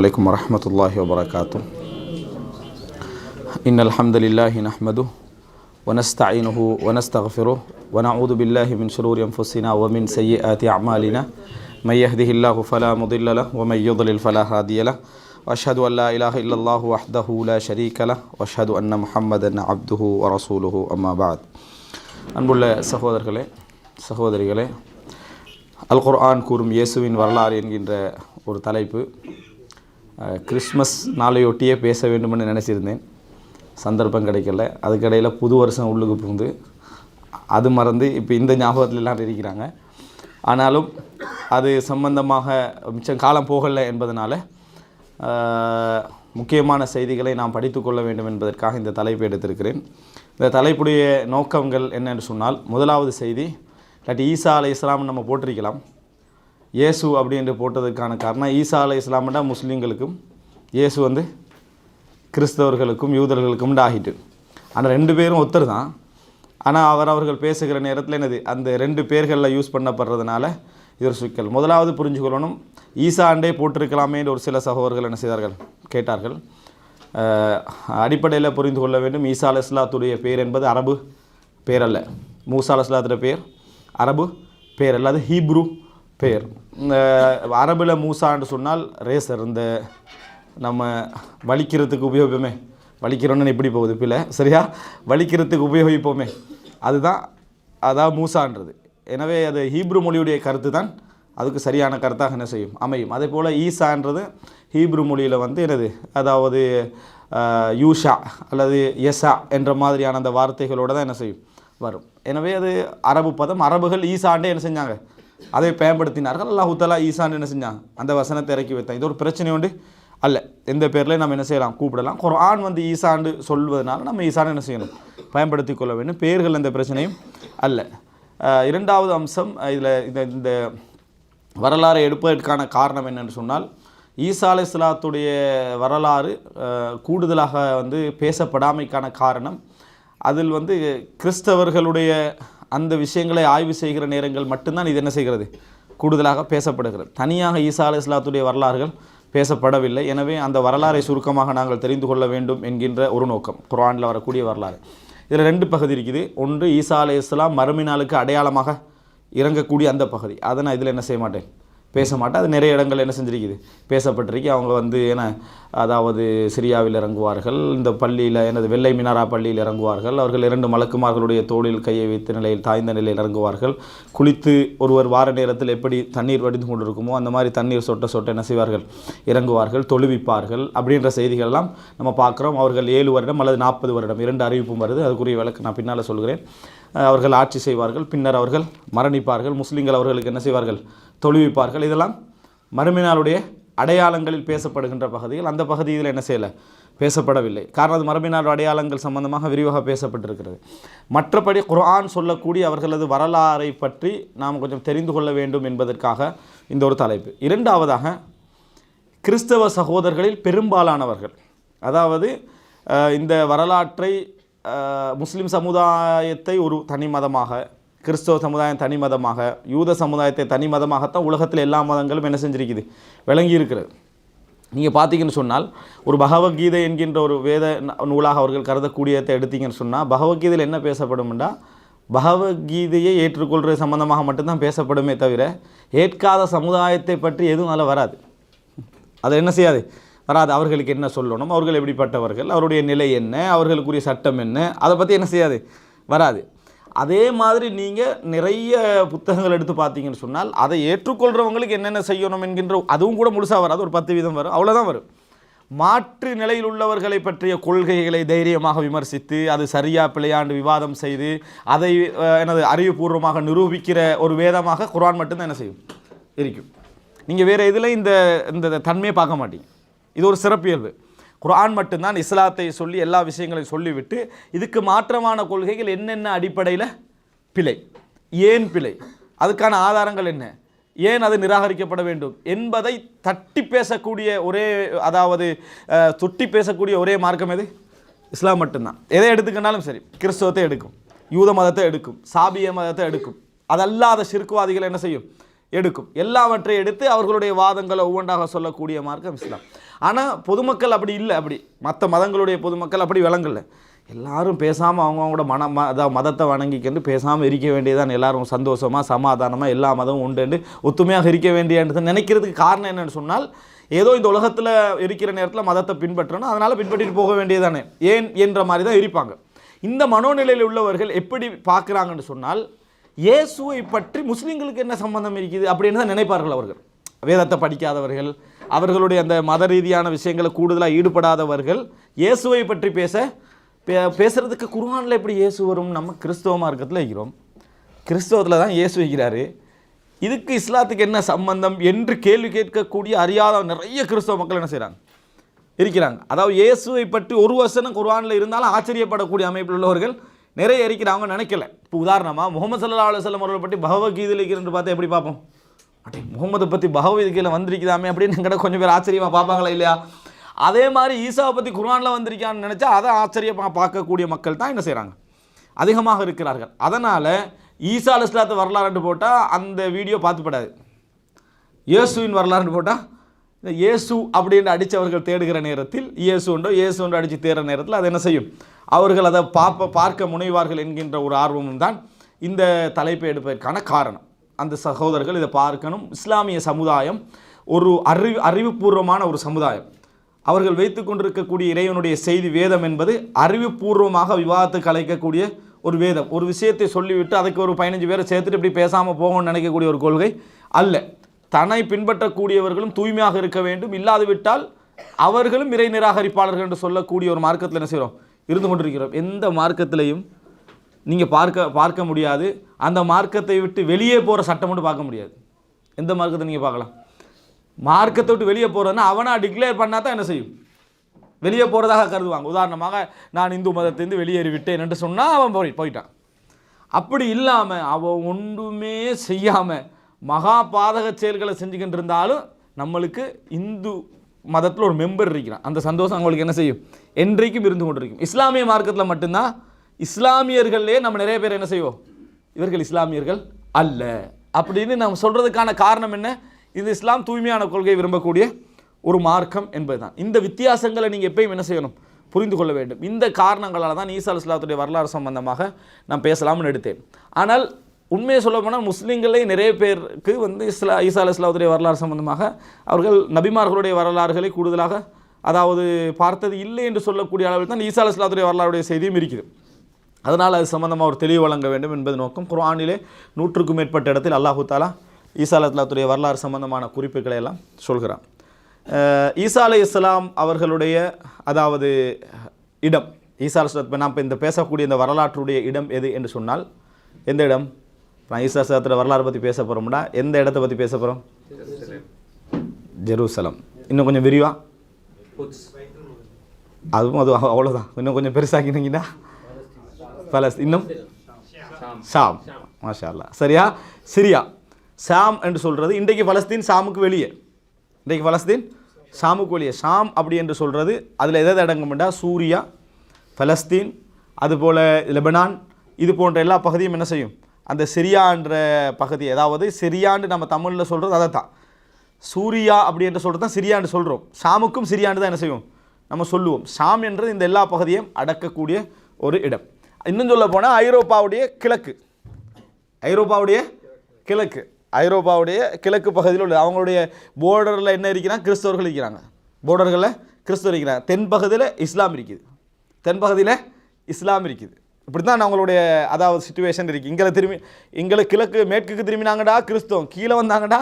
عليكم ورحمة الله وبركاته. إن الحمد لله نحمده ونستعينه ونستغفره ونعوذ بالله من شرور أنفسنا ومن سيئات أعمالنا من يهده الله فلا مضل له ومن يضلل فلا هادي له وأشهد أن لا إله إلا الله وحده لا شريك له وأشهد أن محمدا عبده ورسوله أما بعد. அன்புள்ள சகோதரிகளே, அல் குர்ஆன் கூறும் இயேசுவின் வரலாறு என்கின்ற ஒரு தலைப்பு கிறிஸ்மஸ் நாளையொட்டியே பேச வேண்டுமென்று நினச்சிருந்தேன். சந்தர்ப்பம் கிடைக்கல. அதுக்கிடையில் புது வருஷம் உள்ளுக்கு புகுந்து அது மறந்து இப்போ இந்த ஞாபகத்தில் எல்லாம் இருக்கிறாங்க. ஆனாலும் அது சம்பந்தமாக மிச்சம் காலம் போகலை என்பதனால முக்கியமான செய்திகளை நாம் படித்து கொள்ள வேண்டும் என்பதற்காக இந்த தலைப்பை எடுத்திருக்கிறேன். இந்த தலைப்புடைய நோக்கங்கள் என்னென்று சொன்னால், முதலாவது செய்தி, இல்லாட்டி ஈசா அலைஹிஸ்ஸலாம் நம்ம போட்டிருக்கலாம். இயேசு அப்படின்று போட்டதுக்கான காரணம், ஈசா அலைஹிஸ்ஸலாம்னா முஸ்லீம்களுக்கும், இயேசு கிறிஸ்தவர்களுக்கும் யூதர்களுக்கும் ஆகிட்டு. ஆனால் ரெண்டு பேரும் ஒருத்தர் தான். ஆனால் அவர்கள் பேசுகிற நேரத்தில் என்னது அந்த ரெண்டு பேர்களில் யூஸ் பண்ணப்படுறதுனால இது ஒரு சிக்கல். முதலாவது புரிஞ்சுக்கொள்ளணும், ஈசாண்டே போட்டிருக்கலாமேன்னு ஒரு சில சகோதரர்கள் என்ன செய்தார்கள், கேட்டார்கள். அடிப்படையில் புரிந்து கொள்ள வேண்டும், ஈசா அலைஹிஸ்ஸலாத்துடைய பேர் என்பது அரபு பேர் அல்ல. மூசா அலைஹிஸ்ஸலாத்துடைய பேர் அரபு பேர் அல்ல, அது ஹீப்ரு பேர். இந்த அரபில் மூசான்னு சொன்னால் ரேசர், இந்த நம்ம வலிக்கிறதுக்கு உபயோகிப்போமே, வலிக்கிறோன்னு எப்படி போகுது பிள்ளை சரியா, வலிக்கிறதுக்கு உபயோகிப்போமே, அதான் மூசான்றது. எனவே அது ஹீப்ரு மொழியுடைய கருத்து தான் அதுக்கு சரியான கருத்தாக என்ன செய்யும், அமையும். அதே போல் ஈசான்றது ஹீப்ரு மொழியில் என்னது, அதாவது யூஷா அல்லது எசா என்ற மாதிரியான அந்த வார்த்தைகளோடு தான் என்ன செய்யும் வரும். எனவே அது அரபு பதம். அரபுகள் ஈசாண்டே என்ன செஞ்சாங்க, அதை பயன்படுத்தினார்கள். அல்லாஹ் தஆலா ஈசான் என்ன செஞ்சாங்க, அந்த வசனத்தை இறக்கி வைத்தான். இது ஒரு பிரச்சனை உண்டு அல்ல. எந்த பேரில் நம்ம என்ன செய்யலாம், கூப்பிடலாம். குர்ஆன் ஈசாண்டு சொல்வதனால நம்ம ஈசான் என்ன செய்யணும், பயன்படுத்தி கொள்ள வேண்டும். பேர்கள் எந்த பிரச்சனையும் அல்ல. இரண்டாவது அம்சம், இதில் இந்த வரலாறை எடுப்பதற்கான காரணம் என்னென்னு சொன்னால், ஈசா அலைஹிஸ்ஸலாத்துடைய வரலாறு கூடுதலாக பேசப்படாமைக்கான காரணம், அதில் கிறிஸ்தவர்களுடைய அந்த விஷயங்களை ஆய்வு செய்கிற நேரங்கள் மட்டும்தான் இது என்ன செய்கிறது, கூடுதலாக பேசப்படுகிறது. தனியாக ஈசா அலைஹிஸ்ஸலாத்துடைய வரலாறுகள் பேசப்படவில்லை. எனவே அந்த வரலாறை சுருக்கமாக நாங்கள் தெரிந்து கொள்ள வேண்டும் என்கின்ற ஒரு நோக்கம் குர்ஆனில் வரக்கூடிய வரலாறு. இதில் ரெண்டு பகுதி இருக்குது. ஒன்று, ஈசா அலைஹிஸ்ஸலாம் மறுமை நாளுக்கு அடையாளமாக இறங்கக்கூடிய அந்த பகுதி. அதை நான் இதில் என்ன செய்ய மாட்டேன், பேச மாட்டேன். அது நிறைய இடங்கள் என்ன செஞ்சிருக்குது, பேசப்பட்டிருக்கு. அவங்க அதாவது சிரியாவில் இறங்குவார்கள், இந்த பள்ளியில் வெள்ளை மினாரா பள்ளியில் இறங்குவார்கள். அவர்கள் இரண்டு மலக்குமார்களுடைய தோளில் கையை வைத்த நிலையில், தாய்ந்த நிலையில் இறங்குவார்கள். குளித்து ஒருவர் வார நேரத்தில் எப்படி தண்ணீர் வடிந்து கொண்டிருக்குமோ அந்த மாதிரி தண்ணீர் சொட்ட சொட்ட என்ன செய்வார்கள், இறங்குவார்கள், தொழுவிப்பார்கள். அப்படின்ற செய்திகளெல்லாம் நம்ம பார்க்குறோம். அவர்கள் 7 வருடம் அல்லது 40 வருடம் 2 அறிவிப்பும் வருது. அதுக்குரிய விளக்கு நான் பின்னால் சொல்கிறேன். அவர்கள் ஆட்சி செய்வார்கள், பின்னர் அவர்கள் மரணிப்பார்கள். முஸ்லீம்கள் அவர்களுக்கு என்ன செய்வார்கள், தொழுவிப்பார்கள். இதெல்லாம் மறுமையினாளுடைய அடையாளங்களில் பேசப்படுகின்ற பகுதிகள். அந்த பகுதியில் என்ன செய்யலை, பேசப்படவில்லை. காரணம், அது மறுமையினாளுடைய அடையாளங்கள் சம்பந்தமாக விரிவாக பேசப்பட்டிருக்கிறது. மற்றபடி குர்ஆன் சொல்லக்கூடிய அவர்களது வரலாறை பற்றி நாம் கொஞ்சம் தெரிந்து கொள்ள வேண்டும் என்பதற்காக இந்த ஒரு தலைப்பு. இரண்டாவதாக, கிறிஸ்தவ சகோதரர்களில் பெரும்பாலானவர்கள், அதாவது இந்த வரலாற்றை முஸ்லீம் சமுதாயத்தை ஒரு தனி மதமாக, கிறிஸ்தவ சமுதாயம் தனி மதமாக, யூத சமுதாயத்தை தனி மதமாகத்தான் உலகத்தில் எல்லா மதங்களும் என்ன செஞ்சிருக்குது, விளங்கி இருக்கிறது. நீங்கள் பார்த்தீங்கன்னு சொன்னால், ஒரு பகவத்கீதை என்கின்ற ஒரு வேத நூலாக அவர்கள் கருதக்கூடியதை எடுத்தீங்கன்னு சொன்னால், பகவத்கீதையில் என்ன பேசப்படும்னா, பகவத்கீதையை ஏற்றுக்கொள்வது சம்பந்தமாக மட்டும்தான் பேசப்படுமே தவிர, ஏற்காத சமுதாயத்தை பற்றி எதுவும் அதில் வராது. அதை என்ன செய்யாது, வராது. அவர்களுக்கு என்ன சொல்லணும், அவர்கள் எப்படிப்பட்டவர்கள், அவருடைய நிலை என்ன, அவர்களுக்குரிய சட்டம் என்ன, அதை பற்றி என்ன செய்யாது, வராது. அதே மாதிரி நீங்கள் நிறைய புத்தகங்கள் எடுத்து பார்த்தீங்கன்னு சொன்னால், அதை ஏற்றுக்கொள்கிறவங்களுக்கு என்னென்ன செய்யணும் என்கின்ற அதுவும் கூட முழுசாக வராது. ஒரு 10% வரும், அவ்வளோதான் வரும். மாற்று நிலையில் உள்ளவர்களை பற்றிய கொள்கைகளை தைரியமாக விமர்சித்து, அது சரியா பிழையாண்டு விவாதம் செய்து, அதை அறிவுபூர்வமாக நிரூபிக்கிற ஒரு வேதமாக குர்ஆன் மட்டும்தான் என்ன செய்யும், இருக்கும். நீங்கள் வேறு இதில் இந்த தன்மையை பார்க்க மாட்டீங்க. இது ஒரு சிறப்பியல்பு. குர்ஆன் மட்டும்தான் இஸ்லாத்தை சொல்லி எல்லா விஷயங்களையும் சொல்லிவிட்டு, இதுக்கு மாற்றமான கொள்கைகள் என்னென்ன அடிப்படையில் பிழை, ஏன் பிழை, அதுக்கான ஆதாரங்கள் என்ன, ஏன் அது நிராகரிக்கப்பட வேண்டும் என்பதை தட்டி பேசக்கூடிய அதாவது தொட்டி பேசக்கூடிய ஒரே மார்க்கம் எது, இஸ்லாம் மட்டும்தான். எதை எடுத்துக்கிட்டாலும் சரி, கிறிஸ்தவத்தை எடுக்கும், யூத மதத்தை எடுக்கும், சாபிய மதத்தை எடுக்கும். அதல்லாத ஷிர்க்வாதிகள் என்ன செய்யும், எடுக்கும். எல்லாவற்றையும் எடுத்து அவர்களுடைய வாதங்களை ஒவ்வொன்றாக சொல்லக்கூடிய மார்க்கம் இஸ்லாம். ஆனால் பொதுமக்கள் அப்படி இல்லை. அப்படி மற்ற மதங்களுடைய பொதுமக்கள் அப்படி விளங்கலை. எல்லாரும் பேசாமல் அவங்கவுங்களோட அதாவது மதத்தை வணங்கிக்கிட்டு பேசாமல் இருக்க வேண்டியதான். எல்லாரும் சந்தோஷமாக சமாதானமாக எல்லா மதமும் உண்டு ஒத்துமையாக இருக்க வேண்டியது நினைக்கிறதுக்கு காரணம் என்னென்னு சொன்னால், ஏதோ இந்த உலகத்தில் இருக்கிற நேரத்தில் மதத்தை பின்பற்றணும், அதனால் பின்பற்றிட்டு போக வேண்டியதானே ஏன் என்ற மாதிரி தான் இருப்பாங்க. இந்த மனோநிலையில் உள்ளவர்கள் எப்படி பார்க்குறாங்கன்னு சொன்னால், இயேசுவை பற்றி முஸ்லீம்களுக்கு என்ன சம்பந்தம் இருக்குது அப்படின்னு தான் நினைப்பார்கள். அவர்கள் வேதத்தை படிக்காதவர்கள், அவர்களுடைய அந்த மத ரீதியான விஷயங்களை கூடுதலாக ஈடுபடாதவர்கள் இயேசுவை பற்றி பேசுகிறதுக்கு குர்ஆனில் எப்படி இயேசு வரும்? நம்ம கிறிஸ்தவ மார்க்கத்தில் இருக்கிறோம், கிறிஸ்தவத்தில் தான் இயேசு வைக்கிறாரு, இதுக்கு இஸ்லாத்துக்கு என்ன சம்பந்தம் என்று கேள்வி கேட்கக்கூடிய அறியாத நிறைய கிறிஸ்தவ மக்கள் என்ன செய்கிறாங்க இருக்கிறாங்க. அதாவது இயேசுவை பற்றி ஒரு வசனம் குர்ஆனில் இருந்தாலும் ஆச்சரியப்படக்கூடிய அமைப்பில் உள்ளவர்கள் நிறைய இருக்கிறாங்க. நினைக்கல. இப்போ உதாரணமாக முகமது ஸல்லல்லாஹு அலைஹி வஸல்லம் அவர்களை பற்றி பகவத்கீதையில் இருக்கிறன்னு பார்த்தா எப்படி பார்ப்போம்? அப்படி முகமதை பற்றி பகவத்கீதையில் வந்திருக்குதாமே அப்படின்னு எங்கிட்ட கொஞ்சம் பேர் ஆச்சரியமாக பார்ப்பாங்களா இல்லையா? அதே மாதிரி ஈசாவை பற்றி குர்ஆனில் வந்திருக்கான்னு நினச்சா அதை ஆச்சரியமாக பார்க்கக்கூடிய மக்கள் தான் என்ன செய்கிறாங்க, அதிகமாக இருக்கிறார்கள். அதனால் ஈசா அலைஹிஸ்ஸலாத்து வரலாறுன்னு போட்டால் அந்த வீடியோ பார்த்துப்படாது. இயேசுவின் வரலாறுன்னு போட்டால் இந்த இயேசு அப்படின்னு அடித்தவர்கள் தேடுகிற நேரத்தில் இயேசுண்டோ அடித்து தேடுற நேரத்தில் அதை என்ன செய்யும், அவர்கள் அதை பார்க்க முனைவார்கள் என்கின்ற ஒரு ஆர்வமும் தான் இந்த தலைப்பை எடுப்பதற்கான காரணம். அந்த சகோதரர்கள் இதை பார்க்கணும். இஸ்லாமிய சமுதாயம் ஒரு அறிவுபூர்வமான ஒரு சமுதாயம். அவர்கள் வைத்து கொண்டிருக்கக்கூடிய இறைவனுடைய செய்தி வேதம் என்பது அறிவுபூர்வமாக விவாதத்துக்கு அழைக்கக்கூடிய ஒரு வேதம். ஒரு விஷயத்தை சொல்லிவிட்டு அதுக்கு ஒரு 15 பேரை சேர்த்துட்டு இப்படி பேசாமல் போகணும்னு நினைக்கக்கூடிய ஒரு கொள்கை அல்ல. தன்னை பின்பற்றக்கூடியவர்களும் தூய்மையாக இருக்க வேண்டும், இல்லாது விட்டால் அவர்களும் இறை நிராகரிப்பாளர்கள் என்று சொல்லக்கூடிய ஒரு மார்க்கத்தில் என்ன செய்கிறோம், இருந்து கொண்டிருக்கிறோம். எந்த மார்க்கத்திலையும் நீங்கள் பார்க்க முடியாது, அந்த மார்க்கத்தை விட்டு வெளியே போகிற சட்டம் மட்டும் பார்க்க முடியாது. எந்த மார்க்கத்தை நீங்கள் பார்க்கலாம்? மார்க்கத்தை விட்டு வெளியே போகிறதுனா அவனா டிக்ளேர் பண்ணால் தான் என்ன செய்யும், வெளியே போகிறதாக கருதுவாங்க. உதாரணமாக நான் இந்து மதத்திலிருந்து வெளியேறி விட்டேன் என்று சொன்னால் அவன் போயிட்டான். அப்படி இல்லாமல் அவன் ஒன்றுமே செய்யாமல் மகா பாதக செயல்களை செஞ்சுக்கிட்டு இருந்தாலும் நம்மளுக்கு இந்து மதத்தில் ஒரு மெம்பர் இருக்கிறான், அந்த சந்தோஷம் அவங்களுக்கு என்ன செய்யும், என்றைக்கும் இருந்து கொண்டு இருக்கும். இஸ்லாமிய மார்க்கத்தில் மட்டும்தான் இஸ்லாமியர்களே நம்ம நிறைய பேர் என்ன செய்வோம், இவர்கள் இஸ்லாமியர்கள் அல்ல அப்படின்னு நம்ம சொல்கிறதுக்கான காரணம் என்ன, இது இஸ்லாம் தூய்மையான கொள்கை விரும்பக்கூடிய ஒரு மார்க்கம் என்பதுதான். இந்த வித்தியாசங்களை நீங்கள் எப்பயும் என்ன செய்யணும், புரிந்து கொள்ள வேண்டும். இந்த காரணங்களால் தான் ஈசா அலைஹிஸ்ஸலாத்துடைய வரலாறு சம்பந்தமாக நான் பேசலாம்னு எடுத்தேன். ஆனால் உண்மையை சொல்ல போனால் முஸ்லீம்களே நிறைய பேருக்கு ஈசா அலைஹிஸ்ஸலாத்துடைய வரலாறு சம்பந்தமாக அவர்கள் நபிமார்களுடைய வரலாறுகளை கூடுதலாக அதாவது பார்த்தது இல்லை என்று சொல்லக்கூடிய அளவில் தான் ஈசா அலைஹிஸ்ஸலாத்துடைய வரலாறுடைய செய்தியும் இருக்குது. அதனால் அது சம்பந்தமாக ஒரு தெளிவு வழங்க வேண்டும் என்பது நோக்கம். குர்ஆனிலே 100க்கும் மேற்பட்ட இடத்தில் அல்லாஹு தாலா ஈசா அலைஹிஸ்ஸலாத்துடைய வரலாறு சம்பந்தமான குறிப்புகளை எல்லாம் சொல்கிறான். ஈசா அலைஹிஸ்ஸலாம் அவர்களுடைய அதாவது இடம், ஈசா அலைஹிஸ்ஸலாம் நாம் இப்போ இந்த பேசக்கூடிய இந்த வரலாற்றுடைய இடம் எது என்று சொன்னால் எந்த இடம்? நான் ஈசா அலைஹிஸ்ஸலாத்துடைய வரலாறு பற்றி பேச போகிறோம்னா எந்த இடத்தை பற்றி பேச போகிறோம்? ஜெருசலம். இன்னும் கொஞ்சம் விரிவா அதுவும் அவ்வளோதான். இன்னும் கொஞ்சம் பெருசாக்கினீங்கன்னா இன்னும் ஷாம். மாஷா அல்லாஹ். சரியா? சிரியா. ஷாம் என்று சொல்கிறது இன்றைக்கு பலஸ்தீன் ஷாமுக்கு வெளியே, இன்றைக்கு பலஸ்தீன் ஷாமுக்கு வெளியே. ஷாம் அப்படி என்று சொல்கிறது அதில் எதாவது அடங்கும்டா சூரியா, பலஸ்தீன், அதுபோல் லெபனான், இது போன்ற எல்லா பகுதியும் என்ன செய்யும், அந்த சிரியா என்ற பகுதி, அதாவது சிரியான்னு நம்ம தமிழில் சொல்கிறது அதை தான். சூரியா அப்படி என்று சொல்கிறது தான் சிரியான்னு சொல்கிறோம். ஷாமுக்கும் சிரியான்னு தான் என்ன செய்வோம் நம்ம சொல்லுவோம். ஷாம் என்றது இந்த எல்லா பகுதியும் அடக்கக்கூடிய ஒரு இடம். இன்னும் சொல்ல போனால் ஐரோப்பாவுடைய கிழக்கு, ஐரோப்பாவுடைய கிழக்கு பகுதியில் உள்ள அவங்களுடைய போர்டரில் என்ன இருக்கிறாங்க, கிறிஸ்தவர்கள் இருக்கிறாங்க. போர்டர்களில் கிறிஸ்தவர் இருக்கிறாங்க. தென்பகுதியில் இஸ்லாம் இருக்குது. இப்படி தான் அவங்களுடைய அதாவது சிச்சுவேஷன் இருக்குது. இங்கே கிழக்கு மேற்குக்கு திரும்பினாங்கடா கிறிஸ்தவம், கீழே வந்தாங்கடா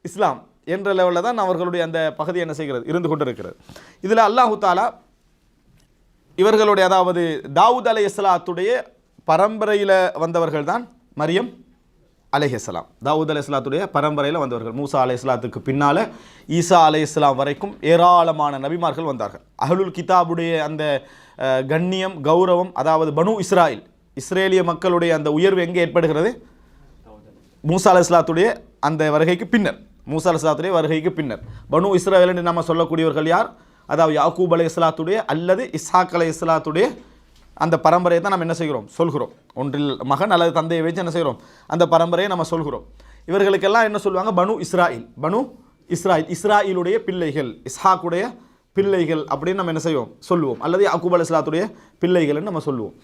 இஸ்லாம் என்ற லெவலில் தான் அவர்களுடைய அந்த பகுதி என்ன செய்கிறது, இருந்து கொண்டு இருக்கிறது. இதில் அல்லாஹு தாலா இவர்களுடைய அதாவது தாவூத் அலைஹிஸ்ஸலாத்துடைய பரம்பரையில் வந்தவர்கள் தான் மரியம் அலைஹிஸ்ஸலாம். தாவூத் அலைஹிஸ்ஸலாத்துடைய பரம்பரையில் வந்தவர்கள். மூசா அலைஹிஸ்ஸலாத்துக்கு பின்னால் ஈசா அலைஹிஸ்ஸலாம் வரைக்கும் ஏராளமான நபிமார்கள் வந்தார்கள். அஹ்லுல் கிதாபுடைய அந்த கண்ணியம் கௌரவம், அதாவது பனு இஸ்ரேலிய மக்களுடைய அந்த உயர்வு எங்கே ஏற்படுகிறது? மூசா அலைஹிஸ்ஸலாத்துடைய அந்த வருகைக்கு பின்னர். பனு இஸ்ரேல் என்று நம்ம சொல்லக்கூடியவர்கள் யார்? அதாவது யாக்கூப் அலைஹிஸ்ஸலாத்துடைய அல்லது இஸ்ஹாக் அலைஹிஸ்ஸலாத்துடைய அந்த பரம்பரையை தான் நம்ம என்ன செய்கிறோம், சொல்கிறோம். ஒன்றில் மகன் அல்லது தந்தையை வச்சு என்ன செய்கிறோம், அந்த பரம்பரையை நம்ம சொல்கிறோம். இவர்களுக்கெல்லாம் என்ன சொல்லுவாங்க? பனு இஸ்ராயில். பனு இஸ்ராயில், இஸ்ராயிலுடைய பிள்ளைகள், இஸ்ஹாக்குடைய பிள்ளைகள் அப்படின்னு நம்ம என்ன செய்வோம் சொல்லுவோம், அல்லது யாக்கூப் அலைஹிஸ்ஸலாத்துடைய பிள்ளைகள்னு நம்ம சொல்லுவோம்.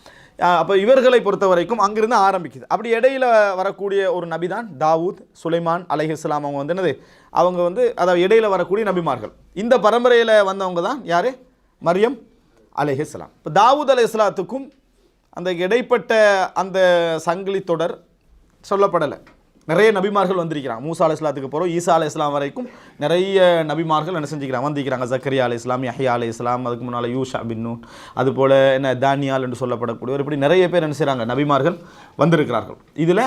அப்போ இவர்களை பொறுத்த வரைக்கும் அங்கிருந்து ஆரம்பிக்குது. அப்படி இடையில வரக்கூடிய ஒரு நபி தான் தாவூத், சுலைமான் அலைஹிஸ்ஸலாம். அவங்க வந்து என்னது, அவங்க வந்து அதாவது இடையில வரக்கூடிய நபிமார்கள். இந்த பரம்பரையில் வந்தவங்க தான் யார்? மரியம் அலைஹிஸ்ஸலாம். இப்போ தாவூத் அலைஹிஸ்ஸலாத்துக்கும் அந்த இடைப்பட்ட அந்த சங்கிலி தொடர் சொல்லப்படலை. நிறைய நபிமார்கள் வந்திருக்கிறாங்க. மூசா அலைஹிஸ்ஸலாத்துக்கு போகிறோம், ஈசா அலைஹிஸ்ஸலாம் வரைக்கும் நிறைய நபிமார்கள் என்ன செஞ்சுக்கிறாங்க, வந்திருக்கிறாங்க. ஜக்கரியா அலைஹிஸ்ஸலாம், யஹ்யா அலைஹிஸ்ஸலாம், அதுக்கு முன்னால் யூஷா பின் நூன், அதுபோல் என்ன தானியால் என்று சொல்லப்படக்கூடியவர், இப்படி நிறைய பேர் என்ன செய்கிறாங்க, நபிமார்கள் வந்திருக்கிறார்கள். இதில்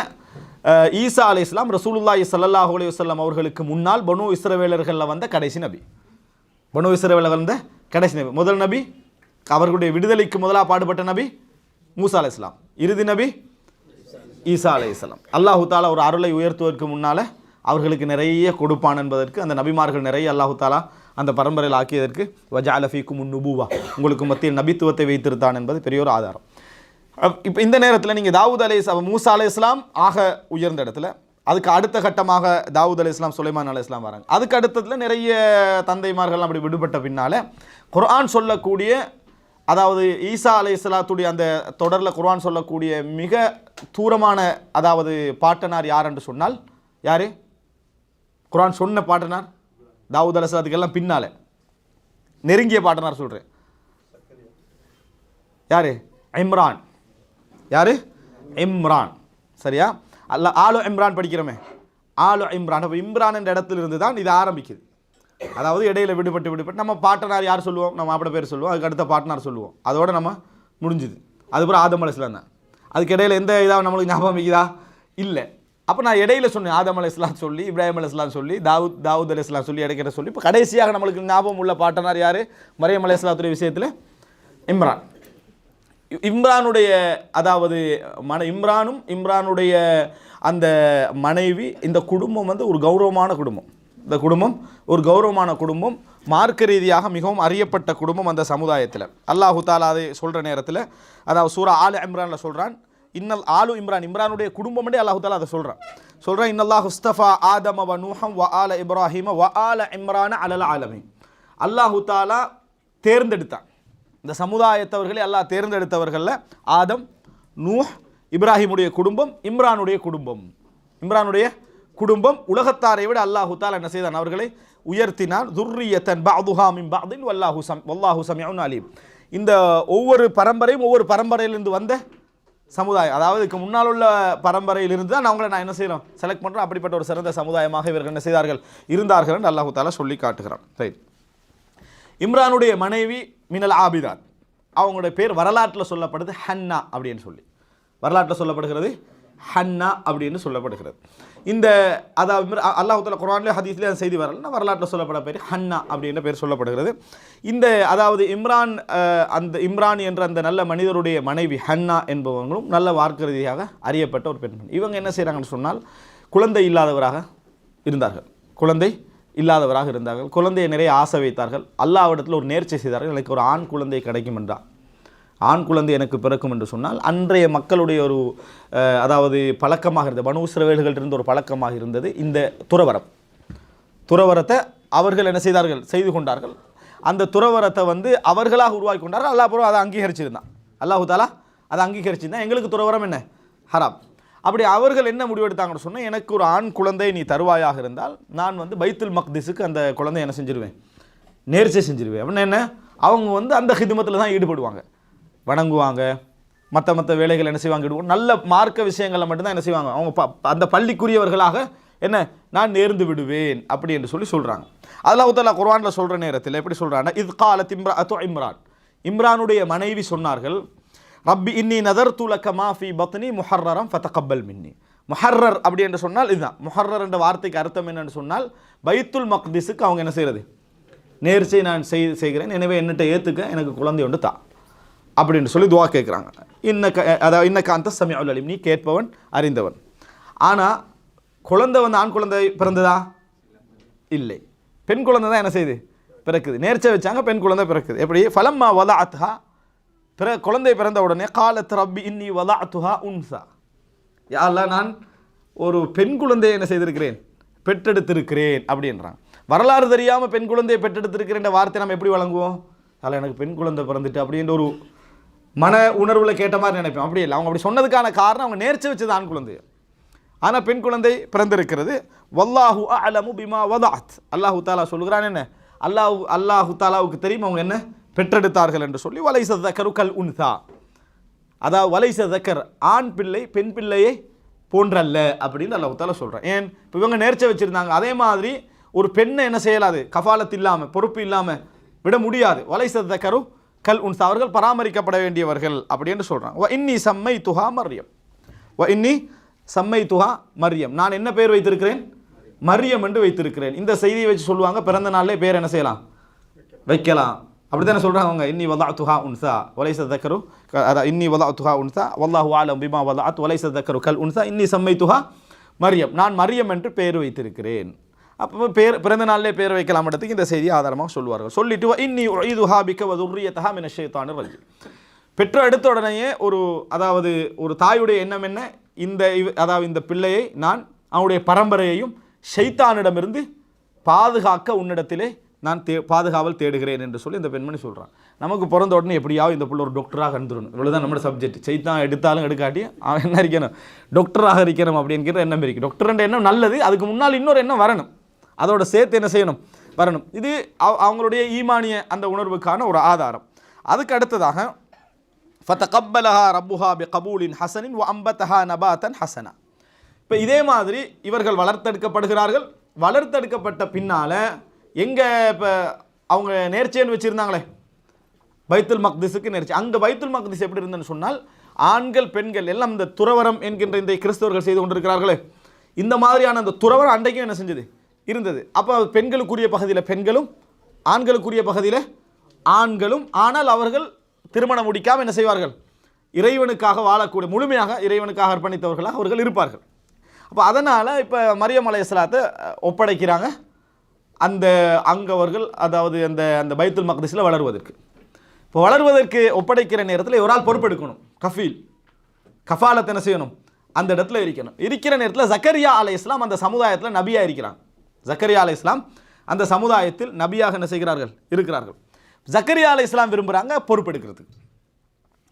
ஈசா அலைஹிஸ்ஸலாம் ரசூலுல்லாஹி ஸல்லல்லாஹு அலைஹி வஸல்லம் அவர்களுக்கு முன்னால் பனு இஸ்ரவேலர்களில் வந்த கடைசி நபி. பனு இஸ்ரவேலர் வந்த கடைசி நபி. முதல் நபி, அவர்களுடைய விடுதலைக்கு முதலாக பாடுபட்ட நபி மூசா அலைஹிஸ்ஸலாம். இறுதி நபி ஈசா அலைஹிஸ்ஸலாம். அல்லாஹு தாலா ஒரு அருளை உயர்த்துவதற்கு முன்னால் அவர்களுக்கு நிறைய கொடுப்பான் என்பதற்கு அந்த நபிமார்கள் நிறைய அல்லாஹு தாலா அந்த பரம்பரையில் ஆக்கியதற்கு வஜஅல ஃபீக்கும் நுபுவா, உங்களுக்கு மத்தியில் நபித்துவத்தை வைத்திருத்தான் என்பது பெரிய ஒரு ஆதாரம். இப்போ இந்த நேரத்தில் நீங்கள் தாவூத் அலைஹிஸ்ஸலாம், மூசா அலைஹிஸ்ஸலாம் ஆக உயர்ந்த இடத்துல, அதுக்கு அடுத்த கட்டமாக தாவூத் அலைஹிஸ்ஸலாம், சுலைமான் அலைஹிஸ்ஸலாம் வராங்க. அதுக்கு அடுத்ததில் நிறைய தந்தைமார்கள் அப்படி விடுபட்ட பின்னால் குர்ஆன் சொல்லக்கூடிய, அதாவது ஈசா அலைஹிஸ்ஸலாத்துடைய அந்த தொடரில் குர்ஆன் சொல்லக்கூடிய மிக தூரமான அதாவது பாட்டனார் யார் என்று சொன்னால் யார்? குர்ஆன் சொன்ன பாட்டனார் தாவூத் அலைஹிஸ்ஸலாத்துக்கு எல்லாம் பின்னால நெருங்கிய பாட்டனார் சொல்கிறேன். யார்? இம்ரான். யார்? இம்ரான். சரியா? ஆலு இம்ரான் படிக்கிறோமே, ஆலு இம்ரான். அப்போ இம்ரான் என்ற இடத்துல இருந்து தான் இது ஆரம்பிக்குது. அதாவது இடையில விடுபட்டு நம்ம பாட்டனார் யார் சொல்லுவோம், நம்ம மாப்பிட பேர் சொல்லுவோம், அதுக்கு அடுத்த பாட்டனார் சொல்லுவோம், அதோட நம்ம முடிஞ்சுது. அதுக்கப்புறம் ஆதம் அலைஹிஸ்ஸலாம் தான். அதுக்கு இடையில எந்த இதாக நம்மளுக்கு ஞாபகம் வைக்குதா? இல்லை. அப்போ நான் இடையில சொன்னேன், ஆதம் அலைஹிஸ்ஸலாம் சொல்லி, இப்ராஹிம் அலைஹிஸ்ஸலாம் சொல்லி, தாவூத் அலைஹிஸ்ஸலாம் சொல்லி, இடைக்கிற சொல்லி, இப்போ கடைசியாக நம்மளுக்கு ஞாபகம் உள்ள பாட்டனார் யார்? மரியம் அலைஹிஸ்ஸலாத்துடைய விஷயத்தில் இம்ரான். இம்ரானுடைய அதாவது இம்ரானும் இம்ரானுடைய அந்த மனைவி, இந்த குடும்பம் வந்து ஒரு கௌரவமான குடும்பம். இந்த குடும்பம் ஒரு கௌரவமான குடும்பம், மார்க்க ரீதியாக மிகவும் அறியப்பட்ட குடும்பம் அந்த சமுதாயத்தில். அல்லாஹு தாலா அதை சொல்கிற நேரத்தில், அதாவது சூரா ஆலு இம்ரானில் சொல்கிறான், இன்னல் ஆலு இம்ரான், இம்ரானுடைய குடும்பம்னே அல்லாஹு தாலா அதை சொல்கிறான். இன்னல்லாஹு இஸ்தஃபா ஆதம வ நூஹம் வ ஆல இப்ராஹிம வ ஆல இம்ரான அலல் ஆலமீன். அல்லாஹு தாலா தேர்ந்தெடுத்தான் இந்த சமுதாயத்தவர்களை. அல்லாஹ் தேர்ந்தெடுத்தவர்களில் ஆதம், நூஹ், இப்ராஹிமுடைய குடும்பம், இம்ரானுடைய குடும்பம். இம்ரானுடைய குடும்பம் உலகத்தாரை விட அல்லாஹு தாலா என்ன செய்தான், அவர்களை உயர்த்தினான். துர்ரியத்தன் பஅதுஹா மின் பஅதின் வல்லாஹு சமீஉன் அலீம். இந்த ஒவ்வொரு பரம்பரையும் ஒவ்வொரு பரம்பரையிலிருந்து வந்த சமுதாயம், அதாவது இதுக்கு முன்னால் உள்ள பரம்பரையிலிருந்து தான் அவங்கள நான் என்ன செய்கிறோம், செலக்ட் பண்ணுறோம். அப்படிப்பட்ட ஒரு சிறந்த சமுதாயமாக இவர்கள் என்ன செய்தார்கள், இருந்தார்கள் என்று அல்லாஹு தாலா சொல்லி காட்டுகிறான். ரைட். இம்ரானுடைய மனைவி மினல் ஆபிதாத், அவங்களுடைய பேர் வரலாற்றில் சொல்லப்படுது ஹன்னா அப்படின்னு சொல்லி, வரலாற்றில் சொல்லப்படுகிறது ஹன்னா அப்படின்னு சொல்லப்படுகிறது. இந்த அதாவது அல்லாஹ் தஆலா குர்ஆன்ல ஹதீஸ்ல அந்த செய்தி வரல, வரலாற்றில் சொல்லப்பட பேர் ஹன்னா அப்படின்ற பேர் சொல்லப்படுகிறது. இந்த அதாவது அந்த இம்ரான் என்ற அந்த நல்ல மனிதருடைய மனைவி ஹன்னா என்பவங்களும் நல்ல மார்க்க ரீதியாக அறியப்பட்ட ஒரு பெண்மணி. இவங்க என்ன செய்கிறாங்கன்னு சொன்னால் குழந்தை இல்லாதவராக இருந்தார்கள். குழந்தையை நிறைய ஆசை வைத்தார்கள். அல்லாஹ்விடத்தில் ஒரு நேர்ச்சை செய்தார்கள், எனக்கு ஒரு ஆண் குழந்தை கிடைக்கும் என்றால், ஆண் குழந்தை எனக்கு பிறக்கும் என்று சொன்னால், அன்றைய மக்களுடைய ஒரு அதாவது பழக்கமாக இருந்தது, பனு இஸ்ரவேல்களிலிருந்து ஒரு பழக்கமாக இருந்தது இந்த துறவரத்தை அவர்கள் என்ன செய்தார்கள், செய்து கொண்டார்கள். அந்த துறவரத்தை வந்து அவர்களாக உருவாக்கி கொண்டார்கள். அல்லாஹ் அப்புறம் அதை அங்கீகரிச்சிருந்தான், அல்லாஹு தாலா அதை அங்கீகரிச்சிருந்தான். எங்களுக்கு துறவரம் என்ன ஹராம். அப்படி அவர்கள் என்ன முடிவெடுத்தாங்கன்னு சொன்னால், எனக்கு ஒரு ஆண் குழந்தை நீ தருவாயாக இருந்தால் நான் வந்து பைத்துல் மக்திஸுக்கு அந்த குழந்தை என்ன செஞ்சிருவேன், நேர்ச்சை செஞ்சிருவேன். அப்படின்னா என்ன, அவங்க வந்து அந்த ஹிதுமத்தில் தான் ஈடுபடுவாங்க, வணங்குவாங்க, மற்ற வேலைகள் என்ன செய்வாங்க, நல்ல மார்க்க விஷயங்களை மட்டும்தான் என்ன செய்வாங்க, அவங்க அந்த பள்ளிக்குரியவர்களாக என்ன நான் நேர்ந்து விடுவேன் அப்படி என்று சொல்கிறாங்க. அல்லாஹ் தஆலா குர்ஆனில் சொல்கிற நேரத்தில் எப்படி சொல்கிறாங்கன்னா, இத் காலத் இம்ராஅத்து இம்ரான், இம்ரானுடைய மனைவி சொன்னார்கள், ரப்பி இன்னி நதர்து லக மா ஃபீ பத்னி முஹர்ரரம் ஃபதகப்பல் மின்னி. முஹர்ரர் அப்படி என்று சொன்னால் இதுதான். முஹர்ரர் என்ற வார்த்தைக்கு அர்த்தம் என்னன்னு சொன்னால், பைத்துல் மக்திஸுக்கு அவங்க என்ன செய்கிறது, நேர்ச்சை நான் செய்கிறேன், எனவே என்னட்ட ஏற்றுக்க, எனக்கு குழந்தை ஒன்று தா அப்படின்னு சொல்லி துவா கேட்குறாங்க. இன்னக்க அந்த சமீஉல் அலீம், நீ கேட்பவன் அறிந்தவன். ஆனால் குழந்தை வந்து ஆண் குழந்தை பிறந்ததா? இல்லை, பெண் குழந்தை தான் என்ன செய்யுது, பிறக்குது. நேர்ச்சை வச்சாங்க, பெண் குழந்தை பிறக்குது. எப்படி ஃபலம்மா வதஅத்ஹா, குழந்தை பிறந்த உடனே காலத் ரப்பி இன்னி வதஅத்துஹா உன்ஸா, யா அல்லாஹ் நான் ஒரு பெண் குழந்தையை என்ன செய்திருக்கிறேன், பெற்றெடுத்திருக்கிறேன் அப்படின்றாங்க. வரலாறு தெரியாமல் பெண் குழந்தையை பெற்றெடுத்திருக்கிறேன் வார்த்தை நம்ம எப்படி வழங்குவோம்? அதில் எனக்கு பெண் குழந்தை பிறந்துட்டு அப்படின்ற ஒரு மன உணர்வில் கேட்ட மாதிரி நினைப்போம். அப்படி இல்லை, அவங்க அப்படி சொன்னதுக்கான காரணம் அவங்க நேர்ச்சி வச்சது ஆண் குழந்தை. ஆனால் பெண் குழந்தை பிறந்திருக்கிறது. வல்லாஹு அலமு பிமா வதாத், அல்லாஹு தாலா சொல்கிறான் என்ன, அல்லாஹு தாலாவுக்கு தெரியும் அவங்க என்ன பெற்றெடுத்தார்கள் என்று சொல்லி. வலைச தக்கரு கல் உன்சா, அதாவது வலைச தக்கர் ஆண் பிள்ளை பெண் பிள்ளையை போன்றல்ல அப்படின்னு அல்லாஹு தாலா சொல்கிறேன். ஏன் இப்போ இவங்க நேர்ச்சி வச்சுருந்தாங்க, அதே மாதிரி ஒரு பெண்ணை என்ன செய்யலாது, கஃபாலத்து இல்லாமல் பொறுப்பு இல்லாமல் விட முடியாது. வலைச தக்கரு கல் உன்சா, அவர்கள் பராமரிக்கப்பட வேண்டியவர்கள் அப்படின்னு சொல்கிறாங்க. வ இன்னி சம்மை துஹா மரியம், வ இன்னி சம்மை துஹா மரியம், நான் என்ன பேர் வைத்திருக்கிறேன், மரியம் என்று வைத்திருக்கிறேன். இந்த செய்தியை வச்சு சொல்லுவாங்க பிறந்த நாளிலே பேர் என்ன செய்யலாம், வைக்கலாம். அப்படி தானே சொல்கிறாங்க அவங்க. இன்னி வதாத்துஹா உன்சா வலைச தக்கரு, அதான் இன்னி வதாத்துஹா உன்சா வல்லாஹு ஆலம் பிமா வதாத் வலைச தக்கரு கல் உன்சா இன்னி சம்மை துஹா மரியம், நான் மரியம் என்று பேர் வைத்திருக்கிறேன். அப்போ பிறந்த நாளிலே பேர் வைக்கலாம் இடத்துக்கு இந்த செய்தியை ஆதாரமாக சொல்லுவார்கள். சொல்லிட்டு இன்னி உய்துஹா பிக வதுர்ரியதஹா மினஷ் ஷைத்தானிர் ரஜீம், பெற்ற எடுத்த உடனேயே அதாவது ஒரு தாயுடைய எண்ணம் என்ன, அதாவது இந்த பிள்ளையை நான் அவனுடைய பரம்பரையையும் ஷைத்தானிடமிருந்து பாதுகாக்க உன்னிடத்திலே நான் பாதுகாவல் தேடுகிறேன் என்று சொல்லி இந்த பெண்மணி சொல்கிறான். நமக்கு பிறந்த உடனே எப்படியாவது இந்த பிள்ளை ஒரு டாக்டராக இருந்துடணும், இவ்வளோதான் நம்மளோட சப்ஜெக்ட். சைத்தான் எடுத்தாலும் எடுக்காட்டி அவன் என்ன இருக்கணும், டாக்டராக இருக்கணும் அப்படிங்கிற எண்ணம் இருக்குது. டாக்டர்ன்ற எண்ணம் நல்லது, அதுக்கு முன்னால் இன்னொரு எண்ணம் வரணும், அதோட சேர்த்து என்ன செய்யணும், வரணும். இது அவங்களுடைய ஈமானிய அந்த உணர்வுக்கான ஒரு ஆதாரம். அதுக்கு அடுத்ததாக ஃபதகப்பலஹா ரப்புஹா பிகபூலின் ஹசனின் வ அம்பதஹா நபாத்தன் ஹசனா. இப்போ இதே மாதிரி இவர்கள் வளர்த்தெடுக்கப்படுகிறார்கள். வளர்த்தெடுக்கப்பட்ட பின்னால் எங்கே இப்போ அவங்க நேர்ச்சின்னு வச்சுருந்தாங்களே பைத்துல் மக்திஸுக்கு நேர்ச்சி, அங்கே பைத்துல் மக்திஸ் எப்படி இருந்ததுன்னு சொன்னால் ஆண்கள் பெண்கள் எல்லாம் இந்த துறவரம் என்கின்ற இந்த கிறிஸ்தவர்கள் செய்து கொண்டிருக்கிறார்களே, இந்த மாதிரியான அந்த துறவரம் அன்றைக்கும் என்ன செஞ்சது இருந்தது. அப்போ பெண்களுக்குரிய பகுதியில் பெண்களும் ஆண்களுக்குரிய பகுதியில் ஆண்களும், ஆனால் அவர்கள் திருமணம் முடிக்காமல் என்ன செய்வார்கள், இறைவனுக்காக வாழக்கூடிய முழுமையாக இறைவனுக்காக அர்ப்பணித்தவர்களாக அவர்கள் இருப்பார்கள். அப்போ அதனால் இப்போ மரியம் அலைஹிஸ்ஸலாத்தை ஒப்படைக்கிறாங்க அந்த அங்கவர்கள், அதாவது அந்த அந்த பைத்துல் மக்திஸில் வளருவதற்கு. இப்போ வளருவதற்கு ஒப்படைக்கிற நேரத்தில் ஒரு ஆள் பொறுப்பெடுக்கணும், கஃபாலத் என்ன செய்யணும், அந்த இடத்துல இருக்கணும். இருக்கிற நேரத்தில் ஜக்கரியா அலைஹிஸ்ஸலாம் அந்த சமுதாயத்தில் நபியாக இருக்கிறாங்க. ஜக்கரியா அலைஹிஸ்ஸலாம் அந்த சமுதாயத்தில் நபியாக என்ன செய்கிறார்கள், இருக்கிறார்கள். ஜக்கரியா அலைஹிஸ்ஸலாம் விரும்புகிறாங்க பொறுப்பெடுக்கிறதுக்கு,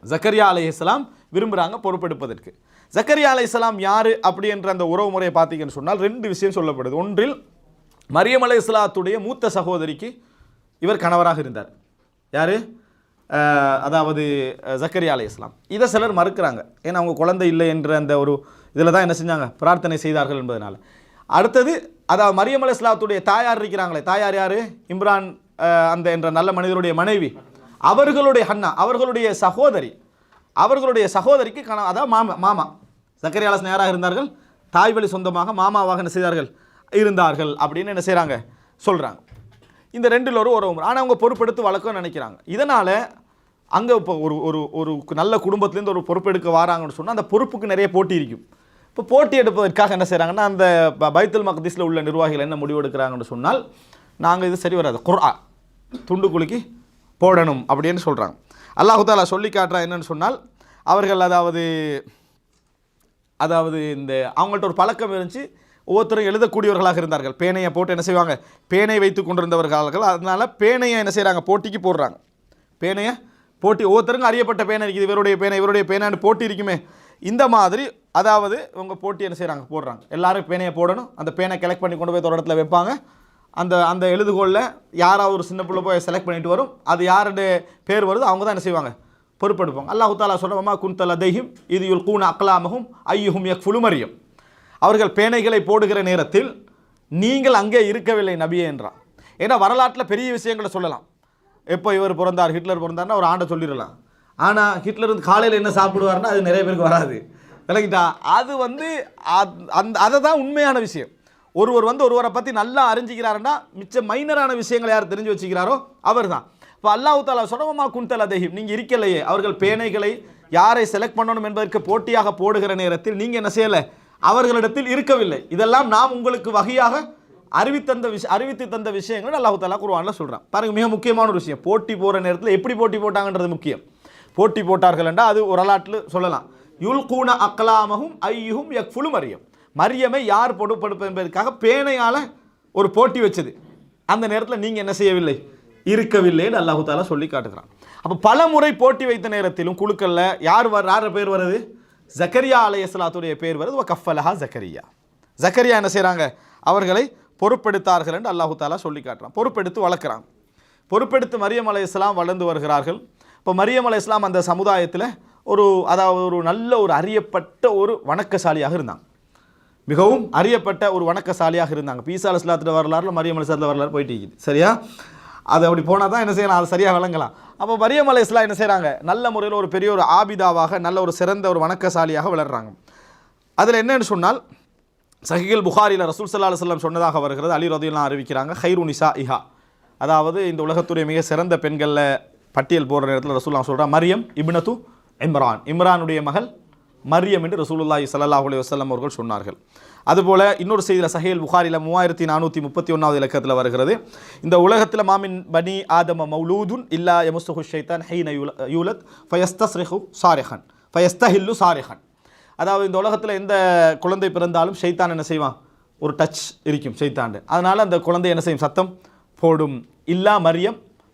ஜக்கரியா அலைஹிஸ்ஸலாம் விரும்புகிறாங்க பொறுப்பெடுப்பதற்கு. ஜக்கரியா அலைஹிஸ்ஸலாம் யார் அப்படி என்ற அந்த உறவு முறையை பார்த்தீங்கன்னு சொன்னால் ரெண்டு விஷயம் சொல்லப்படுது. ஒன்றில் மரியம் அலைஹிஸ்ஸலாத்துடைய மூத்த சகோதரிக்கு இவர் கணவராக இருந்தார். யார், அதாவது ஜக்கரியா அலைஹிஸ்ஸலாம். இதை சிலர் மறுக்கிறாங்க, ஏன்னா அவங்க குழந்தை இல்லை என்ற அந்த ஒரு இதில் தான் என்ன செஞ்சாங்க, பிரார்த்தனை செய்தார்கள் என்பதனால. அடுத்தது அதாவது மரியம் அலைஹிஸ்ஸலாத்துடைய தாயார் இருக்கிறாங்களே, தாயார் யார், இம்ரான் அந்த என்ற நல்ல மனிதருடைய மனைவி, அவர்களுடைய ஹன்னா, அவர்களுடைய சகோதரிக்கு அதாவது மாமா ஜக்கரியா அலைஹிஸ்ஸலாம் யாராக இருந்தார்கள், தாய் வழி சொந்தமாக மாமாவாக என்ன செய்தார்கள், இருந்தார்கள் அப்படின்னு என்ன செய்கிறாங்க, சொல்கிறாங்க. இந்த ரெண்டில் ஒரு உறவு. ஆனால் அவங்க பொறுப்பெடுத்து வளர்க்கணும்னு நினைக்கிறாங்க. இதனால் அங்கே இப்போ ஒரு நல்ல குடும்பத்துலேருந்து ஒரு பொறுப்பெடுக்க வராங்கன்னு சொன்னால் அந்த பொறுப்புக்கு நிறைய போட்டி இருக்கும். இப்போ போட்டி எடுப்பதற்காக என்ன செய்கிறாங்கன்னா, அந்த பைத்துல் மக்திஸில் உள்ள நிர்வாகிகள் என்ன முடிவு எடுக்கிறாங்கன்னு சொன்னால், நாங்கள் இது சரி வராது, குர்ஆன் துண்டு குலுக்கி போடணும் அப்படின்னு சொல்கிறாங்க. அல்லாஹு தஆலா சொல்லி காட்டுறா என்னன்னு சொன்னால், அவர்கள் அதாவது இந்த அவங்கள்ட்ட ஒரு பழக்கம் இருந்துச்சு, ஒவ்வொருத்தரும் எழுதக்கூடியவர்களாக இருந்தார்கள். பேனையை போட்டு என்ன செய்வாங்க, பேனை வைத்து கொண்டிருந்தவர்கள். அதனால் பேனையை என்ன செய்கிறாங்க, போட்டிக்கு போடுறாங்க. பேனையை போட்டி, ஒவ்வொருத்தருக்கும் அறியப்பட்ட பேனை இருக்குது, இவருடைய பேனான்னு போட்டி இருக்குமே, இந்த மாதிரி அதாவது இவங்க போட்டி என்ன செய்கிறாங்க, போடுறாங்க. எல்லாரும் பேனையை போடணும், அந்த பேனை கலெக்ட் பண்ணி கொண்டு போய் ஒரு இடத்துல வைப்பாங்க. அந்த எழுதுகோளில் யாராவது ஒரு சின்ன பிள்ளை போய் செலக்ட் பண்ணிட்டு வரும், அது யாருடைய பேர் வருது அவங்க தான் என்ன செய்வாங்க, பொறுப்பெடுப்பாங்க. அல்லாஹு தஆலா சொல்றமா குன்தல தைஹிம் இது யுல்கூன அக்லாமஹும் ஐயுஹும் யக்ஃபுலு மரியம், அவர்கள் பேனைகளை போடுகிற நேரத்தில் நீங்கள் அங்கே இருக்கவில்லை நபியே என்றான். ஏன்னா வரலாற்றில் பெரிய விஷயங்களை சொல்லலாம். எப்போ இவர் பிறந்தார், ஹிட்லர் பிறந்தார்னா ஒரு ஆண்டை சொல்லிடலாம். ஆனால் ஹிட்லர் வந்து காலையில் என்ன சாப்பிடுவார்னா அது நிறைய பேருக்கு வராது, விளக்கிட்டா. அது அதை தான் உண்மையான விஷயம். ஒருவரை பற்றி நல்லா அறிஞ்சிக்கிறாருன்னா மிச்ச மைனரான விஷயங்களை யார் தெரிஞ்சு வச்சுக்கிறாரோ அவர் தான். இப்போ அல்லாஹ் தஆலா சொன்னமா குன்தல தைஹிம், நீங்கள் இருக்கலையே, அவர்கள் பேனைகளை யாரை செலக்ட் பண்ணணும் என்பதற்கு போட்டியாக போடுகிற நேரத்தில் நீங்கள் என்ன செய்யலை, அவர்களிடத்தில் இருக்கவில்லை. இதெல்லாம் நாம் உங்களுக்கு வகையாக அறிவித்து தந்த விஷயங்கள் அல்லாஹ் தஆலா குர்ஆன்ல சொல்கிறான். பாருங்க, மிக முக்கியமான ஒரு விஷயம். போட்டி போகிற நேரத்தில் எப்படி போட்டி போட்டாங்கன்றது முக்கியம். போட்டி போட்டார்கள் என்றால் அது ஒரு வரலாற்றில் சொல்லலாம். யுல்கூன அக்லாமஹும் ஐயுஹும் யக்ஃபுலு மரியம், மரியமை யார் பொறுப்பெடுப்பது என்பதற்காக பேனையால் ஒரு போட்டி வச்சது. அந்த நேரத்தில் நீங்கள் என்ன செய்யவில்லை, இருக்கவில்லைன்னு அல்லாஹு தாலா சொல்லி காட்டுகிறான். அப்போ பல முறை போட்டி வைத்த நேரத்திலும் குழுக்களில் யார் பேர் வருது, ஜக்கரியா அலைஹிஸ்ஸலாத்துடைய பேர் வருது. கஃபலஹா ஜக்கரியா, ஜக்கரியா என்ன செய்கிறாங்க, அவர்களை பொறுப்பெடுத்தார்கள் என்று அல்லாஹு தாலா சொல்லி காட்டுறான். பொறுப்பெடுத்து வளர்க்குறாங்க. பொறுப்பெடுத்து மரியம் அலைஹிஸ்ஸலாம் வளர்ந்து வருகிறார்கள். இப்போ மரியம் அலைஹிஸ்ஸலாம் அந்த சமுதாயத்தில் ஒரு நல்ல ஒரு அறியப்பட்ட ஒரு வணக்கசாலியாக இருந்தாங்க. மிகவும் அறியப்பட்ட ஒரு வணக்கசாலியாக இருந்தாங்க. ஈசா அலைஹிஸ்ஸலாத்துடைய வரலாறுல மரியம் அலைஹிஸ்ஸலாத்துடைய வரலாறு போயிட்டு இருக்குது. சரியா, அது அப்படி போனால் தான் என்ன செய்யலாம், அது சரியாக விளங்கலாம். அப்போ மரியம் அலைஹிஸ்ஸலாம் என்ன செய்கிறாங்க, நல்ல முறையில் ஒரு பெரிய ஒரு ஆபிதாவாக நல்ல ஒரு சிறந்த ஒரு வணக்கசாலியாக வளர்கிறாங்க. அதில் என்னன்னு சொன்னால், சஹீஹுல் புகாரியில் ரசூல் ஸல்லல்லாஹு அலைஹி வஸல்லம் சொன்னதாக வருகிறது. அலி ரலியல்லாஹு அறிவிக்கிறாங்க, ஹைரு நிசா இஹா, அதாவது இந்த உலகத்துடைய மிக சிறந்த பெண்களில் பட்டியல் போடுற நேரத்தில் ரசூலுல்லாஹ் சொல்கிறான், மரியம் இப்னத்து இம்ரான், இம்ரானுடைய மகள் மரியம் என்று ரசூலுல்லாஹி ஸல்லல்லாஹு அலைஹி வஸல்லம் அவர்கள் சொன்னார்கள். அதுபோல் இன்னொரு செய்தியில் சஹீஹுல் புகாரியில் 3431 இலக்கத்தில் வருகிறது, இந்த உலகத்தில் மாமின் பனி ஆதம மௌலூதுன் இல்லா யமுஸ்ஸுஹு ஷைத்தான் ஹீன யூலத் ஃபயஸ்தஸ்ரிஹு சாரிஹன் ஃபயஸ்தஹில்லு சாரிஹன். அதாவது இந்த உலகத்தில் எந்த குழந்தை பிறந்தாலும் ஷைத்தான் என்ன செய்வான், ஒரு டச் இருக்கும் ஷைத்தாண்டு, அதனால் அந்த குழந்தை என்ன செய்யும், சத்தம் போடும். இல்லா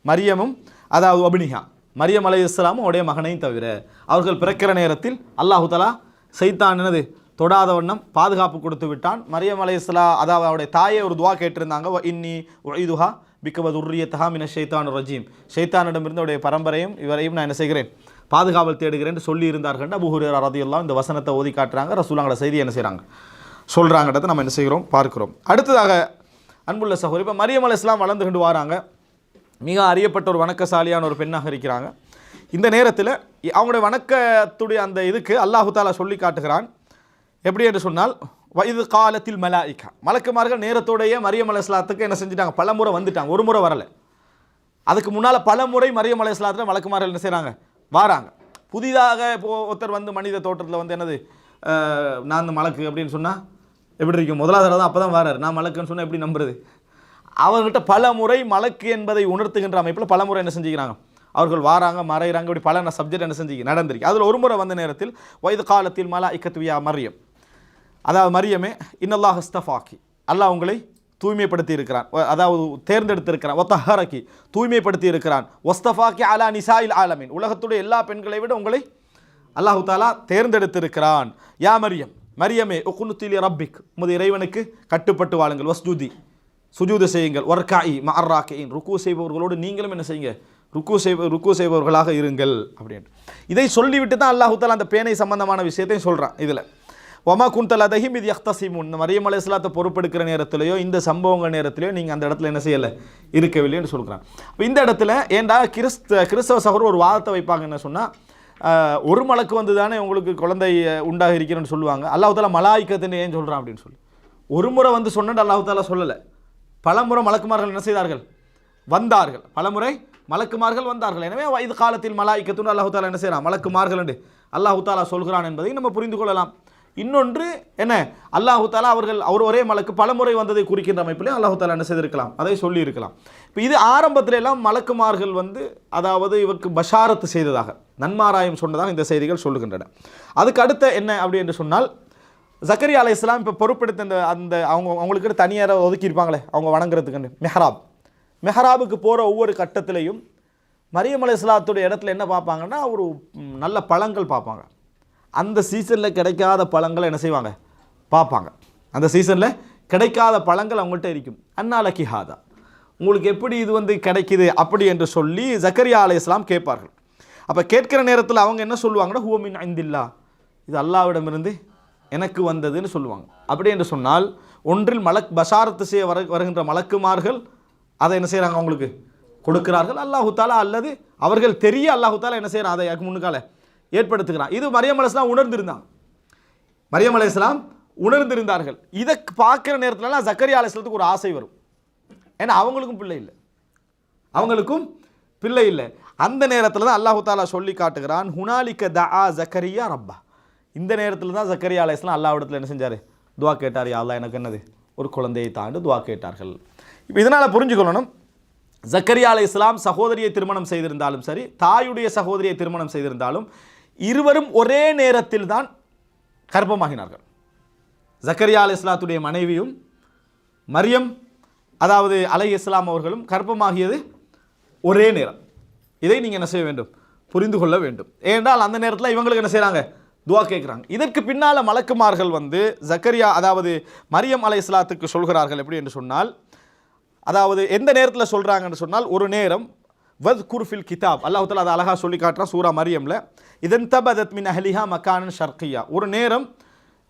மரியமும் அதாவது அபினிஹா, மரியம் அலைஹிஸ்ஸலாமும் உடைய மகனையும் தவிர அவர்கள் பிறக்கிற நேரத்தில் அல்லாஹு தஆலா ஷைத்தான் என்னது தொடாத வண்ணம் பாதுகாப்பு கொடுத்து விட்டான். மரியம் அலைஹிஸ்ஸலாம் அதாவது அவருடைய தாயை ஒரு துவா கேட்டிருந்தாங்க, வ இன்னி உஇதுஹா பிக வ துர்ரியத்தஹா மினஷ் ஷைத்தானிர் ரஜீம், ஷைத்தானிடமிருந்து அவருடைய பரம்பரையும் இவரையும் நான் என்ன செய்கிறேன், பாதுகாவல் தேடுகிறேன் சொல்லி இருந்தார்கள். அபூ ஹுரைரா ரலியல்லாஹு இந்த வசனத்தை ஓதி காட்டுறாங்க. ரசூலுல்லாஹ்வோட செய்தி என்ன செய்கிறாங்க, சொல்கிறாங்கன்றதை நம்ம என்ன செய்கிறோம், பார்க்கிறோம். அடுத்ததாக அன்புள்ள சகோதரி, இப்போ மரியம் அலைஹிஸ்ஸலாம் வளர்ந்து கொண்டு வராங்க. மிக அறியப்பட்ட ஒரு வணக்கசாலியான ஒரு பெண்ணாக இருக்கிறாங்க. இந்த நேரத்தில் அவங்களுடைய வணக்கத்துடைய அந்த இதுக்கு அல்லாஹு தாலா சொல்லி காட்டுகிறான். எப்படி என்று சொன்னால், வயது காலத்தில் மலாயிகா, மலக்குமார்கள் நேரத்தோடைய மரியம் அலைஹிஸ்ஸலாத்துக்கு என்ன செஞ்சுட்டாங்க, பல முறை வந்துட்டாங்க, ஒரு முறை வரலை. அதுக்கு முன்னால் பல முறை மரியம் அலைஹிஸ்ஸலாத்துல மலக்குமார்கள் என்ன செய்கிறாங்க, வாராங்க. புதிதாக ஒருத்தர் வந்து மனித தோற்றத்தில் வந்து என்னது, நான் அந்த மலக்கு அப்படின்னு சொன்னால் எப்படி இருக்கும், முதலாவது தான் அப்போ தான் வராரு, நான் மலக்குன்னு சொன்னால் எப்படி நம்புறது. அவர்கிட்ட பல முறை மலக்கு என்பதை உணர்த்துகின்ற அமைப்பில் பல முறை என்ன செஞ்சுக்கிறாங்க, அவர்கள் வாராங்க, மறைகிறாங்க, இப்படி பல சப்ஜெக்ட் என்ன செஞ்சு நடந்திருக்கு. அதில் ஒரு முறை வந்த நேரத்தில் வயது காலத்தில் மலாயிகத்துவியா மரியம், அதாவது மரியமே இன்னல்லாஹ் இஸ்தஃபாக்கி, அல்லாஹ் உங்களை தூய்மைப்படுத்தி இருக்கிறான், அதாவது தேர்ந்தெடுத்திருக்கிறான், ஒத்தஹரக்கி தூய்மைப்படுத்தி இருக்கிறான், ஒஸ்தஃபாக்கி அலா நிசாயில் ஆலமீன், உலகத்துடைய எல்லா பெண்களை விட உங்களை அல்லாஹு தாலா தேர்ந்தெடுத்திருக்கிறான். யா மரியமே உகுனுத்திலி ரப்பிக், உமது இறைவனுக்கு கட்டுப்பட்டு வாழுங்கள், வஸ்ஜுதி சுஜூது செய்யுங்கள், ஒர்காயி மஅர்ராக்கியின் ருக்கு செய்பவர்களோடு நீங்களும் என்ன செய்யுங்க, ருக்கு செய்பவர்களாக இருங்கள் அப்படின்ட்டு இதை சொல்லிவிட்டு தான் அல்லாஹு தாலா அந்த பேனை சம்பந்தமான விஷயத்தையும் சொல்கிறான். இதில் ஒமா குந்தல் அதஹிம் இது யஹ்தசிமுன், மரியம் அலைஹிஸ்ஸலாத்தை பொறுப்பெடுக்கிற நேரத்திலையோ இந்த சம்பவங்கள் நேரத்திலையோ நீங்கள் அந்த இடத்துல என்ன செய்யலை, இருக்கவில்லைன்னு சொல்கிறான். இப்போ இந்த இடத்துல ஏண்டா கிறிஸ்தவ சகோதரர் ஒரு வாதத்தை வைப்பாங்க, என்ன சொன்னால், ஒரு மலக்கு வந்து தானே உங்களுக்கு குழந்தை உண்டாக இருக்கிறேன்னு சொல்லுவாங்க, அல்லாஹு தாலா மலாயிக்கத்துன்னு ஏன் சொல்கிறான் அப்படின்னு சொல்லி. ஒரு முறை வந்து சொன்னது அல்லாஹு தாலா சொல்லலை, பலமுறை மலக்குமார்கள் என்ன செய்தார்கள், வந்தார்கள், பலமுறை மலக்குமார்கள் வந்தார்கள். எனவே வயது காலத்தில் மலாயிக்கத்துன்னு அல்லாஹு தாலா என்ன செய்கிறான், மலக்குமார்கள் என்று அல்லாஹு தாலா சொல்கிறான் என்பதை நம்ம புரிந்து கொள்ளலாம். இன்னொன்று என்ன, அல்லாஹு தாலா அவர் ஒரே மலக்கு பலமுறை வந்ததை குறிக்கின்ற அமைப்பிலே அல்லாஹு தாலா என்ன செய்திருக்கலாம், அதை சொல்லி இருக்கலாம். இப்போ இது ஆரம்பத்தில எல்லாம் மலக்குமார்கள் வந்து அதாவது இவருக்கு பஷாரத்து செய்ததாக, நன்மாராயம் சொன்னதாக இந்த செய்திகள் சொல்லுகின்றன. அதுக்கு அடுத்த என்ன அப்படி என்று சொன்னால், ஜக்கரியா அலைஹிஸ்ஸலாம் இப்போ பொறுப்பெடுத்த அந்த அவங்களுக்கு தனியாரை ஒதுக்கியிருப்பாங்களே அவங்க வணங்குறதுக்குன்னு மெஹராபுக்கு போகிற ஒவ்வொரு கட்டத்திலையும் மரியம் அலைஹிஸ்ஸலாத்துடைய இடத்துல என்ன பார்ப்பாங்கன்னா, ஒரு நல்ல பழங்கள் பார்ப்பாங்க. அந்த சீசனில் கிடைக்காத பழங்களை என்ன செய்வாங்க, பார்ப்பாங்க. அந்த சீசனில் கிடைக்காத பழங்கள் அவங்கள்ட்ட இருக்கும். அன்னாலக்கி ஹாதா, உங்களுக்கு எப்படி இது வந்து கிடைக்குது அப்படி என்று சொல்லி ஜக்கரியா அலைஹிஸ்ஸலாம் கேட்பார்கள். அப்போ கேட்கிற நேரத்தில் அவங்க என்ன சொல்லுவாங்கன்னா, ஹுவ மின் இந்தில்லா, இது அல்லாஹ்விடமிருந்து எனக்கு வந்ததுன்னு சொல்லுவாங்க. அப்படி என்று சொன்னால், ஒன்றில் பஷாரத்து செய்ய வருகின்ற மலக்குமார்கள் அதை என்ன செய்கிறாங்க, அவங்களுக்கு கொடுக்கிறார்கள் அல்லாஹு தாலா, அல்லது அவர்கள் தெரிய அல்லாஹு தாலா என்ன செய்கிறான், அதை முன்னுக்கால ஏற்படுத்துகிறான். இது மரியம் அலைஹிஸ்ஸலாம் உணர்ந்திருந்தாங்க, மரியம் அலைஹிஸ்ஸலாம் உணர்ந்திருந்தார்கள். இதை பார்க்குற நேரத்துலலாம் ஜக்கரியா அலைஹிஸ்ஸலாத்துக்கு ஒரு ஆசை வரும். ஏன்னா அவங்களுக்கும் பிள்ளை இல்லை. அந்த நேரத்தில் தான் அல்லாஹு தாலா சொல்லி காட்டுகிறான், ஹுனாலிக தஆ ஜக்கரியா ரப்பா, இந்த நேரத்தில் தான் ஜக்கரியா அலைஹிஸ்ஸலாம் அல்லாஹ்விடத்தில் என்ன செஞ்சார், துவா கேட்டார், யா அல்லாஹ் எனக்கு என்னது ஒரு குழந்தையை தாண்டு துவா கேட்டார்கள். இப்போ இதனால் புரிஞ்சுக்கொள்ளணும், ஜக்கரியா அலைஹிஸ்ஸலாம் சகோதரியை திருமணம் செய்திருந்தாலும் சரி, தாயுடைய சகோதரியை திருமணம் செய்திருந்தாலும் இருவரும் ஒரே நேரத்தில் தான் கர்ப்பமாகினார்கள். ஜக்கரியா அலைஹிஸ்ஸலாத்துடைய மனைவியும் மரியம் அதாவது அலைஹிஸ்ஸலாம் அவர்களும் கர்ப்பமாகியது ஒரே நேரம். இதை நீங்கள் என்ன செய்ய வேண்டும், புரிந்து கொள்ள வேண்டும். ஏனென்றால் அந்த நேரத்தில் இவங்களுக்கு என்ன செய்கிறாங்க, துவா கேட்குறாங்க. இதற்கு பின்னால் மலக்குமார்கள் வந்து ஜக்கரியா அதாவது மரியம் அலைஹிஸ்ஸலாத்துக்கு சொல்கிறார்கள் எப்படி என்று சொன்னால், அதாவது எந்த நேரத்தில் சொல்கிறாங்கன்னு சொன்னால், ஒரு நேரம் வத்குர் ஃபில் கிதாப், அல்லாஹ் தஆலா அதை அழகாக சொல்லி காட்டுறான் சூரா மரியமில். இதன் தபதத் மின் அஹ்லிஹா மக்கானன் ஷர்கியா, ஒரு நேரம்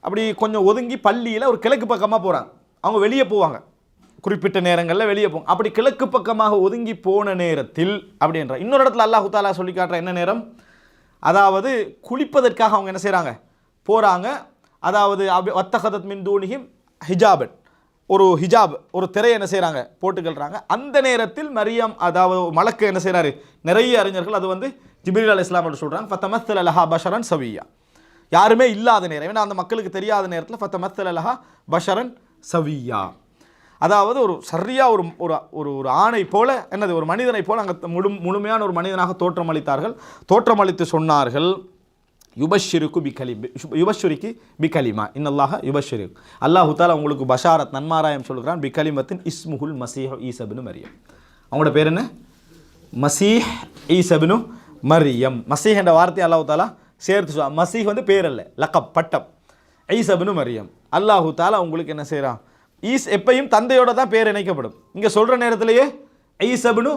அப்படி கொஞ்சம் ஒதுங்கி பள்ளியில் ஒரு கிழக்கு பக்கமாக போகிறாங்க. அவங்க வெளியே போவாங்க, குறிப்பிட்ட நேரங்களில் வெளியே போவாங்க. அப்படி கிழக்கு பக்கமாக ஒதுங்கி போன நேரத்தில் அப்படின்ற இன்னொரு இடத்துல அல்லாஹ் தஆலா சொல்லி காட்டுற என்ன நேரம், அதாவது குளிப்பதற்காக அவங்க என்ன செய்கிறாங்க, போகிறாங்க. அதாவது வத்தகதத் மின் தூனிஹிம் ஹிஜாபன், ஒரு ஹிஜாப் ஒரு திரை என்ன செய்கிறாங்க போட்டுக்கொள்கிறாங்க. அந்த நேரத்தில் மரியம் அதாவது மலக்கு என்ன செய்கிறாரு, நிறைய அறிஞர்கள் அது வந்து ஜிப்ரீல் அலைஹிஸ்ஸலாம் என்று சொல்கிறாங்க. ஃபத்தமஸ்ஸல லஹா பஷரன் சவியா, யாருமே இல்லாத நேரம், ஏன்னா அந்த மக்களுக்கு தெரியாத நேரத்தில் ஃபத்தமஸ்ஸல லஹா பஷரன் சவியா, அதாவது ஒரு சரியாக ஒரு ஒரு ஒரு ஆணை போல என்னது ஒரு மனிதனை போல அங்கே முழுமையான ஒரு மனிதனாக தோற்றமளித்தார்கள். தோற்றமளித்து சொன்னார்கள், யுபஷ்ஷிருக்கு பிகலிமா இன்னல்லாஹ யுபஷ்ஷிரு, அல்லாஹு தஆலா உங்களுக்கு பஷாரத் நன்மாராயம் சொல்கிறான், பிகலிமத்தின் இஸ்முஹுல் மசீஹ் ஈஸா இப்னு மரியம், அவங்களோட பேர் என்ன, மசீஹ் ஈஸா இப்னு மரியம். மசீஹ் என்ற வார்த்தை அல்லாஹு தஆலா சேர்த்து சொல்ல, மசீஹ் வந்து பேர் அல்ல, லக்கப் பட்டம், ஈஸா இப்னு மரியம். அல்லாஹு தஆலா உங்களுக்கு என்ன செய்கிறான், எப்பையும் தந்தையோட தான் பேர் இணைக்கப்படும். இங்கே சொல்கிற நேரத்திலேயே ஈஸா இப்னு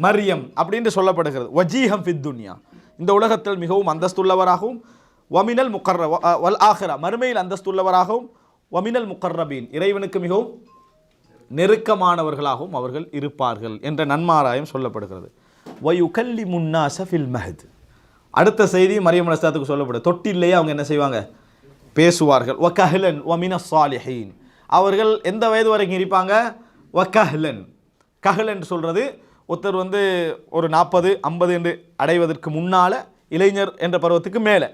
மரியம் அப்படின்னு சொல்லப்படுகிறது. வஜீஹம் ஃபித் துன்யா, இந்த உலகத்தில் மிகவும் அந்தஸ்துள்ளவராகவும், வமினல் வல் ஆஹிரா மறுமையில் அந்தஸ்துள்ளவராகவும், வமினல் முகர்ரபீன் இறைவனுக்கு மிகவும் நெருக்கமானவர்களாகவும் அவர்கள் இருப்பார்கள் என்ற நன்மாராயம் சொல்லப்படுகிறது. வயுகல்லிமுன் நாஸ ஃபில் மஹ்த், அடுத்த செய்தி மரியம் அலைஹிஸ்ஸலாத்துக்கு சொல்லப்படுது, தொட்டிலேயே அவங்க என்ன செய்வாங்க, பேசுவார்கள். வகஹ்லன் வமினஸ் சாலிஹீன், அவர்கள் எந்த வயது வரைக்கும் இருப்பாங்க, வகஹ்லன், கஹ்லன் சொல்கிறது ஒருத்தர் வந்து ஒரு 40-50 என்று அடைவதற்கு முன்னால் இளைஞர் என்ற பருவத்துக்கு மேலே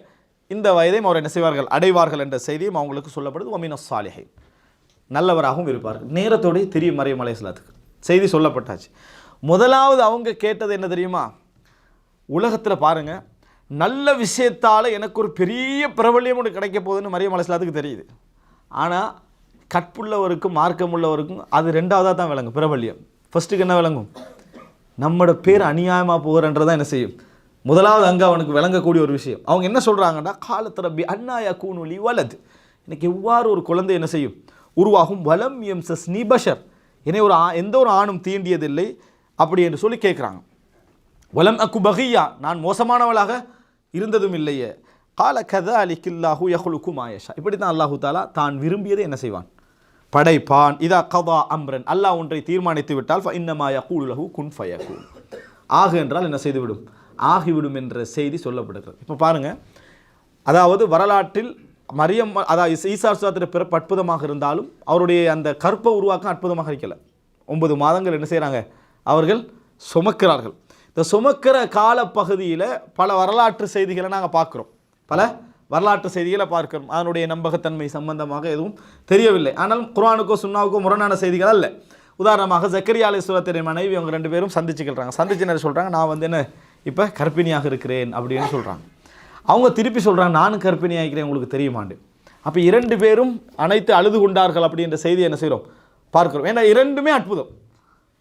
இந்த வயதையும் அவர் என்ன செய்வார்கள், அடைவார்கள் என்ற செய்தியும் அவங்களுக்கு சொல்லப்படுது. வமினஸ் சாலிஹீன், நல்லவராகவும் இருப்பார்கள். நேரத்தோடய தெரியும் மரியம் அலைஹிஸ்ஸலாத்துக்கு செய்தி சொல்லப்பட்டாச்சு. முதலாவது அவங்க கேட்டது என்ன தெரியுமா, உலகத்தில் பாருங்கள் நல்ல விஷயத்தால் எனக்கு ஒரு பெரிய பிரபல்யம் ஒன்று கிடைக்க போகுதுன்னு மரியம் அலைஹிஸ்ஸலாத்துக்கு தெரியுது. ஆனால் கற்புள்ளவருக்கும் மார்க்கம் உள்ளவருக்கும் அது ரெண்டாவதாக தான் விளங்கும் பிரபல்யம். ஃபஸ்ட்டுக்கு என்ன விளங்கும், நம்மளோட பேர் அநியாயமாக போகிறன்றதான் என்ன செய்யும், முதலாவது அங்கே அவனுக்கு விளங்கக்கூடிய ஒரு விஷயம். அவங்க என்ன சொல்கிறாங்கன்னா, காலத்து ரப்பி அன்னாயா கூனுலி வலது, எனக்கு எவ்வாறு ஒரு குழந்தை என்ன செய்யும் உருவாகும், வலம் எம்சஸ் நிபஷர், என்னை ஒரு எந்த ஒரு ஆணும் தீண்டியதில்லை அப்படி என்று சொல்லி கேட்குறாங்க. வலம் அக்கு பகியா, நான் மோசமானவளாக இருந்ததும் இல்லையே. கால கதா அலிக்கில்லாஹு யஹ்லுகு மாயஷா, இப்படி தான் அல்லாஹு தாலா தான் விரும்பியதை என்ன செய்வான், படைப்பான். இதா கதா அம்ரன், அல்லாஹ் ஒன்றை தீர்மானித்து விட்டால் இன்னமா யகூலு லஹு குன் ஃபயகூன், ஆகு என்றால் என்ன செய்துவிடும், ஆகிவிடும் என்ற செய்தி சொல்லப்படுகிறது. இப்போ பாருங்கள், அதாவது வரலாற்றில் மரியம் அதாவது ஈசா அலைஹிஸ்ஸலாத்துடைய பிறப்பு அற்புதமாக இருந்தாலும் அவருடைய அந்த கற்ப உருவாக்கம் அற்புதமாக இருக்கல. 9 மாதங்கள் என்ன செய்கிறாங்க, அவர்கள் சுமக்கிறார்கள். இந்த சுமக்கிற காலப்பகுதியில் பல வரலாற்று செய்திகளை நாங்கள் பார்க்குறோம், பல வரலாற்று செய்திகளை பார்க்கிறோம். அதனுடைய நம்பகத்தன்மை சம்பந்தமாக எதுவும் தெரியவில்லை. ஆனால் குர்ஆனுக்கோ சுன்னாவுக்கோ முரணான செய்திகள் அல்ல. உதாரணமாக ஜக்கரியா அலைஹிஸ்ஸலாத்துடைய மனைவி அவங்க 2 பேரும் சந்திச்சுக்கிறாங்க. சந்திச்சு என்ன சொல்கிறாங்க, நான் வந்து என்ன இப்போ கர்ப்பிணியாக இருக்கிறேன் அப்படின்னு சொல்கிறாங்க. அவங்க திருப்பி சொல்கிறாங்க, நானும் கர்ப்பிணியாக இருக்கிறேன் உங்களுக்கு தெரியுமாண்டு. அப்போ 2 பேரும் அனைத்து அழுது கொண்டார்கள் அப்படின்ற செய்தி என்ன செய்கிறோம் பார்க்கிறோம். ஏன்னா 2மே அற்புதம்.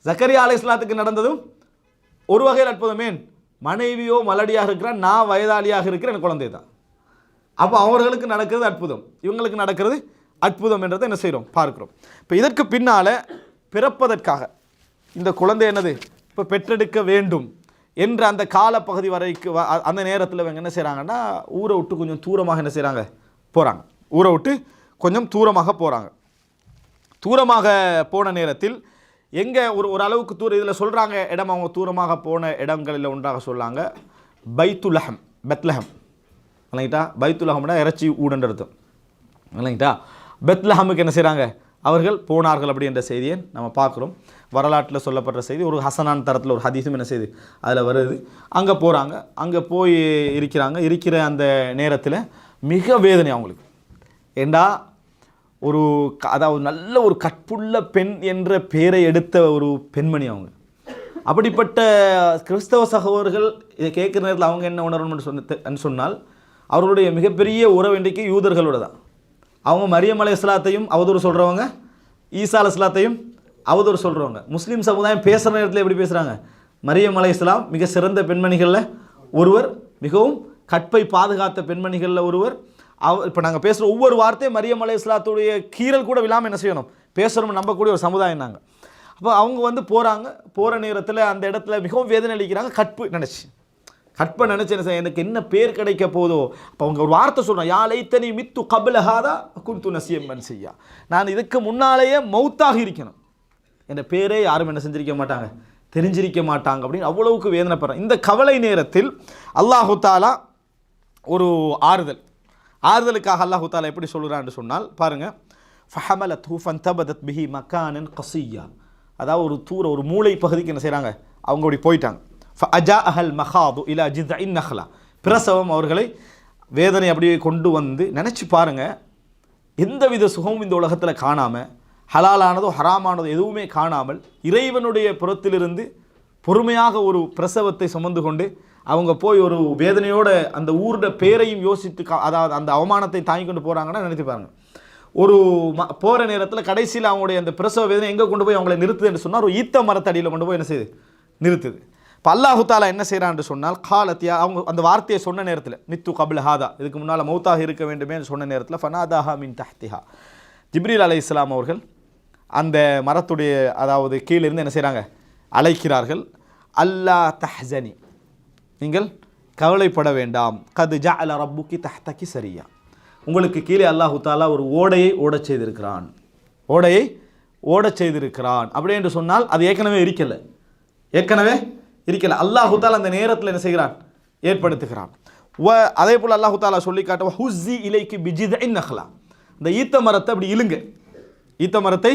ஜக்கரியா அலைஹிஸ்ஸலாத்துக்கு நடந்ததும் ஒரு வகையில் அற்புதமே, மனைவியோ மலடியாக இருக்கிறான், நான் வயதாளியாக இருக்கிறேன், எனக்கு குழந்தை தான். அப்போ அவர்களுக்கு நடக்கிறது அற்புதம், இவங்களுக்கு நடக்கிறது அற்புதம் என்றதை என்ன செய்கிறோம் பார்க்கிறோம். இப்போ இதற்கு பின்னால் பிறப்பதற்காக இந்த குழந்தை என்னது இப்போ பெற்றெடுக்க வேண்டும் என்ற அந்த காலப்பகுதி வரைக்கும் அந்த நேரத்தில் இவங்க என்ன செய்கிறாங்கன்னா, ஊரை விட்டு கொஞ்சம் தூரமாக என்ன செய்கிறாங்க போகிறாங்க. ஊரை விட்டு கொஞ்சம் தூரமாக போகிறாங்க. தூரமாக போன நேரத்தில் எங்கே ஒரு அளவுக்கு தூரம் இதில் சொல்கிறாங்க இடம், அவங்க தூரமாக போன இடங்களில் ஒன்றாக சொல்லாங்க பைத்துலஹம், பெத்லஹம் இல்லைங்கிட்டா. பைத்துலஹம்னா இறைச்சி ஊடுன்ற அர்த்தம் இல்லைங்கிட்டா. பெத்லஹமுக்கு என்ன செய்கிறாங்க, அவர்கள் போனார்கள் அப்படின்ற செய்தியை நம்ம பார்க்குறோம். வரலாற்றில் சொல்லப்படுற செய்தி ஒரு ஹசனான் தரத்தில் ஒரு ஹதீஸும் என்ன செய்யுது அதில் வருது. அங்கே போகிறாங்க, அங்கே போய் இருக்கிற அந்த நேரத்தில் மிக வேதனை அவங்களுக்கு. ஏண்டா ஒரு அதாவது நல்ல ஒரு கற்புள்ள பெண் என்ற பெயரை எடுத்த ஒரு பெண்மணி அவங்க. அப்படிப்பட்ட கிறிஸ்தவ சகோதரர்கள் இதை கேட்குற நேரத்தில் அவங்க என்ன உணரணும்னு சொன்னால், அவர்களுடைய மிகப்பெரிய உறவு இன்றைக்கு யூதர்களோட தான். அவங்க மரியம் அலைஹிஸ்ஸலாத்தையும் அவதூறு சொல்கிறவங்க, ஈசா அலைஹிஸ்ஸலாத்தையும் அவதூறு சொல்கிறவங்க. முஸ்லீம் சமுதாயம் பேசுகிற நேரத்தில் எப்படி பேசுகிறாங்க? மரியம் அலைஹிஸ்ஸலாம் மிக சிறந்த பெண்மணிகளில் ஒருவர், மிகவும் கற்பை பாதுகாத்த பெண்மணிகளில் ஒருவர். இப்போ நாங்கள் பேசுகிற ஒவ்வொரு வார்த்தையும் மரியம் அலைஹிஸ்ஸலாத்துடைய கீறல் கூட விழாமல் என்ன செய்யணும், பேசுகிறோம், நம்பக்கூடிய ஒரு சமுதாயம் நாங்கள். அப்போ அவங்க போகிற நேரத்தில் அந்த இடத்துல மிகவும் வேதனை அளிக்கிறாங்க. கற்பை நினச்சி என்ன செய்ய, எனக்கு என்ன பேர் கிடைக்க போதோ. அப்போ அவங்க ஒரு வார்த்தை சொல்கிறான், யா லைத்தனி மித்து கபிலஹாதா குன்து நசியம் மன்சியா, நான் இதுக்கு முன்னாலேயே மௌத்தாக இருக்கணும், என் பேரே யாரும் என்ன செஞ்சிருக்க மாட்டாங்க, தெரிஞ்சிருக்க மாட்டாங்க அப்படின்னு அவ்வளவுக்கு வேதனைப்படுறேன். இந்த கவலை நேரத்தில் அல்லாஹு தாலா ஒரு ஆறுதலுக்காக அல்லாஹு தாலா எப்படி சொல்கிறான்னு சொன்னால் பாருங்கள், ஃபஹமலத்ஹு ஃபந்தபதத் பிஹி மக்கானன் கஸியா, அதாவது ஒரு மூளை பகுதிக்கு என்ன செய்கிறாங்க, அவங்க அப்படி போயிட்டாங்க. ஃபஅஜாஅஹல் மகாது இலா ஜித்இன் நஹ்லா, பிரசவம் அவர்களை வேதனை அப்படியே கொண்டு வந்து, நினச்சி பாருங்கள், எந்தவித சுகமும் இந்த உலகத்தில் காணாமல், ஹலாலானதோ ஹராமானதோ எதுவுமே காணாமல் இறைவனுடைய புறத்திலிருந்து பொறுமையாக ஒரு பிரசவத்தை சுமந்து கொண்டு அவங்க போய் ஒரு வேதனையோட அந்த ஊரோட பேரையும் யோசித்து, அதாவது அந்த அவமானத்தை தாங்கி கொண்டு போகிறாங்கன்னா நினைத்து பாருங்கள். ஒரு போகிற நேரத்தில் கடைசியில் அவங்களுடைய அந்த பிரசவ வேதனை எங்கே கொண்டு போய் அவங்களை நிறுத்துது என்று சொன்னால், ஒரு ஈத்த மரத்தடியில் கொண்டு போய் என்ன செய்யுது, நிறுத்துது. இப்போ அல்லாஹு தாலா என்ன செய்கிறான்னு சொன்னால், காலத்தியா, அவங்க அந்த வார்த்தையை சொன்ன நேரத்தில், மித்து கபில் ஹாதா, இதுக்கு முன்னால் மௌத்தாக இருக்க வேண்டுமே சொன்ன நேரத்தில், ஃபனாதாஹா மின் தஹ்திஹா, ஜிப்ரீல் அலைஹிஸ்ஸலாம் அவர்கள் அந்த மரத்துடைய அதாவது கீழிருந்து என்ன செய்கிறாங்க, அழைக்கிறார்கள். அல்லா தஹ்சனி, நீங்கள் கவலைப்பட வேண்டாம், கது ஜஅல ரப்புக்கி தஹ்தகி சரியா, உங்களுக்கு கீழே அல்லாஹு தாலா ஒரு ஓடையை ஓடச் செய்திருக்கிறான். அப்படி என்று சொன்னால் அது ஏற்கனவே இருக்கலை, அல்லாஹு தாலா அந்த நேரத்தில் என்ன செய்கிறான், ஏற்படுத்துகிறான். அதே போல் அல்லாஹு தாலா சொல்லி காட்டுவா, ஹுஸ்ஸி இலைக்கு பிஜித்இன் நஹ்லா, இந்த ஈத்த மரத்தை அப்படி ஈத்த மரத்தை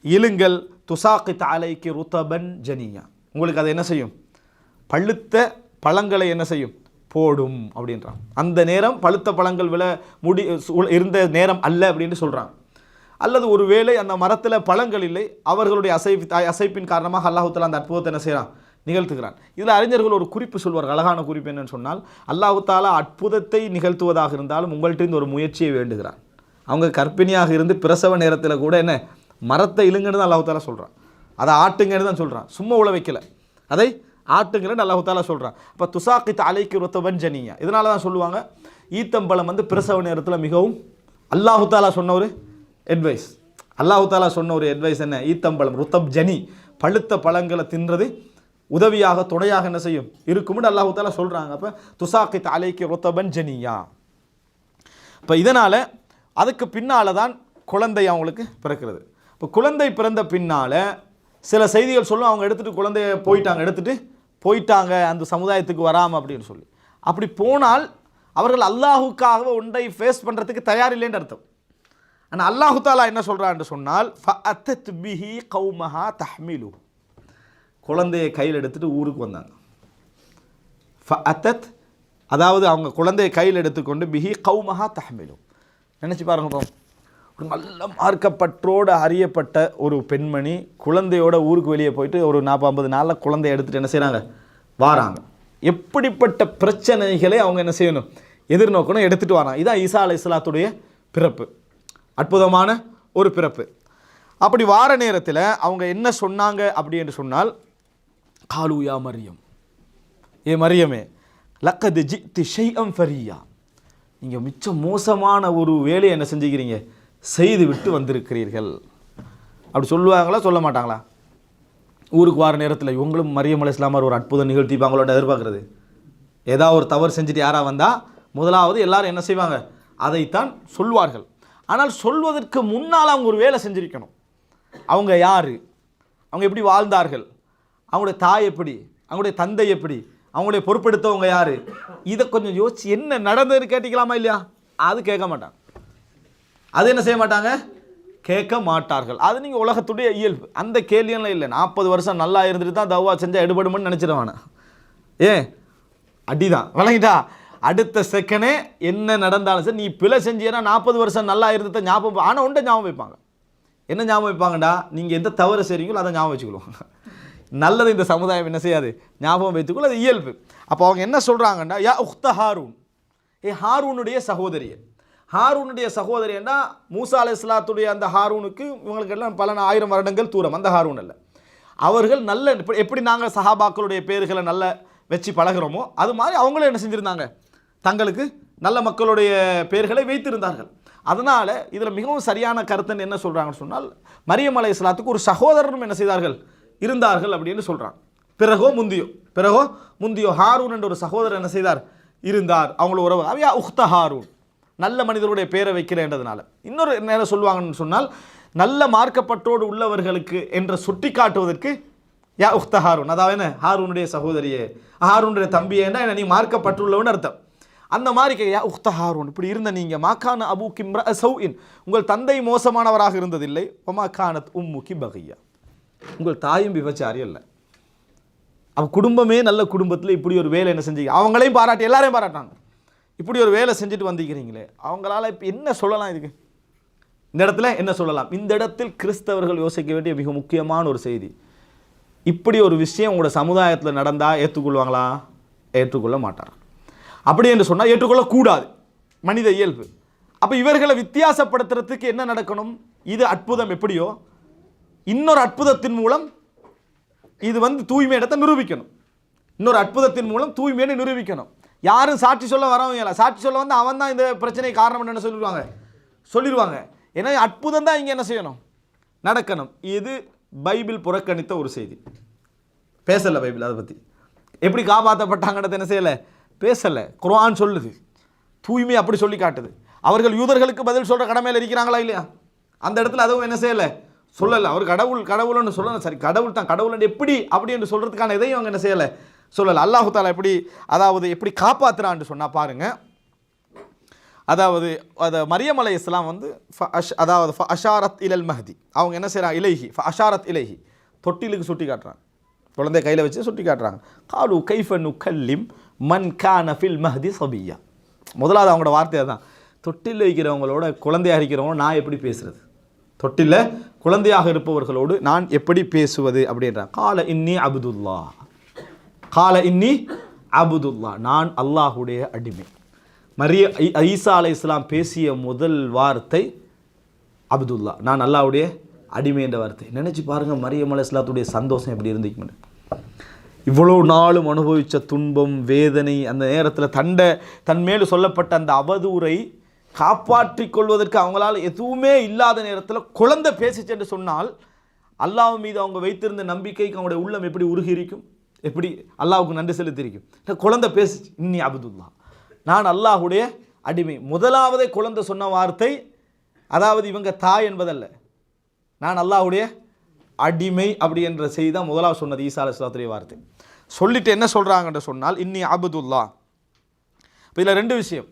இழுங்கள், துசாக்கித் அலைக்கு ருதபன் ஜனியா, உங்களுக்கு அதை என்ன செய்யும், பழுத்த பழங்களை என்ன செய்யும், போடும் அப்படின்றான். அந்த நேரம் பழுத்த பழங்கள் இருந்த நேரம் அல்ல அப்படின்னு சொல்கிறான். அல்லது ஒரு வேளை அந்த மரத்தில் பழங்கள் இல்லை, அவர்களுடைய அசைப்பின் காரணமாக அல்லாஹு தஆலா அந்த அற்புதத்தை என்ன செய்கிறான், நிகழ்த்துகிறான். இதில் அறிஞர்கள் ஒரு குறிப்பு சொல்வார்கள், அழகான குறிப்பு என்னன்னு சொன்னால், அல்லாஹு தஆலா அற்புதத்தை நிகழ்த்துவதாக இருந்தாலும் உங்கள்கிட்ட ஒரு முயற்சியை வேண்டுகிறான். அவங்க கர்ப்பிணியாக இருந்து பிரசவ நேரத்தில் கூட என்ன, மரத்தை இழுங்கன்னு தான் அல்லாஹு தஆலா சொல்கிறான், அதை ஆட்டுங்கன்னு தான் சொல்கிறான், சும்மா உழ வைக்கல, அதை ஆட்டுங்கன்னு அல்லாஹு தஆலா சொல்கிறான். இப்போ துசாக்கித் அலைக்கு ருதபன் ஜனியா, இதனால தான் சொல்லுவாங்க ஈத்தம்பழம் பிரசவ நேரத்தில் மிகவும் அல்லாஹு தஆலா சொன்ன ஒரு அட்வைஸ் என்ன, ஈத்தம்பழம் ருத்தப் ஜனி, பழுத்த பழங்களை தின்றது உதவியாக துணையாக என்ன செய்யும் இருக்கும்னு அல்லாஹு தஆலா சொல்கிறாங்க. அப்போ துசாக்கித் அலைக்கு ருத்தபன் ஜனியா. இப்போ இதனால் அதுக்கு பின்னால் தான் குழந்தை அவங்களுக்கு பிறக்கிறது. இப்போ குழந்தை பிறந்த பின்னால் சில செய்திகள் சொல்லும், அவங்க எடுத்துகிட்டு போயிட்டாங்க அந்த சமுதாயத்துக்கு வராமல் அப்படின்னு சொல்லி. அப்படி போனால் அவர்கள் அல்லாஹுக்காக ஒன்றை ஃபேஸ் பண்ணுறதுக்கு தயார் இல்லைன்னு அர்த்தம். ஆனால் அல்லாஹு தாலா என்ன சொல்கிறான்னு சொன்னால், ஃபஅத்தத் பிஹி கௌமஹா தஹ்மிலு, குழந்தையை கையில் எடுத்துகிட்டு ஊருக்கு வந்தாங்க. ஃபஅத்தத், அதாவது அவங்க குழந்தையை கையில் எடுத்துக்கொண்டு பிஹி கௌமஹா தஹ்மிலு, நினச்சி பாருங்க, ஒரு நல்ல மார்க்கப்பற்றோடு அறியப்பட்ட ஒரு பெண்மணி குழந்தையோட ஊருக்கு வெளியே போயிட்டு ஒரு 40-50 நாளில் குழந்தைய எடுத்துகிட்டு என்ன செய்கிறாங்க, வாராங்க. எப்படிப்பட்ட பிரச்சனைகளை அவங்க என்ன செய்யணும், எதிர்நோக்கணும், எடுத்துகிட்டு வராங்க. இதான் ஈசா அலைஹிஸ்ஸலாத்துடைய பிறப்பு, அற்புதமான ஒரு பிறப்பு. அப்படி வார நேரத்தில் அவங்க என்ன சொன்னாங்க அப்படி என்று சொன்னால், காலு யா மரியம், ஏ மரியமே, லக்கது ஜித்தி ஷைஅம் ஃபரியா, நீங்கள் மிச்சம் மோசமான ஒரு வேலையை என்ன செஞ்சுக்கிறீங்க, செய்து விட்டு வந்திருக்கிறீர்கள். அப்படி சொல்லுவாங்களா, சொல்ல மாட்டாங்களா? ஊருக்கு வார நேரத்தில் இவங்களும் மரியம் அலைஹிஸ்ஸலாம் ஒரு அற்புதம் நிகழ்த்திப்பாங்களோட எதிர்பார்க்குறது. ஏதாவது ஒரு தவறு செஞ்சுட்டு யாராக வந்தால் முதலாவது எல்லாரும் என்ன செய்வாங்க, அதைத்தான் சொல்வார்கள். ஆனால் சொல்வதற்கு முன்னால் அவங்க ஒரு வேலை செஞ்சிருக்கணும். அவங்க யார், அவங்க எப்படி வாழ்ந்தார்கள், அவங்களுடைய தாய் எப்படி, அவங்களுடைய தந்தை எப்படி, அவங்களுடைய பொறுப்பெடுத்தவங்க யார், இதை கொஞ்சம் யோசிச்சு என்ன நடந்ததுன்னு கேட்டிக்கலாமா இல்லையா? அது கேட்க மாட்டாங்க, அது என்ன செய்ய மாட்டாங்க, கேட்க மாட்டார்கள். அது நீங்கள் உலகத்துடைய இயல்பு, அந்த கேள்வியெல்லாம் இல்லை. 40 வருஷம் நல்லா இருந்துட்டு தான் தவ்வா செஞ்சால் எடுபடுமென்னு நினச்சிடுவானே, அடிதான் விளங்கிட்டா. அடுத்த செகண்டே என்ன நடந்தாலும் சரி, நீ பிழை செஞ்சீங்கன்னா 40 வருஷம் நல்லா இருந்ததை ஞாபகம், ஆனால் ஒன்றை ஞாபகம் வைப்பாங்க. என்ன ஞாபகம் வைப்பாங்கடா, நீங்கள் எந்த தவறு செய்கிறீங்களோ அதை ஞாபகம் வச்சுக்கொள்வாங்க. நல்லது இந்த சமுதாயம் என்ன செய்யாது, ஞாபகம் வைத்துக்கொள்ள, அது இயல்பு. அப்போ அவங்க என்ன சொல்கிறாங்கன்னா, யா உக்த ஹாரூன், ஹாரூனுடைய சகோதரியே. ஹாரூனுடைய சகோதரி என்ன மூசா அலைஹிஸ்ஸலாத்துடைய அந்த ஹாரூனுக்கு இவங்களுக்கு எல்லாம் பல 1000 வருடங்கள் தூரம். அந்த ஹாரூன் அல்ல. அவர்கள் நல்ல எப்படி நாங்கள் சஹாபாக்களுடைய பேர்களை நல்ல வச்சு பழகிறோமோ அது மாதிரி அவங்களும் என்ன செஞ்சுருந்தாங்க, தங்களுக்கு நல்ல மக்களுடைய பெயர்களை வைத்திருந்தார்கள். அதனால் இதில் மிகவும் சரியான கருத்துன்னு என்ன சொல்கிறாங்கன்னு சொன்னால், மரியம் அலைஹிஸ்ஸலாத்துக்கு ஒரு சகோதரரும் என்ன செய்தார்கள், இருந்தார்கள் அப்படின்னு சொல்கிறாங்க. பிறகோ முந்தியோ ஹாரூன் என்ற ஒரு சகோதரர் என்ன செய்தார், இருந்தார். அவங்களோட உறவு அவையா உஹ்த ஹாரூன், நல்ல மனிதருடைய பேரை வைக்கிறேன்றதுனால. இன்னொரு நேரம் சொல்லுவாங்கன்னு சொன்னால், நல்ல மார்க்கப்பட்டோடு உள்ளவர்களுக்கு என்று சுட்டி காட்டுவதற்கு யா உஹ்த ஹாரூன், அதாவது என்ன ஹாரூனுடைய சகோதரியே, ஹாரூனுடைய தம்பியேன்னா என்ன நீ மார்க்கப்பட்டுள்ளவன்னு அர்த்தம். அந்த மாதிரி யா உஹ்த ஹாரூன், இப்படி இருந்த நீங்கள் மாக்கான அபு கிம்ர சௌஇன், உங்கள் தந்தை மோசமானவராக இருந்ததில்லை, ஒமா கானத் உம்முகி பகியா, உங்கள் தாயும் விபச்சாரி அல்ல. அவன் குடும்பமே நல்ல குடும்பத்தில் இப்படி ஒரு வேலை என்ன செஞ்சீங்க, அவங்களையும் பாராட்டி எல்லாரையும் பாராட்டாங்க, இப்படி ஒரு வேலை செஞ்சுட்டு வந்திருக்கிறீங்களே, அவங்களால இப்போ என்ன சொல்லலாம், இதுக்கு இந்த இடத்துல என்ன சொல்லலாம்? இந்த இடத்தில் கிறிஸ்தவர்கள் யோசிக்க வேண்டிய மிக முக்கியமான ஒரு செய்தி, இப்படி ஒரு விஷயம் உங்களோட சமுதாயத்தில் நடந்தால் ஏற்றுக்கொள்வாங்களா? ஏற்றுக்கொள்ள மாட்டார். அப்படி என்று சொன்னால் ஏற்றுக்கொள்ளக்கூடாது, மனித இயல்பு. அப்போ இவர்களை வித்தியாசப்படுத்துறதுக்கு என்ன நடக்கணும்? இது அற்புதம் எப்படியோ இன்னொரு அற்புதத்தின் மூலம் இது தூய்மை இடத்தை நிரூபிக்கணும். இன்னொரு அற்புதத்தின் மூலம் தூய்மையை நிரூபிக்கணும். யாரும் சாட்சி சொல்ல வரவங்க, சாட்சி சொல்ல அவன் தான் இந்த பிரச்சனை காரணம் என்ன சொல்லிடுவாங்க. ஏன்னா அற்புதம் தான் இங்கே என்ன செய்யணும், நடக்கணும். இது பைபிள் புறக்கணித்த ஒரு செய்தி. பேசலை பைபிள் அதை பற்றி, எப்படி காப்பாற்றப்பட்டாங்கன்றதை என்ன செய்யலை, பேசலை. குர்ஆன் சொல்லுது, தூய்மை அப்படி சொல்லி காட்டுது. அவர்கள் யூதர்களுக்கு பதில் சொல்கிற கடமையில் இருக்கிறாங்களா இல்லையா? அந்த இடத்துல அதுவும் என்ன செய்யலை, சொல்லலை. அவர் கடவுள்னு சொல்லணும், சரி கடவுள் தான், கடவுள் எப்படி அப்படி என்று சொல்கிறதுக்கான இதையும் அவங்க என்ன செய்யலை, சொல்லலை. அல்லாஹு தாலா எப்படி, அதாவது எப்படி காப்பாற்றுறான்னு சொன்னால் பாருங்கள். அதாவது மரியம் அலைஹிஸ்ஸலாம் அதாவது அஷாரத் இலல் மஹதி, அவங்க என்ன செய்கிறாங்க, இலைஹி அஷாரத் இலைஹி, தொட்டிலுக்கு சுட்டி காட்டுறாங்க, குழந்தைய கையில் வச்சு சுட்டி காட்டுறாங்க. காலு கைஃப நுகல்லிம் மன் கான ஃபில் மஹதி சபியா. முதலாவது அவங்களோட வார்த்தையாக தான், தொட்டில் வைக்கிறவங்களோட குழந்தையாக இருக்கிறவங்களோட நான் எப்படி பேசுறது, தொட்டில் குழந்தையாக இருப்பவர்களோடு நான் எப்படி பேசுவது அப்படின்றாங்க. கால இன்னி அபுதுல்லா, நான் அல்லாஹுடைய அடிமை. ஈசா அலைஹிஸ்ஸலாம் பேசிய முதல் வார்த்தை அப்துல்லா, நான் அல்லாஹ்வுடைய அடிமை என்ற வார்த்தை. நினச்சி பாருங்கள் மரியம் அலைஹிஸ்ஸலாத்துடைய சந்தோஷம் எப்படி இருந்துச்சு. இவ்வளோ நாளும் அனுபவித்த துன்பம் வேதனை, அந்த நேரத்தில் தன் மேல் சொல்லப்பட்ட அந்த அவதூறை காப்பாற்றி கொள்வதற்கு அவங்களால் எதுவுமே இல்லாத நேரத்தில் குழந்தை பேசிச்சு என்று சொன்னால், அல்லாஹ் மீது அவங்க வைத்திருந்த நம்பிக்கைக்கு அவங்களுடைய உள்ளம் எப்படி உருகி இருக்கும், எப்படி அல்லாஹ்வுக்கு நன்றி செலுத்தியிருக்கும். குழந்தை பேசிச்சு, இன்னி அப்துல்லா, நான் அல்லாஹுடைய அடிமை. முதலாவதே குழந்தை சொன்ன வார்த்தை, அதாவது இவங்க தாய் என்பதல்ல, நான் அல்லாஹுடைய அடிமை அப்படி என்ற செய்தி தான் முதலாவது சொன்னது ஈசா அலைஹிஸ்ஸலாத்துடைய வார்த்தை. சொல்லிட்டு என்ன சொல்கிறாங்கன்னு சொன்னால், இன்னி அபுதுல்லா. இப்போ இதில் 2 விஷயம்.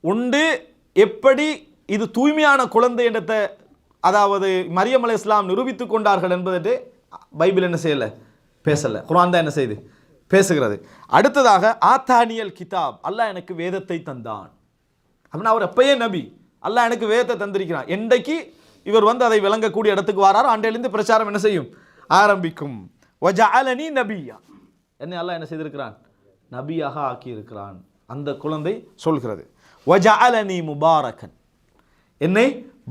ஒன்று, எப்படி இது தூய்மையான குழந்தை என்றதை அதாவது மரியம் அலைஹிஸ்ஸலாம் நிரூபித்து கொண்டார்கள் என்பதை பைபிள் என்ன செய்யலை, பேசலை. குர்ஆன் தான் என்ன செய்யுது, பேசுகிறது. அடுத்ததாக ஆத்தானியல் கிதாப், அல்லாஹ் எனக்கு வேதத்தை தந்தான். அப்படின்னா அவர் எப்பயே நபி, அல்லாஹ் எனக்கு வேதத்தை தந்திருக்கிறான். என்றைக்கு இவர் அதை விளங்கக்கூடிய இடத்துக்கு வராரோ அன்றையிலிருந்து பிரச்சாரம் என்ன செய்யும், ஆரம்பிக்கும். வஜஅலனி நபியா, என்னை அல்லாஹ் என்ன செய்திருக்கிறான், நபியாக ஆக்கியிருக்கிறான். அந்த குழந்தை சொல்கிறது. வஜஅலனி முபாரக்கன், என்னை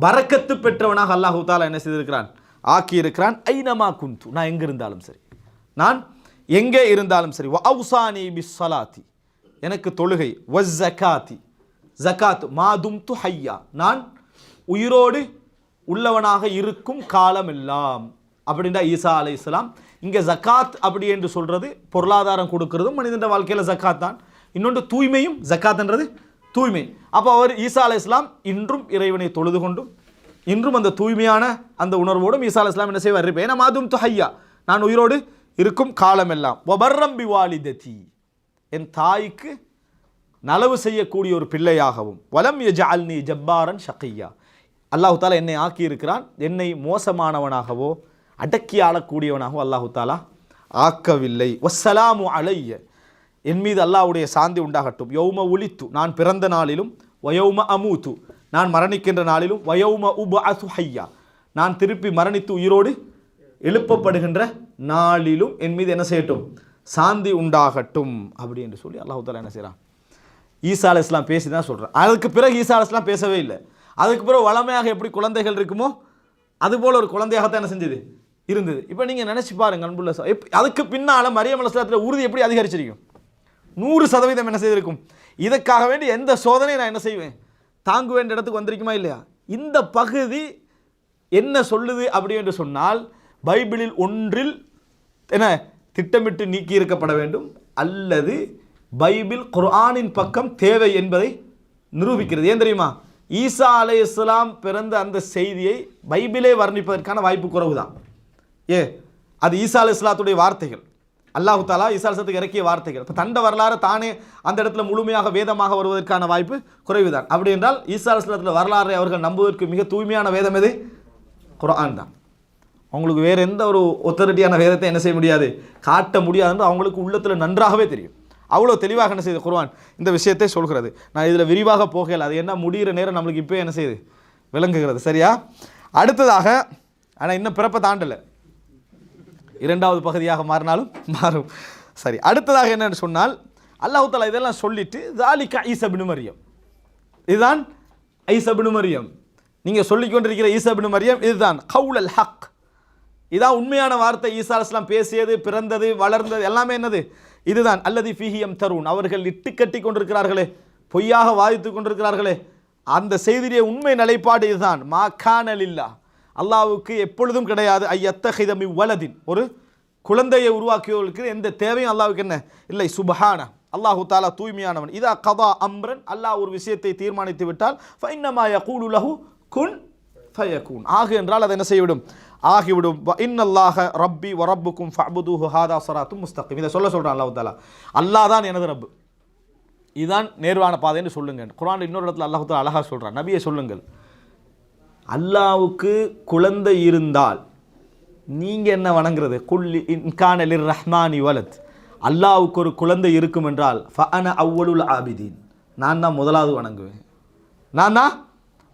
பரக்கத்து பெற்றவனாக அல்லாஹு தஆலா என்ன செய்திருக்கிறான், ஆக்கியிருக்கிறான். ஐனமா குந்து, நான் எங்கே இருந்தாலும் சரி, நான் எங்கே இருந்தாலும் சரி. வஅவ்சானி பிஸ்ஸலாத்தி, எனக்கு தொழுகை. வஸ்ஸகாத்தி, ஜகாத். மாதும்து ஹய்யா, நான் உயிரோடு உள்ளவனாக இருக்கும் காலமெல்லாம். அப்படின்னா ஈசா அலைஹிஸ்ஸலாம் இங்கே ஜகாத் அப்படி என்று சொல்கிறது பொருளாதாரம் கொடுக்கிறதும் மனிதன் வாழ்க்கையில் ஜகாத் தான். இன்னொன்று தூய்மையும், ஜகாத்ன்றது தூய்மை. அப்போ அவர் ஈசா அலைஹிஸ்ஸலாம் இன்றும் இறைவனை தொழுது கொண்டும் இன்றும் அந்த தூய்மையான அந்த உணர்வோடும் ஈசா அலைஹிஸ்ஸலாம் என்ன செய்வார், ஏன்னா மாதும்து ஹய்யா, நான் உயிரோடு இருக்கும் காலமெல்லாம். வபர்ரம் பிவாலிததி, என் தாய்க்கு நலவு செய்யக்கூடிய ஒரு பிள்ளையாகவும். வலம் யஜஅல்னி ஜப்பாரன் ஷகியா, அல்லாஹு தாலா என்னை ஆக்கியிருக்கிறான், என்னை மோசமானவனாகவோ அடக்கி ஆளக்கூடியவனாகவோ அல்லாஹு தாலா ஆக்கவில்லை. வஸ்ஸலாமு அலைய, என் மீது அல்லாஹ்வுடைய சாந்தி உண்டாகட்டும். யௌம உலித்து, நான் பிறந்த நாளிலும். வயௌம அமூத்து, நான் மரணிக்கின்ற நாளிலும். வயௌம உபஅஸு ஹய்யா, நான் திருப்பி மரணித்து உயிரோடு எழுப்பப்படுகின்ற நாளிலும் என் மீது என்ன செய்யட்டும், சாந்தி உண்டாகட்டும் அப்படி என்று சொல்லி அல்லாஹ் தஆலா என்ன செய்கிறான், ஈசா அலைஹிஸ்ஸலாம் பேசி தான் சொல்கிறேன். அதுக்கு பிறகு ஈசா அலைஹிஸ்ஸலாம் பேசவே இல்லை. அதுக்கு பிறகு வளமையாக எப்படி குழந்தைகள் இருக்குமோ அதுபோல் ஒரு குழந்தையாகத்தான் என்ன செஞ்சது இருந்தது. இப்போ நீங்கள் நினச்சி பாருங்கள் அன்புள்ள அதுக்கு பின்னால் மரியம் அலைஹிஸ்ஸலாத்தில் உறுதி எப்படி அதிகரிச்சிருக்கும்? 100% என்ன செய்திருக்கும். இதற்காக வேண்டி எந்த சோதனையை நான் என்ன செய்வேன் தாங்க வேண்டிய இடத்துக்கு வந்திருக்குமா இல்லையா? இந்த பகுதி என்ன சொல்லுது அப்படி என்று சொன்னால், பைபிளில் ஒன்றில் என்ன திட்டமிட்டு நீக்கி இருக்கப்பட வேண்டும், அல்லது பைபிள் குர்ஆனின் பக்கம் தேவை என்பதை நிரூபிக்கிறது. ஏன் தெரியுமா? ஈசா அலைஹிஸ்ஸலாம் பிறந்த அந்த செய்தியை பைபிளே வர்ணிப்பதற்கான வாய்ப்பு குறைவு தான். அது ஈசா அலைஹிஸ்ஸலாத்துடைய வார்த்தைகள், அல்லாஹு தாலா ஈசா அலைஹிஸ்ஸலாத்துக்கு இறக்கிய வார்த்தைகள். இப்போ தண்ட வரலாறு தானே அந்த இடத்துல முழுமையாக வேதமாக வருவதற்கான வாய்ப்பு குறைவு தான். அப்படி என்றால் ஈசா அலைஹிஸ்ஸலாத்துடைய வரலாறை அவர்கள் நம்புவதற்கு மிக தூய்மையான வேதம் எது? குர்ஆன் தான். அவங்களுக்கு வேறு எந்த ஒரு ஒத்தரிட்டியான வேதத்தை என்ன செய்ய முடியாது, காட்ட முடியாதுன்னு அவங்களுக்கு உள்ளத்தில் நன்றாகவே தெரியும். அவ்வளோ தெளிவாக என்ன செய்யுது குர்ஆன் இந்த விஷயத்தை சொல்கிறது. நான் இதில் விரிவாக போகல, அது என்ன முடிகிற நேரம் நம்மளுக்கு இப்போ என்ன செய்யுது விளங்குகிறது. சரியா? அடுத்ததாக, ஆனால் இன்னும் பிறப்பை தாண்டலை, 2வது பகுதியாக மாறினாலும் மாறும். சரி, அடுத்ததாக என்னன்னு சொன்னால், அல்லாஹ் தஆலா இதெல்லாம் சொல்லிட்டு ஸாலிக ஈஸா இப்னு மரியம், இதுதான் ஈஸா இப்னு மரியம், நீங்கள் சொல்லிக்கொண்டிருக்கிற ஈஸா இப்னு மரியம் இதுதான் கவுல் ஹக், இதான் உண்மையான வார்த்தை. ஈசா அலைஹிஸ்ஸலாம் பேசியது, பிறந்தது, வளர்ந்தது எல்லாமே என்னது இதுதான். அல்லதி ஃபீஹி யம்தரூன், அவர்கள் இட்டு கட்டி கொண்டிருக்கிறார்களே, பொய்யாக வாதித்து கொண்டிருக்கிறார்களே, அந்த செய்திய உண்மை நிலைப்பாடு இதுதான். மா கான லில்லாஹ், அல்லாஹ்வுக்கு எப்பொழுதும் கிடையாது ஐயத்தஹித மின் வலதின், ஒரு குழந்தையை உருவாக்கியவர்களுக்கு எந்த தேவையும் அல்லாஹ்வுக்கு என்ன இல்லை. சுப்ஹான, அல்லாஹு தாலா தூய்மையானவன். இதா கதா அம்ரன், அல்லாஹ் ஒரு விஷயத்தை தீர்மானித்து விட்டால் ஃபைன்னமா யகூலு லஹு குன் ஃபயகூன், ஆகு என்றால் அதை என்ன செய்யவிடும், ஆகிவிடும். இன்னல்லாஹ ரப்பி வ ரப்புக்கும் ஃபஅபுதுஹு ஹாதா ஸிராத்தும் முஸ்தகீம், இதை சொல்கிறான் அல்லாஹ் தஆலா. அல்லாஹ் தான் எனது ரப்பு, இதுதான் நேர்வான பாதைன்னு சொல்லுங்கள். குர்ஆன் இன்னொரு இடத்துல அல்லாஹ் தஆலா அழகாக சொல்கிறான், நபியை சொல்லுங்கள், அல்லாஹ்வுக்கு குழந்தை இருந்தால் நீங்கள் என்ன வணங்குறது? குல் இன் கான லிர் ரஹ்மானி வலத், அல்லாஹ்வுக்கு ஒரு குழந்தை இருக்கும் என்றால் ஃபஅன அவ்வலுல் ஆபிதீன், நான் தான் முதலாவது வணங்குவேன், நான் தான்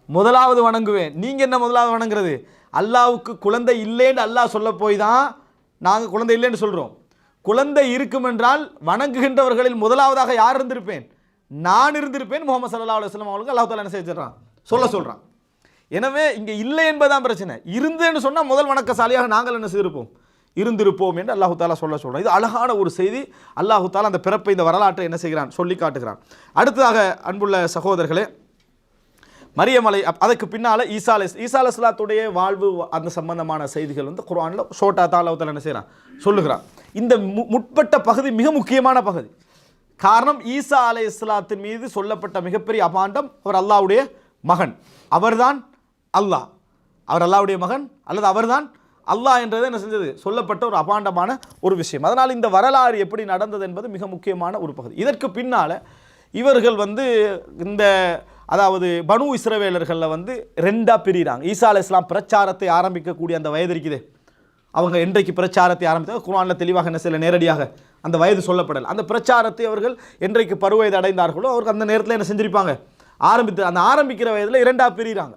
முதலாவது வணங்குவேன். நீங்கள் என்ன முதலாவது வணங்குறது? அல்லாஹ்வுக்கு குழந்தை இல்லைன்னு அல்லாஹ் சொல்ல போய் தான் நாங்கள் குழந்தை இல்லைன்னு சொல்கிறோம். குழந்தை இருக்கும் என்றால் வணங்குகின்றவர்களில் முதலாவதாக யார் இருந்திருப்பேன்? நான் இருந்திருப்பேன். முஹம்மது ஸல்லல்லாஹு அலைஹி வஸல்லம் அவர்களுக்கு அல்லாஹ் தஆலா என்ன செஞ்சிடறான், சொல்கிறான். எனவே இங்கே இல்லை என்பதுதான் பிரச்சனை. இருந்துன்னு சொன்னால் முதல் வணக்கசாலியாக நாங்கள் என்ன செய்திருப்போம், இருந்திருப்போம் என்று அல்லாஹு தாலா சொல்கிறான். இது அழகான ஒரு செய்தி. அல்லாஹு தாலா அந்த பிறப்பை, இந்த வரலாற்றை என்ன செய்கிறான், சொல்லி காட்டுகிறான். அடுத்ததாக அன்புள்ள சகோதரர்களே, மரியம் அலை, அதுக்கு பின்னால் ஈசா அலைஹிஸ்ஸலாத்துடைய வாழ்வு அந்த சம்பந்தமான செய்திகள் வந்து குர்ஆனில் ஷோட்டா தான் அல்லாஹ் தஆலா என்ன செய்கிறான், சொல்லுகிறான். இந்த முற்பட்ட பகுதி மிக முக்கியமான பகுதி. காரணம், ஈசா அலைஹிஸ்ஸலாத்தின் மீது சொல்லப்பட்ட மிகப்பெரிய அபாண்டம், அவர் அல்லாஹ்வுடைய மகன், அவர்தான் அல்லாஹ், அவர் அல்லாஹ்வுடைய மகன் அல்லது அவர்தான் அல்லாஹ் என்றதை என்ன செஞ்சது, சொல்லப்பட்ட ஒரு அபாண்டமான ஒரு விஷயம். அதனால் இந்த வரலாறு எப்படி நடந்தது என்பது மிக முக்கியமான ஒரு பகுதி. இதற்கு பின்னால் இவர்கள் வந்து இந்த அதாவது பனு இஸ்ரவேலர்களில் வந்து 2ஆக பிரிகிறாங்க. ஈசா அலைஹிஸ்ஸலாம் பிரச்சாரத்தை ஆரம்பிக்கக்கூடிய அந்த வயது இருக்குது, அவங்க என்றைக்கு பிரச்சாரத்தை ஆரம்பித்தாங்க குர்ஆனில் தெளிவாக என்ன செய்யல, நேரடியாக அந்த வயது சொல்லப்படலை. அந்த பிரச்சாரத்தை அவர்கள் என்றைக்கு பருவயது அடைந்தார்களோ அவருக்கு அந்த நேரத்தில் என்ன செஞ்சிருப்பாங்க, ஆரம்பித்து அந்த ஆரம்பிக்கிற வயதில் 2ஆக பிரிகிறாங்க.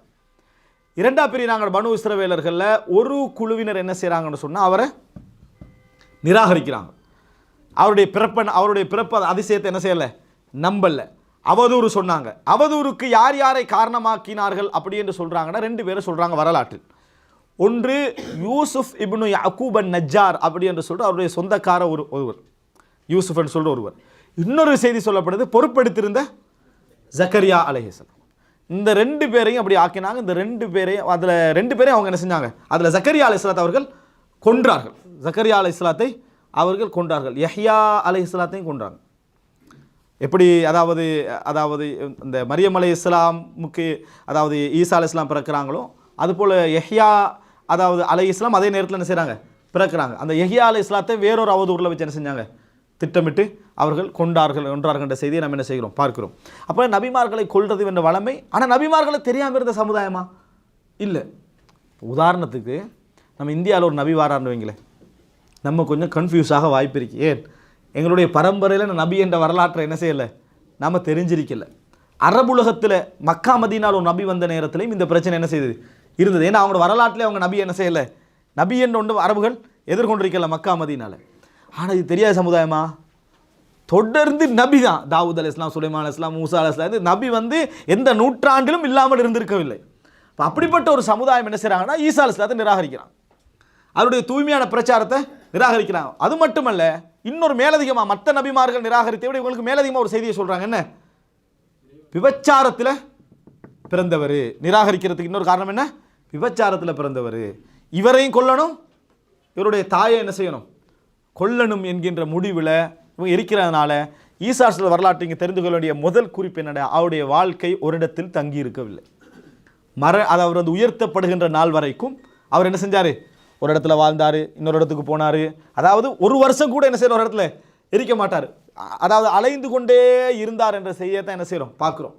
2ஆக பிரிகிறாங்க பனு இஸ்ரவேலர்களில். ஒரு குழுவினர் என்ன செய்கிறாங்கன்னு சொன்னால் அவரை நிராகரிக்கிறாங்க. அவருடைய பிறப்பு அதிசயத்தை என்ன செய்யலை, நம்பலை, அவதூறு சொன்னாங்க. அவதூறுக்கு யார் யாரை காரணமாக்கினார்கள் அப்படி என்று சொல்கிறாங்கன்னா 2 பேரை சொல்கிறாங்க வரலாற்றில். ஒன்று யூசுஃப் இப்னு யஅகூப் அன்-நஜ்ஜார் அப்படி என்று சொல்லிட்டு அவருடைய சொந்தக்கார ஒருவர், யூசுஃப் என்று சொல்கிற ஒருவர். இன்னொரு செய்தி சொல்லப்படுது, பொறுப்பெடுத்திருந்த ஜக்கரியா அலைஹிஸ்ஸலாம். இந்த 2 பேரையும் அப்படி ஆக்கினாங்க. இந்த 2 பேரையும் அதில் 2 பேரையும் அவங்க என்ன செஞ்சாங்க, அதில் ஜக்கரியா அலைஹிஸ்ஸலாத்தை அவர்கள் கொன்றார்கள். ஜக்கரியா அலைஹிஸ்ஸலாத்தை அவர்கள் கொன்றார்கள். யஹ்யா அலைஹிஸ்ஸலாத்தையும் கொன்றாங்க. எப்படி அதாவது இந்த மரியம் அலைஹிஸ்ஸலாமுக்கு அதாவது ஈசா அலைஹிஸ்ஸலாம் பிறக்கிறாங்களோ அதுபோல் யஹ்யா அலைஹிஸ்ஸலாம் அதே நேரத்தில் என்ன செய்கிறாங்க, பிறக்கிறாங்க. அந்த யஹ்யா அலைஹிஸ்ஸலாத்தை வேறொரு அவதூறில் வச்சு என்ன செஞ்சாங்க, திட்டமிட்டு அவர்கள் கொன்றார்கள் என்ற செய்தியை நம்ம என்ன செய்கிறோம், பார்க்கிறோம். அப்போ நபிமார்களை கொல்றது என்ற வளமை, ஆனால் நபிமார்களை தெரியாமல் இருந்த சமுதாயமா இல்லை. உதாரணத்துக்கு நம்ம இந்தியாவில் ஒரு நபி வாரான்னு வைங்களேன், நம்ம கொஞ்சம் கன்ஃபியூஸாக வாய்ப்பு இருக்கு. ஏன், எங்களுடைய பரம்பரையில் நபி என்ற வரலாற்றை என்ன செய்யலை, நாம் தெரிஞ்சிருக்கல. அரபுலகத்தில் மக்கா மதீனாவில் ஒரு நபி வந்த நேரத்திலையும் இந்த பிரச்சனை என்ன செய்தது, இருந்தது. ஏன்னா அவங்களோட வரலாற்றிலே அவங்க நபி என்ன செய்யலை, நபி என்ற ஒன்று அரபுகள் எதிர்கொண்டிருக்கல மக்கா மதீனாவில். ஆனால் இது தெரியாத சமுதாயமா, தொடர்ந்து நபி தான். தாவூத் அலைஹிஸ்ஸலாம், சுலைமான் அலைஹிஸ்ஸலாம், மூசா அலைஹிஸ்ஸலாம், இது நபி வந்து எந்த நூற்றாண்டிலும் இல்லாமல் இருந்திருக்கவில்லை. இப்போ அப்படிப்பட்ட ஒரு சமுதாயம் என்ன செய்கிறாங்கன்னா ஈசா அலைஹிஸ்ஸலாத்தை நிராகரிக்கிறான், அவருடைய தூய்மையான பிரச்சாரத்தை நிராகரிக்கிறாங்க. அது மட்டுமல்ல, இன்னொரு மேலதிகமாக மற்ற நபிமார்கள் நிராகரித்தை விட இவங்களுக்கு மேலதிகமாக ஒரு செய்தியை சொல்கிறாங்க. என்ன? விபச்சாரத்தில் பிறந்தவர். நிராகரிக்கிறதுக்கு இன்னொரு காரணம் என்ன? விபச்சாரத்தில் பிறந்தவர், இவரையும் கொல்லணும், இவருடைய தாயை என்ன செய்யணும், கொல்லணும் என்கின்ற முடிவில் இவங்க இருக்கிறதுனால ஈசா அலைஹிஸ்ஸலாம் வரலாற்றை இங்கே தெரிந்து கொள்ள வேண்டிய முதல் குறிப்பு என்னடா, அவருடைய வாழ்க்கை ஒரு இடத்தில் தங்கி இருக்கவில்லை. அது அவர் வந்து உயர்த்தப்படுகின்ற நாள் வரைக்கும் அவர் என்ன செஞ்சார்? ஒரு இடத்துல வாழ்ந்தார், இன்னொரு இடத்துக்கு போனார். அதாவது ஒரு வருஷம் கூட என்ன செய்யற ஒரு இடத்துல இருக்க மாட்டார். அதாவது அலைந்து கொண்டே இருந்தார் என்ற செய்தியத்தான் என்ன செய்கிறோம், பார்க்குறோம்.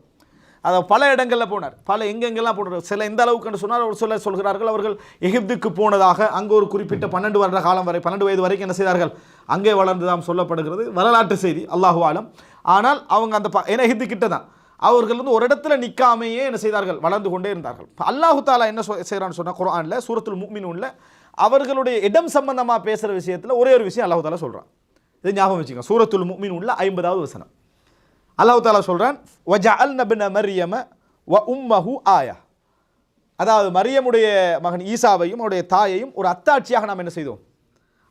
அதாவது பல இடங்களில் போனார், பல எங்கெங்கெல்லாம் போனார். சில எந்த அளவுக்கு சொன்னால் ஒரு சிலர் சொல்கிறார்கள் அவர்கள் எகிப்துக்கு போனதாக, அங்கே ஒரு குறிப்பிட்ட 12 வருட காலம் வரை 12 வயது வரைக்கும் என்ன செய்தார்கள், அங்கே வளர்ந்துதான் சொல்லப்படுகிறது, வரலாற்று செய்தி, அல்லாஹு ஆலம். ஆனால் அவங்க அந்த ஏன்னா எகிப்து கிட்ட தான், அவர்கள் வந்து ஒரு இடத்துல நிற்காமையே என்ன செய்தார்கள், வளர்ந்து கொண்டே இருந்தார்கள். அல்லாஹு தாலா என்ன செய்கிறான்னு சொன்னால் குர்ஆனில் சூரத்துல் முஃமினூன்ல அவர்களுடைய இடம் சம்பந்தமாக பேசுகிற விஷயத்தில் ஒரே ஒரு விஷயம் அல்லாஹு தாலா சொல்கிறான். இது ஞாபகம் வச்சுக்கோங்க. சூரத்துல் முஃமினூன்ல 50வது வசனம் அல்லாஹ் தஆலா சொல்றான், வஜஅல்ன இப்ன மர்யம வ உம்மஹு ஆயா. அதாவது மரியமுடைய மகன் ஈசாவையும் அவருடைய தாயையும் ஒரு அத்தாட்சியாக நாம் என்ன செய்தோம்,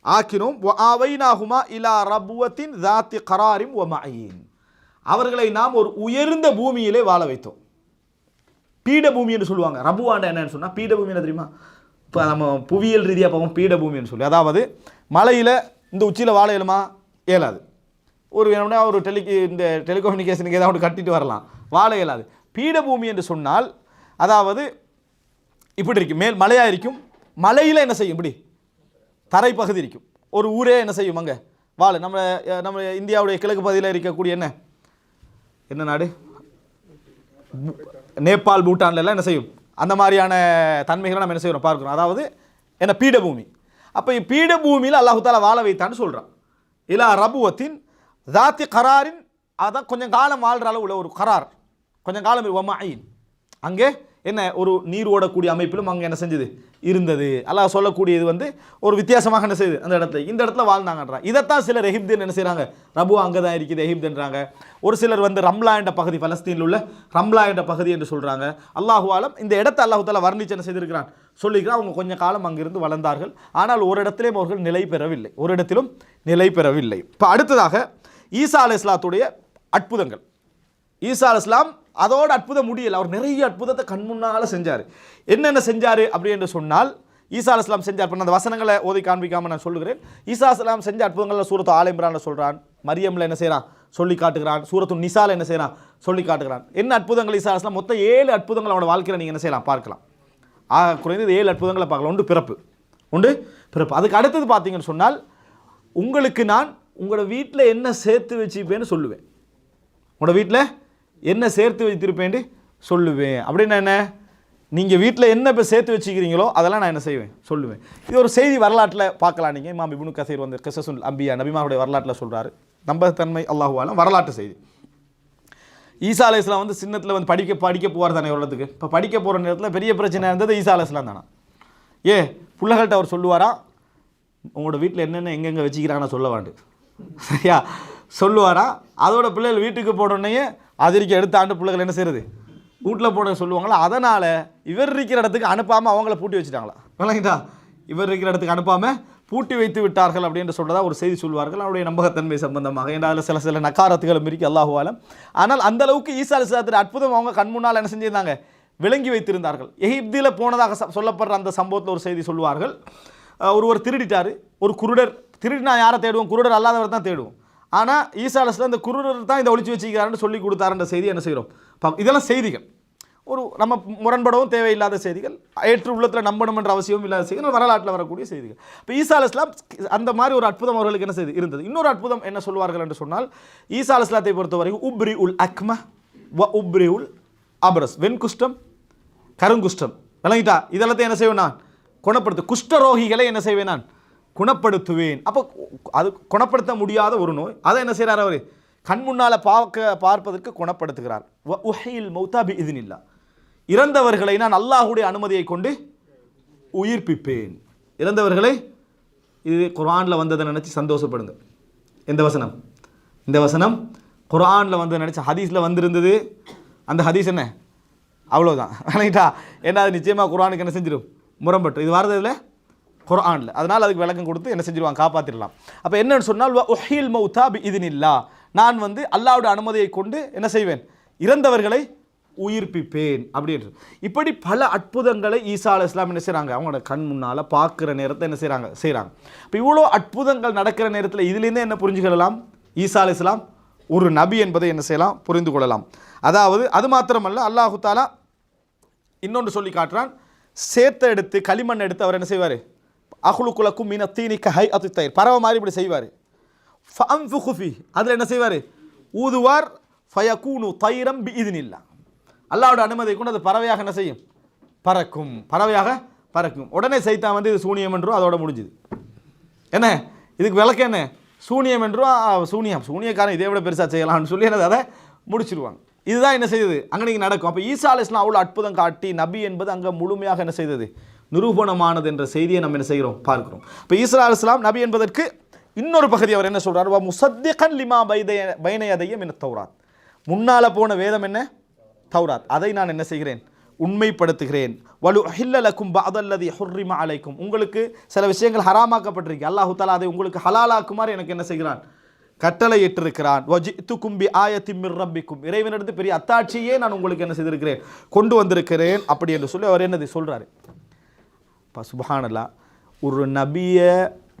ஆக்கினோம். வ ஆவைனாஹுமா இலா ரபுவத்தின் ذات قرار ومعين. அவர்களை நாம் ஒரு உயர்ந்த பூமியிலே வாழ வைத்தோம். பீடபூமி என்று சொல்லுவாங்க. ரபுவாண்ட என்னன்னு சொன்னா பீடபூமி என்ன தெரியுமா? இப்போ நம்ம புவியியல் ரீதியாக பார்ப்போம் பீடபூமின்னு சொல்லி. அதாவது மலையில் இந்த உச்சியில் வாழ இயலுமா? இயலாது. ஒரு வேணும்னா ஒரு இந்த டெலிகம்யூனிகேஷனுக்கு ஏதாவது கட்டிட்டு வரலாம், வாழ இயலாது. பீடபூமி என்று சொன்னால் அதாவது இப்படி இருக்கும், மேல் மலையாக இருக்கும், மலையில் என்ன செய்யும், இப்படி தரைப்பகுதி இருக்கும், ஒரு ஊரே என்ன செய்யும் அங்கே வாழ. நம்ம இந்தியாவுடைய கிழக்கு பகுதியில் இருக்கக்கூடிய என்ன நாடு, நேபாள், பூட்டான்ல எல்லாம் என்ன செய்யும், அந்த மாதிரியான தன்மைகளை நம்ம என்ன செய்யறோம் பார்க்கிறோம். அதாவது என்ன பீடபூமி. அப்போ பீடபூமியில் அல்லாஹு தஆலா வாழ வைத்தான்னு சொல்கிறான். இலா ரபுவத்தின் ذات கராரின், அதான் கொஞ்சம் காலம் வாழ்கிற அளவு உள்ள ஒரு கரார், கொஞ்சம் காலம் வமஈன். அங்கே என்ன ஒரு நீர் ஓடக்கூடிய அமைப்பிலும் அங்கே என்ன செஞ்சது இருந்தது. அல்லாஹ் சொல்லக்கூடியது வந்து ஒரு வித்தியாசமாக என்ன செய்யுது, அந்த இடத்துல இந்த இடத்துல வாழ்ந்தாங்கன்றான். இதைத்தான் சிலர் எகிப்துன்னு என்ன செய்கிறாங்க, ரபுவா அங்கே தான் இருக்குது எகிப்துன்றாங்க. ஒரு சிலர் வந்து ரம்லா என்ற பகுதி, பலஸ்தீனில் உள்ள ரம்லா என்ற பகுதி என்று சொல்கிறாங்க. அல்லாஹு ஆலம் இந்த இடத்தை அல்லாஹு தஆலா வர்ணிச்சு என்ன செய்திருக்கிறான், சொல்லிக்கிறான். அவங்க கொஞ்சம் காலம் அங்கிருந்து வளர்ந்தார்கள், ஆனால் ஒரு இடத்திலும் அவர்கள் நிலை பெறவில்லை, ஒரு இடத்திலும் நிலை பெறவில்லை. இப்போ அடுத்ததாக ஈசா அலைஹிஸ்ஸலாத்துடைய அற்புதங்கள். ஈசா அலைஹிஸ்ஸலாம் அதோட அற்புதம் முடியலை, அவர் நிறைய அற்புதத்தை கண் முன்னால் செஞ்சார். என்னென்ன செஞ்சார் அப்படி என்று சொன்னால், ஈசா அலைஹிஸ்ஸலாம் செஞ்சார். அந்த வசனங்களை ஓதி காண்பிக்காமல் நான் சொல்லுகிறேன். ஈசா அலைஹிஸ்ஸலாம் செஞ்ச அற்புதங்களில் சூரத்து ஆல இம்ரான்ல சொல்கிறான், மரியம்ல என்ன செய்கிறான் சொல்லி காட்டுகிறான், சூரத்து நிசால என்ன செய்கிறான் சொல்லி காட்டுகிறான். என்ன அற்புதங்கள் ஈசா அலைஹிஸ்ஸலாம், மொத்தம் 7 அற்புதங்கள் அவனோட வாழ்க்கையில் நீங்கள் என்ன செய்யலாம் பார்க்கலாம். குறைந்தது 7 அற்புதங்களை பார்க்கலாம். ஒன்று பிறப்பு. அதுக்கு அடுத்தது பார்த்தீங்கன்னு சொன்னால், உங்களுக்கு நான் உங்களோட வீட்டில் என்ன சேர்த்து வச்சுப்பேன்னு சொல்லுவேன், உங்களோட வீட்டில் என்ன சேர்த்து வைத்திருப்பேன்னு சொல்லுவேன். அப்படின்னா என்ன, நீங்கள் வீட்டில் என்ன இப்போ சேர்த்து வச்சுக்கிறீங்களோ அதெல்லாம் நான் என்ன செய்வேன் சொல்லுவேன். இது ஒரு செய்தி வரலாற்றில் பார்க்கலாம். நீங்கள் இமாம் இப்னு கஸீர் வந்து கிஸஸுல் அம்பியா நபிமாருடைய வரலாற்றில் சொல்கிறாரு. நம்பகத்தன்மை அல்லாஹு ஆலம் வரலாற்று செய்தி. ஈசா அலைஹிஸ்ஸலாம் வந்து சின்னத்தில் வந்து படிக்க போவார் தானே உலகத்துக்கு. இப்போ படிக்க போகிற நேரத்தில் பெரிய பிரச்சனை இருந்தது ஈசா அலைஹிஸ்ஸலாம் தானே. பிள்ளைகள்கிட்ட அவர் சொல்லுவாரா, உங்களோட வீட்டில் என்னென்ன எங்கெங்கே வச்சுக்கிறாங்கன்னு சொல்ல வேண்டு, சரியா சொல்லுவாரா. அதோட பிள்ளைகள் வீட்டுக்கு போனோடனே அதிரிக்க எடுத்த ஆண்டு பிள்ளைகள் என்ன செய்யுது வீட்டில் போட சொல்லுவாங்களா. அதனால் இவர் இருக்கிற இடத்துக்கு அனுப்பாமல் அவங்கள பூட்டி வச்சுட்டாங்களா, விளங்கிட்டா, இவர் இருக்கிற இடத்துக்கு அனுப்பாமல் பூட்டி வைத்து விட்டார்கள் அப்படின்னு சொல்கிறதா ஒரு செய்தி சொல்வார்கள். அவருடைய நம்பகத்தன்மை சம்பந்தமாக. ஏன்னா அதில் சில நக்காரத்துகளும் இருக்கு அல்லாஹு ஆலம். ஆனால் அந்த அளவுக்கு ஈசா அலைஹிஸ்ஸலாத்துடைய அற்புதம் அவங்க கண் முன்னால் என்ன செஞ்சிருந்தாங்க, விளங்கி வைத்திருந்தார்கள். எகிப்தில் போனதாக சொல்லப்படுற அந்த சம்பவத்தில் ஒரு செய்தி சொல்வார்கள். ஒருவர் திருடிட்டார், ஒரு குருடர் திருடினா யாரை தேடுவோம், குருடர் அல்லாதவர் தான் தேடுவோம். ஆனால் ஈசா அலைஹிஸ்ஸலாம் இந்த குருடர் தான் இதை ஒழிச்சு வச்சுக்கிறாருன்னு சொல்லி கொடுத்தாருன்ற செய்தி என்ன செய்கிறோம். இதெல்லாம் செய்திகள், ஒரு நம்ம முரண்படவும் தேவையில்லாத செய்திகள், ஏற்று உள்ளத்தில் நம்பணும் என்ற அவசியமும் இல்லாத செய்திகள், வரலாற்றில் வரக்கூடிய செய்திகள். இப்போ ஈசா அலைஹிஸ்ஸலாம் அந்த மாதிரி ஒரு அற்புதம் அவர்களுக்கு என்ன செய்து இருந்தது. இன்னொரு அற்புதம் என்ன சொல்வார்கள் என்று சொன்னால், ஈசா அலைஹிஸ்ஸலாத்தை பொறுத்தவரைக்கும் உப்ரி உல் அக்ம வ உப்ரி உல் அப்ரஸ், வெண்குஷ்டம் கருங்குஷ்டம், விளங்கிட்டா, இதெல்லாத்தையும் என்ன செய்வேன் நான் குணப்படுத்து, குஷ்டரோகிகளை என்ன செய்வேன் நான் குணப்படுத்துவேன். அப்போ அது குணப்படுத்த முடியாத ஒரு நோய், அதை என்ன செய்கிறார் அவர் கண் முன்னால் பார்ப்பதற்கு குணப்படுத்துகிறார். வ உஹில் மௌதா பி இத்னில்லாஹ், இறந்தவர்களை நான் அல்லாஹ்வுடைய அனுமதியை கொண்டு உயிர்ப்பிப்பேன். இறந்தவர்களை, இது குர்ஆனில் வந்ததை நினச்சி சந்தோஷப்படுங்க. எந்த வசனம், இந்த வசனம் குர்ஆனில் வந்து நினச்ச ஹதீஸில் வந்திருந்தது. அந்த ஹதீஸ் என்ன அவ்வளோதான் விளங்கிட்டா. ஏன்னா அது நிச்சயமாக குர்ஆனுக்கு என்ன செஞ்சிடும், முரண்பட்டு. இது வரதில்ல குர்ஆனில், அதனால் அதுக்கு விளக்கம் கொடுத்து என்ன செஞ்சிருவாங்க, காப்பாற்றிடலாம். அப்போ என்னன்னு சொன்னால் உஹில் மௌதா பி இதினில்லா, நான் வந்து அல்லாஹ்வுடைய அனுமதியை கொண்டு என்ன செய்வேன், இறந்தவர்களை உயிர்ப்பிப்பேன் அப்படின்றது. இப்படி பல அற்புதங்களை ஈசா அலைஹிஸ்ஸலாம் என்ன செய்கிறாங்க, அவங்களோட கண் முன்னால் பார்க்குற நேரத்தை என்ன செய்கிறாங்க. இப்போ இவ்வளோ அற்புதங்கள் நடக்கிற நேரத்தில் இதுலேருந்தே என்ன புரிஞ்சுக்கலாம், ஈசா அலைஹிஸ்ஸலாம் ஒரு நபி என்பதை என்ன செய்யலாம், புரிந்து கொள்ளலாம். அதாவது அது மாத்திரமல்ல, அல்லாஹு தாலா இன்னொன்று சொல்லி காட்டுறான். சேத்தை எடுத்து களிமண் எடுத்து அவர் என்ன செய்வார், அஹ்லுகுலக்கும் மின தீனி கஹை அத்து தயிர், பறவை மாதிரி இப்படி செய்வார். ஃபஅன்ஃபுகு ஃபீ, அதில் என்ன செய்வார், ஊதுவார். ஃபயகூனு தைரம் பி இதினில்லா, அல்லாஹ்வோட அனுமதி கொண்டு அது பறவையாக என்ன செய்யும், பறக்கும், பறவையாக பறக்கும். உடனே சைத்தான் வந்து இது சூனியம் என்றும் அதோட முடிஞ்சுது. என்ன இதுக்கு விளக்கு என்ன, சூனியம் என்றும் சூனியக்காரன் இதை விட பெருசாக செய்யலாம்னு சொல்லி என்னது அதை முடிச்சிருவாங்க. இதுதான் என்ன செய்யுது அங்கே நீங்கள் நடக்கும். அப்போ ஈசா அலைஹிஸ்ஸலாம் அவ்வளோ அற்புதம் காட்டி நபி என்பது அங்கே முழுமையாக என்ன செய்தது, நிரூபணமானது என்ற செய்தியை நம்ம என்ன செய்கிறோம், பார்க்கிறோம். இப்போ ஈசா அலைஹிஸ்ஸலாம் நபி என்பதற்கு இன்னொரு பகுதி அவர் என்ன சொல்றார், வ முஸத்திகன் லிமா பைன யதைய மின தௌராத், முன்னால போன வேதம் என்ன தௌராத், அதை நான் என்ன செய்கிறேன், உண்மைப்படுத்துகிறேன். வலு அஹில்ல லக்கும் பஅதல்லதி ஹுர்ரிம அலைக்கும், உங்களுக்கு சில விஷயங்கள் ஹராமாக்கப்பட்டிருக்கு, அல்லாஹ் தஆலா அதை உங்களுக்கு ஹலாலாக்குமாறு எனக்கு என்ன செய்கிறான், கட்டளை இட்டிருக்கிறான். வஜித்துக்கும் பி ஆயத்தின் மிர் ரப்பிக்கும், இறைவனிடத்து பெரிய அத்தாட்சியே நான் உங்களுக்கு என்ன செய்திருக்கிறேன், கொண்டு வந்திருக்கிறேன் அப்படி என்று சொல்லி அவர் என்னது சொல்றாரு. சுப்ஹானல்லாஹ், ஒரு நபியை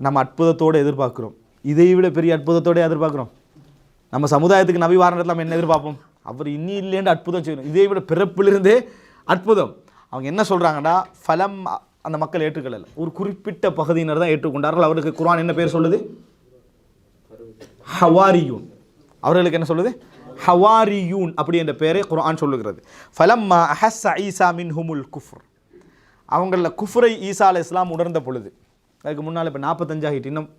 நம்ம அற்புதத்தோடு எதிர்பார்க்குறோம், இதை விட பெரிய அற்புதத்தோடு எதிர்பார்க்குறோம். நம்ம சமுதாயத்துக்கு நபி வார நேரத்தில் நம்ம என்ன எதிர்பார்ப்போம், அவர் இன்னி இல்லைன்னு அற்புதம் செய்யணும், இதை விட பிறப்பிலிருந்தே அற்புதம். அவங்க என்ன சொல்கிறாங்கன்னா, ஃபலம் அந்த மக்கள் ஏற்றுக்கொள்ளலை, ஒரு குறிப்பிட்ட பகுதியினர் தான் ஏற்றுக்கொண்டார்கள். அவருக்கு குர்ஆன் என்ன பேர் சொல்லுது, ஹவாரியூன். அவர்களுக்கு என்ன சொல்லுது, ஹவாரியூன் அப்படி என்ற பெயரை குர்ஆன் சொல்லுகிறது. ஃபலம்மா அஹஸ்ஸ ஈசா மின்ஹுமுல் குஃப்ர், அவங்களில் குஃப்ரை ஈசா அலைஹிஸ்ஸலாம் உணர்ந்த பொழுது, அதுக்கு முன்னால் இப்போ 45 ஆகிட்டு, இன்னும்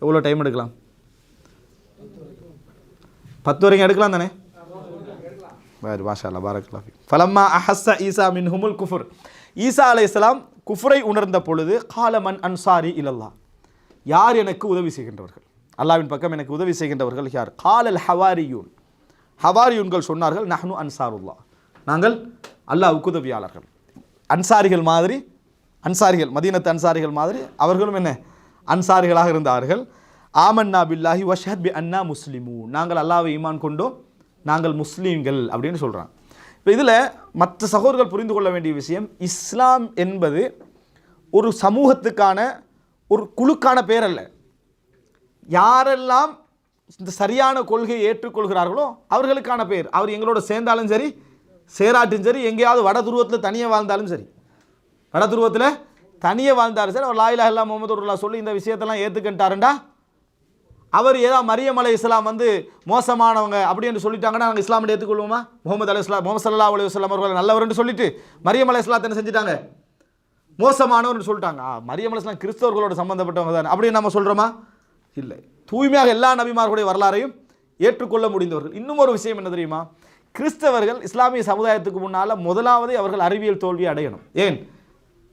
எவ்வளோ டைம் எடுக்கலாம், 10 வரைக்கும் எடுக்கலாம் தானே. மாஷா அல்லாஹ், பாரக்கல்லாஹ் ஃபீக். ஃபலம்மா அஹஸ்ஸ ஈசா மின்ஹுமுல் குஃப்ர், ஈசா அலைஹிஸ்ஸலாம் குஃப்ரை உணர்ந்த பொழுது, கால மன் அன்சாரி இலல்லாஹ், யார் எனக்கு உதவி செய்கின்றவர்கள், அல்லாஹ்வின் பக்கம் எனக்கு உதவி செய்கின்றவர்கள் யார். காலல் ஹவாரியூன், ஹவாரியூன்கள் சொன்னார்கள், நஹ்னு அன்சாருல்லாஹ், நாங்கள் அல்லாஹ்வுக்கு உதவியாளர்கள். அன்சாரிகள் மாதிரி, அன்சாரிகள் மதீனத்து அன்சாரிகள் மாதிரி அவர்களும் என்ன அன்சாரிகளாக இருந்தார்கள். ஆமன்னா பில்லாஹி வஷஹத் பி அன்னா முஸ்லிமூன், நாங்கள் அல்லாஹ்வை ஈமான் கொண்டோம், நாங்கள் முஸ்லீம்கள் அப்படின்னு சொல்கிறாங்க. இப்போ இதில் மற்ற சகோதரர்கள் புரிந்து கொள்ள வேண்டிய விஷயம், இஸ்லாம் என்பது ஒரு சமூகத்துக்கான ஒரு குழுக்கான பேர் அல்ல. யாரெல்லாம் இந்த சரியான கொள்கையை ஏற்றுக்கொள்கிறார்களோ அவர்களுக்கான பேர். அவர் எங்களோட சேர்ந்தாலும் சரி சேராட்டும் சரி, எங்கேயாவது வட துருவத்தில் தனியாக வாழ்ந்தாலும் சரி, வட துருவத்தில் தனியாக வாழ்ந்தாலும் சரி, அவர் லா இலாஹ இல்லல்லாஹ் முஹம்மது ரசூலுல்லாஹ் சொல்லி இந்த விஷயத்தெல்லாம் ஏற்றுக்கிட்டாருண்டா, அவர் ஏதாவது மரியம் அலைஹிஸ்ஸலாம் வந்து மோசமானவங்க அப்படின்னு சொல்லிட்டாங்கன்னா நாங்கள் இஸ்லாமை ஏற்றுக்கொள்வோமா? முகமது ஸல்லல்லாஹு அலைஹி வஸல்லம் அவர்கள் நல்லவர்னு சொல்லிட்டு மரியம் அலைஹிஸ்ஸலாத்தை என்ன செஞ்சுட்டாங்க, மோசமானவர்னு சொல்லிட்டாங்க. மரியம் அலைஹிஸ்ஸலாம் கிறிஸ்தவர்களோட சம்பந்தப்பட்டவங்க தானே அப்படின்னு நம்ம சொல்கிறோமா? இல்லை. தூய்மையாக எல்லா நபிமார்களுடைய வரலாறையும் ஏற்றுக்கொள்ள முடிந்தவர்கள். இன்னும் ஒரு விஷயம் என்ன தெரியுமா, கிறிஸ்தவர்கள் இஸ்லாமிய சமுதாயத்துக்கு முன்னால் முதலாவது அவர்கள் அறிவியல் தோல்வி அடையணும். ஏன்,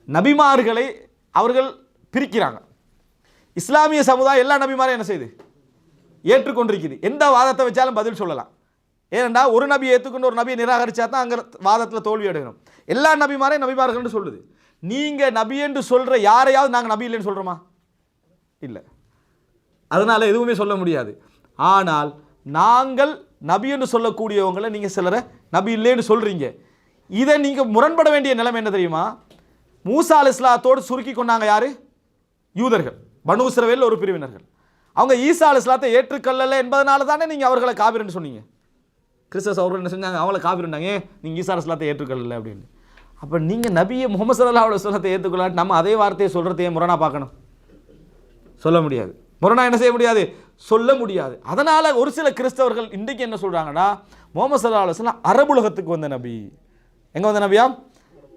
நபிமார்களை அவர்கள் பிரிக்கிறாங்க. இஸ்லாமிய சமுதாயம் எல்லா நபிமாரையும் என்ன செய்யுது, ஏற்றுக்கொண்டிருக்குது. எந்த வாதத்தை வச்சாலும் பதில் சொல்லலாம். ஏனென்றா ஒரு நபியை ஏற்றுக்கொண்டு ஒரு நபியை நிராகரிச்சா தான் அங்கே வாதத்தில் தோல்வி அடையணும். எல்லா நபிமாரையும் நபிமார்கள்னு சொல்லுது. நீங்கள் நபி என்று சொல்கிற யாரையாவது நாங்கள் நபி இல்லைன்னு சொல்கிறோமா? இல்லை. அதனால் எதுவுமே சொல்ல முடியாது. ஆனால் நாங்கள் நபி என்று சொல்லக்கூடியவங்களை நீங்கள் சிலரை நபி இல்லைன்னு சொல்கிறீங்க. இதை நீங்கள் முரண்பட வேண்டிய நிலைமை என்ன தெரியுமா? மூசா அலைஹிஸ்ஸலாத்தோடு சுருக்கி கொண்டாங்க யார்? யூதர்கள், பனூ இஸ்ரவேல் ஒரு பிரிவினர்கள். அவங்க ஈசா அலைஹிஸ்ஸலாத்தை ஏற்றுக்கொள்ளலை என்பதனால தானே நீங்கள் அவர்களை காபிர்னு சொன்னீங்க. கிறிஸ்தவ அவர்கள் என்ன செஞ்சாங்க, அவங்கள காபிர்னாங்க, நீங்கள் ஈசா அலைஹிஸ்ஸலாத்தை ஏற்றுக்கொள்ளலை அப்படின்னு. அப்போ நீங்கள் நபியை முஹம்மது ஸல்லல்லாஹு அலைஹி வஸல்லத்தை ஏற்றுக்கொள்ளாட்டி நம்ம அதே வார்த்தையை சொல்கிறதையே முரணா பார்க்கணும்? சொல்ல முடியாது. முரணா என்ன செய்ய முடியாது, சொல்ல முடியாது. அதனால் ஒரு சில கிறிஸ்தவர்கள் இன்றைக்கு என்ன சொல்கிறாங்கன்னா, முஹம்மது ஸல்லல்லாஹு அலைஹி வஸல்லம் அரபுலகத்துக்கு வந்த நபி. எங்கே வந்த நபியா?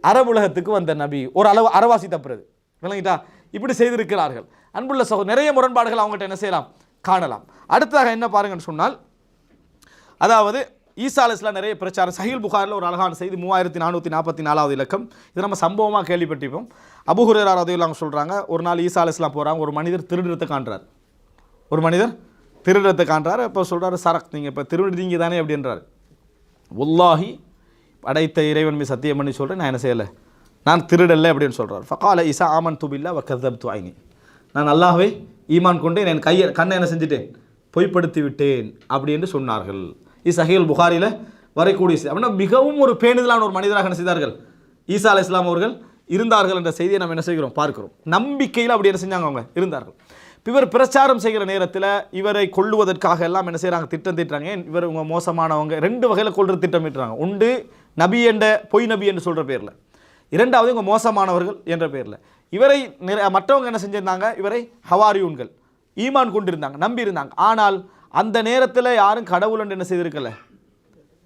அரபுலகத்துக்கு வந்த நபி. ஒரு அளவு அறவாசி தப்புறது, விளங்கிட்டா? இப்படி செய்திருக்கிறார்கள். அன்புள்ள சகோதரர், நிறைய முரண்பாடுகள் அவங்ககிட்ட என்ன செய்யலாம், காணலாம். அடுத்ததாக என்ன பாருங்கன்னு சொன்னால், அதாவது ஈசா அலைஹிஸ்ஸலாம் நிறைய பிரச்சாரம். சஹீல் புகாரில் ஒரு அழகான செய்தி, 3444வது இலக்கம். இது நம்ம சம்பவமாக கேள்விப்பட்டிருப்போம். அபூ ஹுரைரா ரலியல்லாஹு அன்ஹு சொல்கிறாங்க, ஒரு நாள் ஈசா அலைஹிஸ்ஸலாம் போகிறாங்க, ஒரு மனிதர் திருடுறதை காண்றார். ஒரு மனிதர் திருடத்தை காண்றாரு. அப்போ சொல்கிறாரு, சரக், நீங்கள் இப்போ திருடுறீங்க தானே அப்படின்றாரு. வல்லாஹி, படைத்த இறைவன் மீது சத்தியம் பண்ணி சொல்கிறேன், நான் என்ன செய்யலை, நான் திருடலை அப்படின்னு சொல்கிறார். ஃபகால ஈசா ஆமன் துபில்லா வ கதப்து ஐனி, நான் அல்லாஹ்வை ஈமான் கொண்டேன், என் கண்ணை என்ன செஞ்சுட்டேன், பொய்ப்படுத்தி விட்டேன் அப்படி என்று சொன்னார்கள். இது சஹீஹுல் புகாரியில் வரக்கூடிய அப்படின்னா மிகவும் ஒரு பேணுதலான ஒரு மனிதராக என்ன செய்தார்கள் ஈசா அலைஹிஸ்ஸலாம் அவர்கள் இருந்தார்கள் என்ற செய்தியை நம்ம என்ன செய்கிறோம், பார்க்கிறோம். நம்பிக்கையில் அப்படி என்ன செஞ்சாங்க, அவங்க இருந்தார்கள். இவர் பிரச்சாரம் செய்கிற நேரத்தில் இவரை கொல்லுவதற்காக எல்லாம் என்ன செய்கிறாங்க, திட்டம் தீட்டுறாங்க. இவர் இவங்க மோசமானவங்க, 2 வகையில் கொள்கிற திட்டமிட்டுறாங்க. ஒன்று நபி என்ற பொய் நபி என்று சொல்கிற பேரில், இரண்டாவது இவங்க மோசமானவர்கள் என்ற பேரில். இவரை மற்றவங்க என்ன செஞ்சிருந்தாங்க, இவரை ஹவாரியூன்கள் ஈமான் கொண்டிருந்தாங்க, நம்பி இருந்தாங்க. ஆனால் அந்த நேரத்தில் யாரும் கடவுள் என்று என்ன செய்திருக்கல,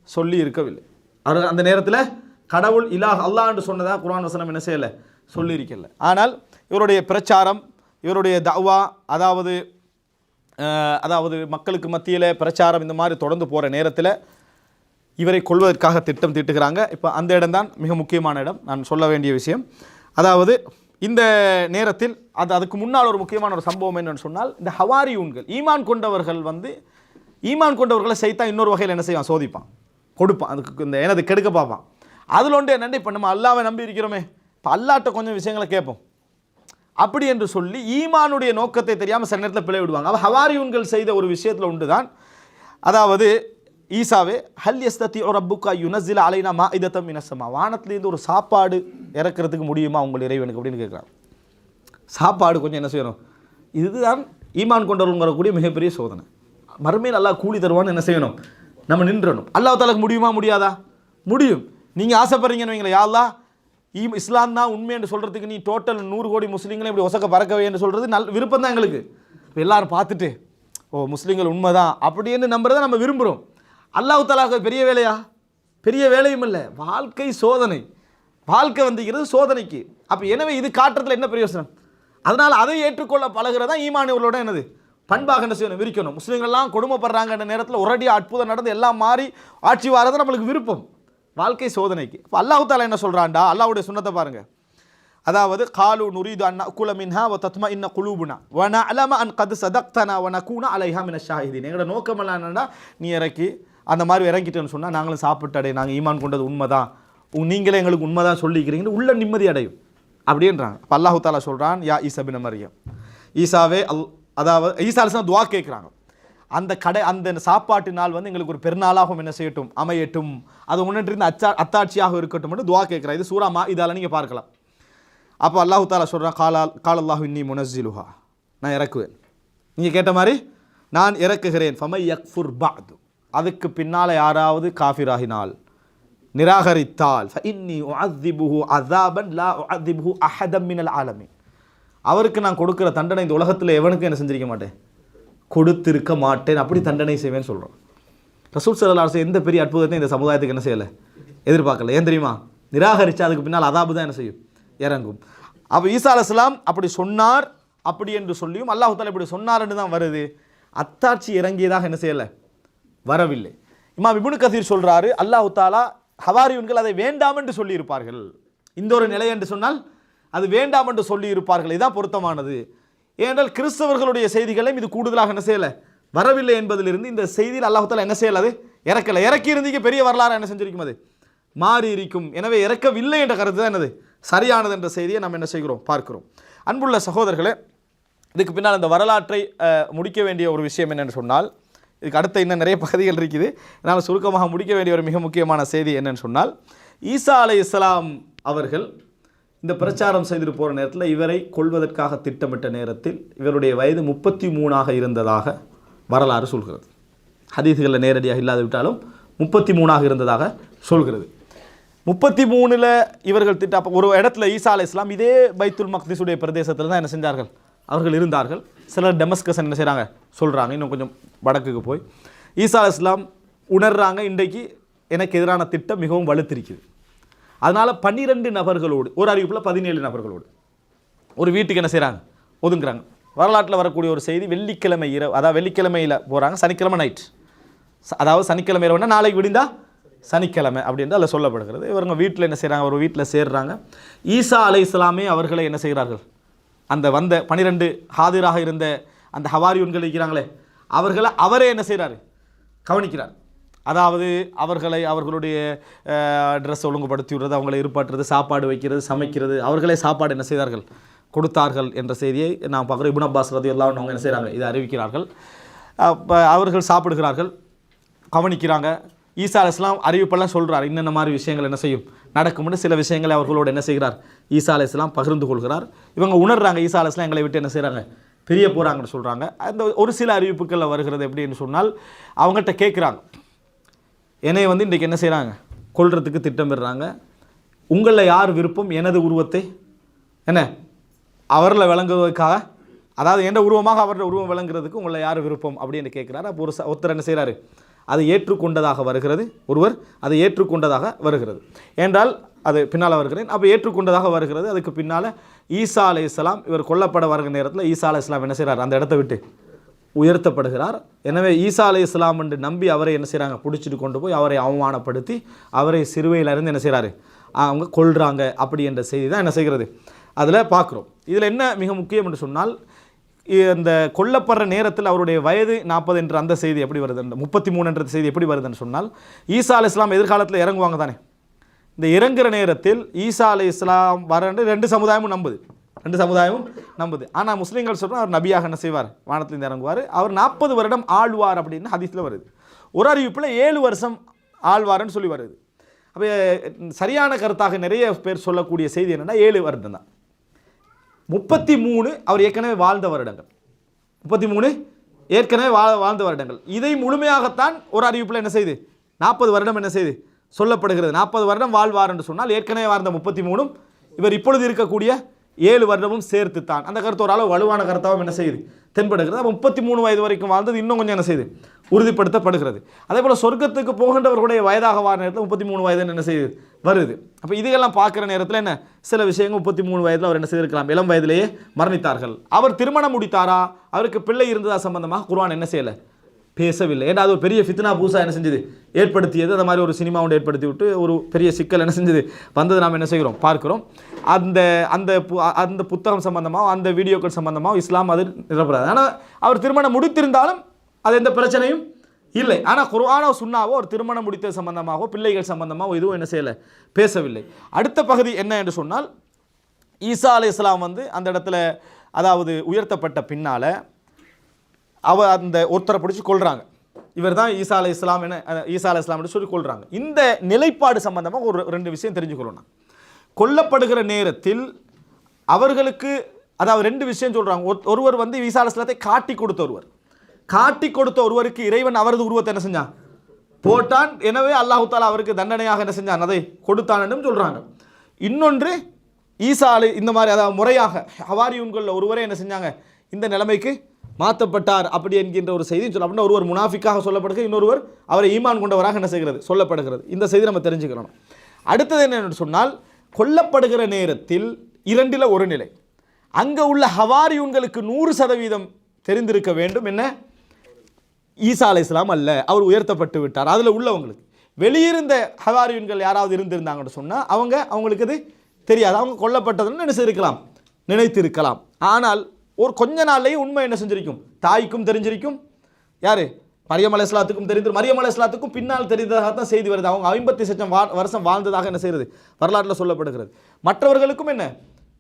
சொல்லி இருக்கவில்லை. அந்த நேரத்தில் கடவுள் இலாஹ் அல்லாஹ் என்று சொன்னதாக குர்ஆன் வசனம் என்ன செய்யலை, சொல்லியிருக்கல. ஆனால் இவருடைய பிரச்சாரம், இவருடைய தஅவா, அதாவது மக்களுக்கு மத்தியில் பிரச்சாரம் இந்த மாதிரி தொடர்ந்து போகிற நேரத்தில் இவரை கொள்வதற்காக திட்டம் தீட்டுகிறாங்க. இப்போ அந்த இடம்தான் மிக முக்கியமான இடம், நான் சொல்ல வேண்டிய விஷயம். அதாவது இந்த நேரத்தில் அதுக்கு முன்னால் ஒரு முக்கியமான ஒரு சம்பவம் என்னன்னு சொன்னால், இந்த ஹவாரியூன்கள் ஈமான் கொண்டவர்கள் ஈமான் கொண்டவர்களை செய்தான் இன்னொரு வகையில் என்ன செய்வான், சோதிப்பான், கொடுப்பான், அதுக்கு இந்த எனது கெடுக்க பார்ப்பான். அதில் ஒன்று என்னென்ன, இப்போ நம்ம அல்லாவை நம்பி இருக்கிறோமே, இப்போ அல்லாட்ட கொஞ்சம் விஷயங்களை கேட்போம் அப்படி என்று சொல்லி ஈமானுடைய நோக்கத்தை தெரியாமல் சில நேரத்தில் பிழை விடுவாங்க. அவ ஹவாரியூன்கள் செய்த ஒரு விஷயத்தில் உண்டு தான், அதாவது ஈசாவே ஹல் யஸ்ததி ரப்புக்கா யுனஸில அலைனா மாஇதத்தம் மினஸ்ஸமா, வானத்திலேருந்து ஒரு சாப்பாடு இறக்கிறதுக்கு முடியுமா உங்கள் இறைவனுக்கு அப்படின்னு கேட்குறாங்க. சாப்பாடு கொஞ்சம் என்ன செய்யணும், இதுதான் ஈமான் கொண்டவர்கள்ங்கக்கூடிய மிகப்பெரிய சோதனை. மறுமையில் அல்லாஹ் கூலி தருவான்னு என்ன செய்யணும், நம்ம நின்றணும். அல்லாஹ் தஆலாக்கு முடியுமா, முடியாதா, முடியும். நீங்கள் ஆசைப்படுறீங்கன்னு வைங்களேன், யா அல்லாஹ் இஸ்லாம் தான் உண்மை என்று சொல்கிறதுக்கு நீ டோட்டல் 100 கோடி முஸ்லீம்களை இப்படி ஒசக்க பறக்கவே என்று சொல்கிறது விருப்பம் தான் எங்களுக்கு. எல்லாரும் பார்த்துட்டு ஓ முஸ்லீம்கள் உண்மை தான் அப்படின்னு நம்புறதை நம்ம விரும்புகிறோம். அல்லாஹ் தஆலாக்கு பெரிய வேலையா, பெரிய வேலையும் இல்லை, வாழ்க்கை சோதனை, வாழ்க்கை வந்திருக்கிறது சோதனைக்கு. அப்போ எனவே இது காட்டுறதுல என்ன பிரயோசனம், அதனால் அதை ஏற்றுக்கொள்ள பழகிறதா ஈமானியவர்களோட என்னது பண்பாக என்ன செய்யணும், விரிக்கணும். முஸ்லீம்கள்லாம் கொடுமைப்படுறாங்கன்ற நேரத்தில் ஒரேடியாக அற்புதம் நடந்து எல்லாம் மாறி ஆட்சி வாரது நம்மளுக்கு விருப்பம், வாழ்க்கை சோதனைக்கு. இப்போ அல்லாஹ் தஆலா என்ன சொல்கிறான்டா, அல்லாஹ்வுடைய சுன்னத்தை பாருங்கள். அதாவது காலு நுரீது அன் நஅகுல மின்ஹா வ தத்மஇன்ன குலூபுனா வ நஅலம அன் கத் சதக்தனா வ நகூன அலைஹா மினஷ் ஷாஹிதீன். எங்களோட நோக்கமெல்லாம் என்னன்னா, நீ இறக்கி அந்த மாதிரி இறங்கிட்டேன்னு சொன்னால் நாங்களும் சாப்பிட்டு நாங்கள் ஈமான் கொண்டது உண்மைதான், நீங்களே எங்களுக்கு உண்மைதான் சொல்லிக்கிறீங்கன்னு உள்ள நிம்மதி அடையும் அப்படின்றாங்க. இப்போ அல்லாஹ் தஆலா சொல்கிறான், யா ஈசா பின் மரியம், ஈசாவே அதாவது ஈசா அலைஹிஸ்ஸலாம் துஆ கேட்குறாங்க, அந்த சாப்பாட்டு நாள் எங்களுக்கு ஒரு பெருநாளாகவும் என்ன செய்யட்டும், அமையட்டும், அது முன்னிட்டு அத்தாட்சியாக இருக்கட்டும் துஆ கேட்குறாங்க. இது சூரா மாஇதால நீங்கள் பார்க்கலாம். அப்போ அல்லாஹ் தஆலா சொல்கிறான், கால் அல்லாஹு இன்னி முனஸ்ஸிலுஹா, நான் இறக்குவேன், நீங்கள் கேட்ட மாதிரி நான் இறக்குகிறேன். ஃபமை யக்ஃபுர் பஅது, அதுக்கு பின்னால் யாராவது காஃபிராகினால், நிராகரித்தால், ஃபஇன்னி உஅذிபுஹு அஸாபன் லா உஅذிபுஹு அஹதம் மினல் ஆலமீன், அவருக்கு நான் கொடுக்குற தண்டனை இந்த உலகத்தில் எவனுக்கும் என்ன செஞ்சிருக்க மாட்டேன், கொடுத்திருக்க மாட்டேன், அப்படி தண்டனை செய்வேன்னு சொல்கிறோம். ரசூல் ஸல்லல்லாஹு அலைஹி வஸல்லம் எந்த பெரிய அற்புதத்தை இந்த சமுதாயத்துக்கு என்ன செய்யலை, எதிர்பார்க்கல. ஏன் தெரியுமா, நிராகரித்தா அதுக்கு பின்னால் அதாபு தான் என்ன செய்யும், இறங்கும். அப்போ ஈசா அலைஹிஸ்ஸலாம் அப்படி சொன்னார், அப்படி என்று சொல்லியும் அல்லாஹ் தஆலா இப்படி சொன்னார் என்று தான் வருது, அத்தாட்சி இறங்கியதாக என்ன செய்யலை, வரவில்லை. இமாம் இப்னு கஸீர் சொல்கிறாரு, அல்லாஹ் தஆலா ஹவாரியூன்கள் அதை வேண்டாம் என்று சொல்லியிருப்பார்கள், இந்த ஒரு நிலை என்று சொன்னால் அது வேண்டாம் என்று சொல்லியிருப்பார்கள், இதுதான் பொருத்தமானது. ஏனென்றால் கிறிஸ்தவர்களுடைய செய்திகளையும் இது கூடுதலாக என்ன செய்யலை, வரவில்லை என்பதிலிருந்து இந்த செய்தியில் அல்லாஹ் தஆலா என்ன செய்யலை, அது இறக்கலை. இறக்கி இருந்தீங்க பெரிய வரலாறு என்ன செஞ்சிருக்கும், அது மாறி இருக்கும். எனவே இறக்கவில்லை என்ற கருத்து தான் என்னது சரியானது என்ற செய்தியை நம்ம என்ன செய்கிறோம், பார்க்கிறோம். அன்புள்ள சகோதரர்களே, இதுக்கு பின்னால் இந்த வரலாற்றை முடிக்க வேண்டிய ஒரு விஷயம் என்னென்னு சொன்னால், இதுக்கு அடுத்த இன்னும் நிறைய பகுதிகள் இருக்குது, என்னால் சுருக்கமாக முடிக்க வேண்டிய ஒரு மிக முக்கியமான செய்தி என்னென்னு சொன்னால், ஈசா அலைஹிஸ்ஸலாம் அவர்கள் இந்த பிரச்சாரம் செய்துட்டு போகிற நேரத்தில் இவரை கொள்வதற்காக திட்டமிட்ட நேரத்தில் இவருடைய வயது 33 இருந்ததாக வரலாறு சொல்கிறது. ஹதீஸ்களில் நேரடியாக இல்லாது விட்டாலும் 33 இருந்ததாக சொல்கிறது. 33 இவர்கள் ஒரு இடத்துல ஈசா அலைஹிஸ்ஸலாம் இதே பைத்துல் மக்திஸுடைய பிரதேசத்தில் தான் என்ன செஞ்சார்கள், அவர்கள் இருந்தார்கள். சிலர் டெமஸ்கஸ் என்ன செய்கிறாங்க சொல்கிறாங்க, இன்னும் கொஞ்சம் வடக்குக்கு போய் ஈசா அலைஹிஸ்ஸலாம் உணர்றாங்க, இன்றைக்கு எனக்கு எதிரான திட்டம் மிகவும் வலுத்திருக்குது. அதனால் 12 நபர்களோடு, ஒரு அறிவிப்பில் 17 நபர்களோடு ஒரு வீட்டுக்கு என்ன செய்கிறாங்க, ஒதுங்குறாங்க. வரலாற்றில் வரக்கூடிய ஒரு செய்தி, வெள்ளிக்கிழமை இரவு, அதாவது வெள்ளிக்கிழமையில் போகிறாங்க, சனிக்கிழமை நைட், அதாவது சனிக்கிழமை இரவுனா நாளைக்கு விடிந்தா சனிக்கிழமை அப்படின்ட்டு அதில் சொல்லப்படுகிறது. இவங்க வீட்டில் என்ன செய்கிறாங்க, ஒரு வீட்டில் சேர்றாங்க. ஈசா அலைஹிஸ்ஸலாமே அவர்களை என்ன செய்கிறார்கள், அந்த வந்த 12 ஹாதிராக இருந்த அந்த ஹவாரியூன்கள் இருக்கிறாங்களே அவர்களை அவரே என்ன செய்கிறாரு, கவனிக்கிறார். அதாவது அவர்களுடைய ட்ரெஸ் ஒழுங்குபடுத்தி விடுறது, அவங்களை இருப்பாட்டுறது, சாப்பாடு வைக்கிறது, சமைக்கிறது, அவர்களே சாப்பாடு என்ன செய்தார்கள், கொடுத்தார்கள் என்ற செய்தியை நான் பார்க்குறோம். இப்னு அப்பாஸ் ரலியல்லாஹு அன்ஹு அவங்க என்ன செய்கிறாங்க, இதை அறிவிக்கிறார்கள். அப்போ அவர்கள் சாப்பிடுகிறார்கள், கவனிக்கிறாங்க. ஈசா அலைஹிஸ்ஸலாம் அறிவிப்பெல்லாம் சொல்கிறார், இன்னென்ன மாதிரி விஷயங்கள் என்ன செய்யும் நடக்கும்னு. சில விஷயங்களை அவர்களோடு என்ன செய்கிறார், ஈசா அலைஹிஸ்ஸலாம் பகிர்ந்து கொள்கிறார். இவங்க உணர்றாங்க ஈசா அலைஹிஸ்ஸலாம் எங்களை விட்டு என்ன செய்கிறாங்க, பிரிய போகிறாங்கன்னு சொல்கிறாங்க. அந்த ஒரு சில அறிவிப்புகளில் வருகிறது எப்படின்னு சொன்னால், அவங்ககிட்ட கேட்குறாங்க, என்னை வந்து இன்றைக்கி என்ன செய்கிறாங்க, கொல்றதுக்கு திட்டமிடுறாங்க, உங்களில் யார் விருப்பம் எனது உருவத்தை என்ன அவரில் விளங்குவதற்காக, அதாவது எந்த உருவமாக அவரோட உருவம் விளங்குறதுக்கு உங்களை யார் விருப்பம் அப்படின்னு கேட்குறாரு. அப்போ ஒருத்தர் என்ன செய்கிறாரு, அதை ஏற்றுக்கொண்டதாக வருகிறது, ஒருவர் அதை ஏற்றுக்கொண்டதாக வருகிறது. என்றால் அது பின்னால் வருகிறேன். அப்போ ஏற்றுக்கொண்டதாக வருகிறது. அதுக்கு பின்னால் ஈசா அலைஹிஸ்ஸலாம் இவர் கொல்லப்பட வருகிற நேரத்தில் ஈசா அலைஹிஸ்ஸலாம் என்ன செய்கிறார், அந்த இடத்த விட்டு உயர்த்தப்படுகிறார். எனவே ஈசா அலைஹிஸ்ஸலாம் என்று நம்பி அவரை என்ன செய்கிறாங்க, பிடிச்சிட்டு கொண்டு போய் அவரை அவமானப்படுத்தி அவரை சிறுவையிலிருந்து என்ன செய்கிறாரு, அவங்க கொல்றாங்க. அப்படி என்ற செய்தி தான் என்ன செய்கிறது அதில் பார்க்குறோம். இதில் என்ன மிக முக்கியம் என்று சொன்னால், இந்த கொல்லப்படுற நேரத்தில் அவருடைய வயது 40 என்ற அந்த செய்தி எப்படி வருது, 33 என்ற செய்தி எப்படி வருதுன்னு சொன்னால், ஈசா அலைஹிஸ்ஸலாம் எதிர்காலத்தில் இறங்குவாங்க தானே. இந்த இறங்குற நேரத்தில் ஈசா அலைஹிஸ்ஸலாம் வரண்டு ரெண்டு சமுதாயமும் நம்புது. ஆனால் முஸ்லீம்கள் சொல்கிறோம் அவர் நபியாக என்ன செய்வார், வானத்திலிருந்து இறங்குவார், அவர் 40 வருடம் ஆழ்வார் அப்படின்னு ஹதீஸில் வருது. ஒரு அறிவிப்பில் 7 வருஷம் ஆழ்வார்னு சொல்லி வருது. அப்போ சரியான கருத்தாக நிறைய பேர் சொல்லக்கூடிய செய்தி என்னென்னா 7 வருடம் தான். 33 அவர் ஏற்கனவே வாழ்ந்த வருடங்கள், 33 ஏற்கனவே வாழ்ந்த வருடங்கள். இதை முழுமையாகத்தான் ஒரு அறிவிப்பில் என்ன செய்து 40 வருடம் என்ன செய்து சொல்லப்படுகிறது. 40 வருடம் வாழ்வார் என்று சொன்னால் ஏற்கனவே வாழ்ந்த 33 இவர் இப்பொழுது இருக்கக்கூடிய 7 வருடமும் சேர்த்து தான். அந்த கருத்து ஒரு அளவு வலுவான கருத்தாகவும் என்ன செய்யுது தென்படுகிறது. அப்போ 33 வயது வரைக்கும் வாழ்ந்தது இன்னும் கொஞ்சம் என்ன செய்யுது உறுதிப்படுத்தப்படுகிறது. அதே போல் சொர்க்கத்துக்கு போகின்றவர்களுடைய வயதாக வார நேரத்தில் 33 வயது என்ன செய்யுது வருது. அப்போ இதுகெல்லாம் பார்க்குற நேரத்தில் என்ன சில விஷயங்கள் 33 வயதில் அவர் என்ன செய்திருக்கலாம், இளம் வயதிலேயே மரணித்தார்கள். அவர் திருமணம் முடித்தாரா, அவருக்கு பிள்ளை இருந்ததா சம்பந்தமாக குர்ஆன் என்ன செய்யலை, பேசவில்லை. ஏன்னா அது ஒரு பெரிய ஃபித்னா பூசா என்ன செஞ்சது ஏற்படுத்தியது. அந்த மாதிரி ஒரு சினிமா ஒன்று ஏற்படுத்தி விட்டு ஒரு பெரிய சிக்கல் என்ன செஞ்சது வந்தது நாம் என்ன செய்கிறோம் பார்க்கிறோம். அந்த அந்த அந்த புத்தகம் சம்பந்தமாக அந்த வீடியோக்கள் சம்பந்தமாக இஸ்லாம் அது நிரப்பராது. ஆனால் அவர் திருமணம் முடித்திருந்தாலும் அது எந்த பிரச்சனையும் இல்லை. ஆனால் குர்ஆனோ சுன்னாவோ ஒரு திருமணம் முடித்தது சம்பந்தமாகவோ பிள்ளைகள் சம்பந்தமாகவோ எதுவும் என்ன செய்யலை, பேசவில்லை. அடுத்த பகுதி என்ன என்று சொன்னால், ஈசா அலைஹிஸ்ஸலாம் வந்து அந்த இடத்துல அதாவது உயர்த்தப்பட்ட பின்னால் அந்த ஒருத்தரை பிடிச்சி கொள்கிறாங்க. இவர் தான் ஈசா அலைஹிஸ்ஸலாம் என்ன ஈசா அலைஹிஸ்ஸலாம் சொல்லி கொள்கிறாங்க. இந்த நிலைப்பாடு சம்பந்தமாக ஒரு 2 விஷயம் தெரிஞ்சுக்கொள்ளணும். கொல்லப்படுகிற நேரத்தில் அவர்களுக்கு அதாவது 2 விஷயம் சொல்கிறாங்க. ஒருவர் வந்து ஈசா அலைஹிஸ்ஸலாத்தை காட்டி கொடுத்த ஒருவருக்கு இறைவன் அவரது உருவத்தை என்ன செஞ்சான், போட்டான். எனவே அல்லாஹ் தஆலா அவருக்கு தண்டனையாக என்ன செஞ்சான், அதை கொடுத்தான் சொல்கிறாங்க. இன்னொன்று ஈசா இந்த மாதிரி அதாவது முறையாக ஹவாரியூன்களில் ஒருவரே என்ன செஞ்சாங்க, இந்த நிலைமைக்கு மாற்றப்பட்டார் அப்படி என்கின்ற ஒரு செய்தி சொல்ல. அப்படின்னா ஒருவர் முனாஃபிக்காக சொல்லப்படுகிறது, இன்னொருவர் அவரை ஈமான் கொண்டவராக என்ன செய்கிறது சொல்லப்படுகிறது. இந்த செய்தி நம்ம தெரிஞ்சுக்கணும். அடுத்தது என்னென்னு சொன்னால், கொல்லப்படுகிற நேரத்தில் 2ல் 1 நிலை. அங்கே உள்ள ஹவாரியூன்களுக்கு 100% தெரிந்திருக்க வேண்டும், என்ன ஈசா அலைஹிஸ்ஸலாம் அல்ல, அவர் உயர்த்தப்பட்டு விட்டார். அதில் உள்ளவங்களுக்கு வெளியிருந்த ஹவாரியூன்கள் யாராவது இருந்திருந்தாங்கன்னு சொன்னால் அவங்களுக்கு அது தெரியாது. அவங்க கொல்லப்பட்டதுன்னு என்ன செய்திருக்கலாம், நினைத்திருக்கலாம். ஆனால் ஒரு கொஞ்ச நாள்லேயும் உண்மை என்ன செஞ்சிருக்கும், தாய்க்கும் தெரிஞ்சிருக்கும், யார் மரியம் அலைஹிஸ்ஸலாத்துக்கும் தெரிந்து, மரியம் அலைஹிஸ்ஸலாத்துக்கும் பின்னால் தெரிந்ததாக தான் செய்தி வருது. அவங்க 56 வருஷம் வாழ்ந்ததாக என்ன செய்கிறது வரலாற்றில் சொல்லப்படுகிறது. மற்றவர்களுக்கும் என்ன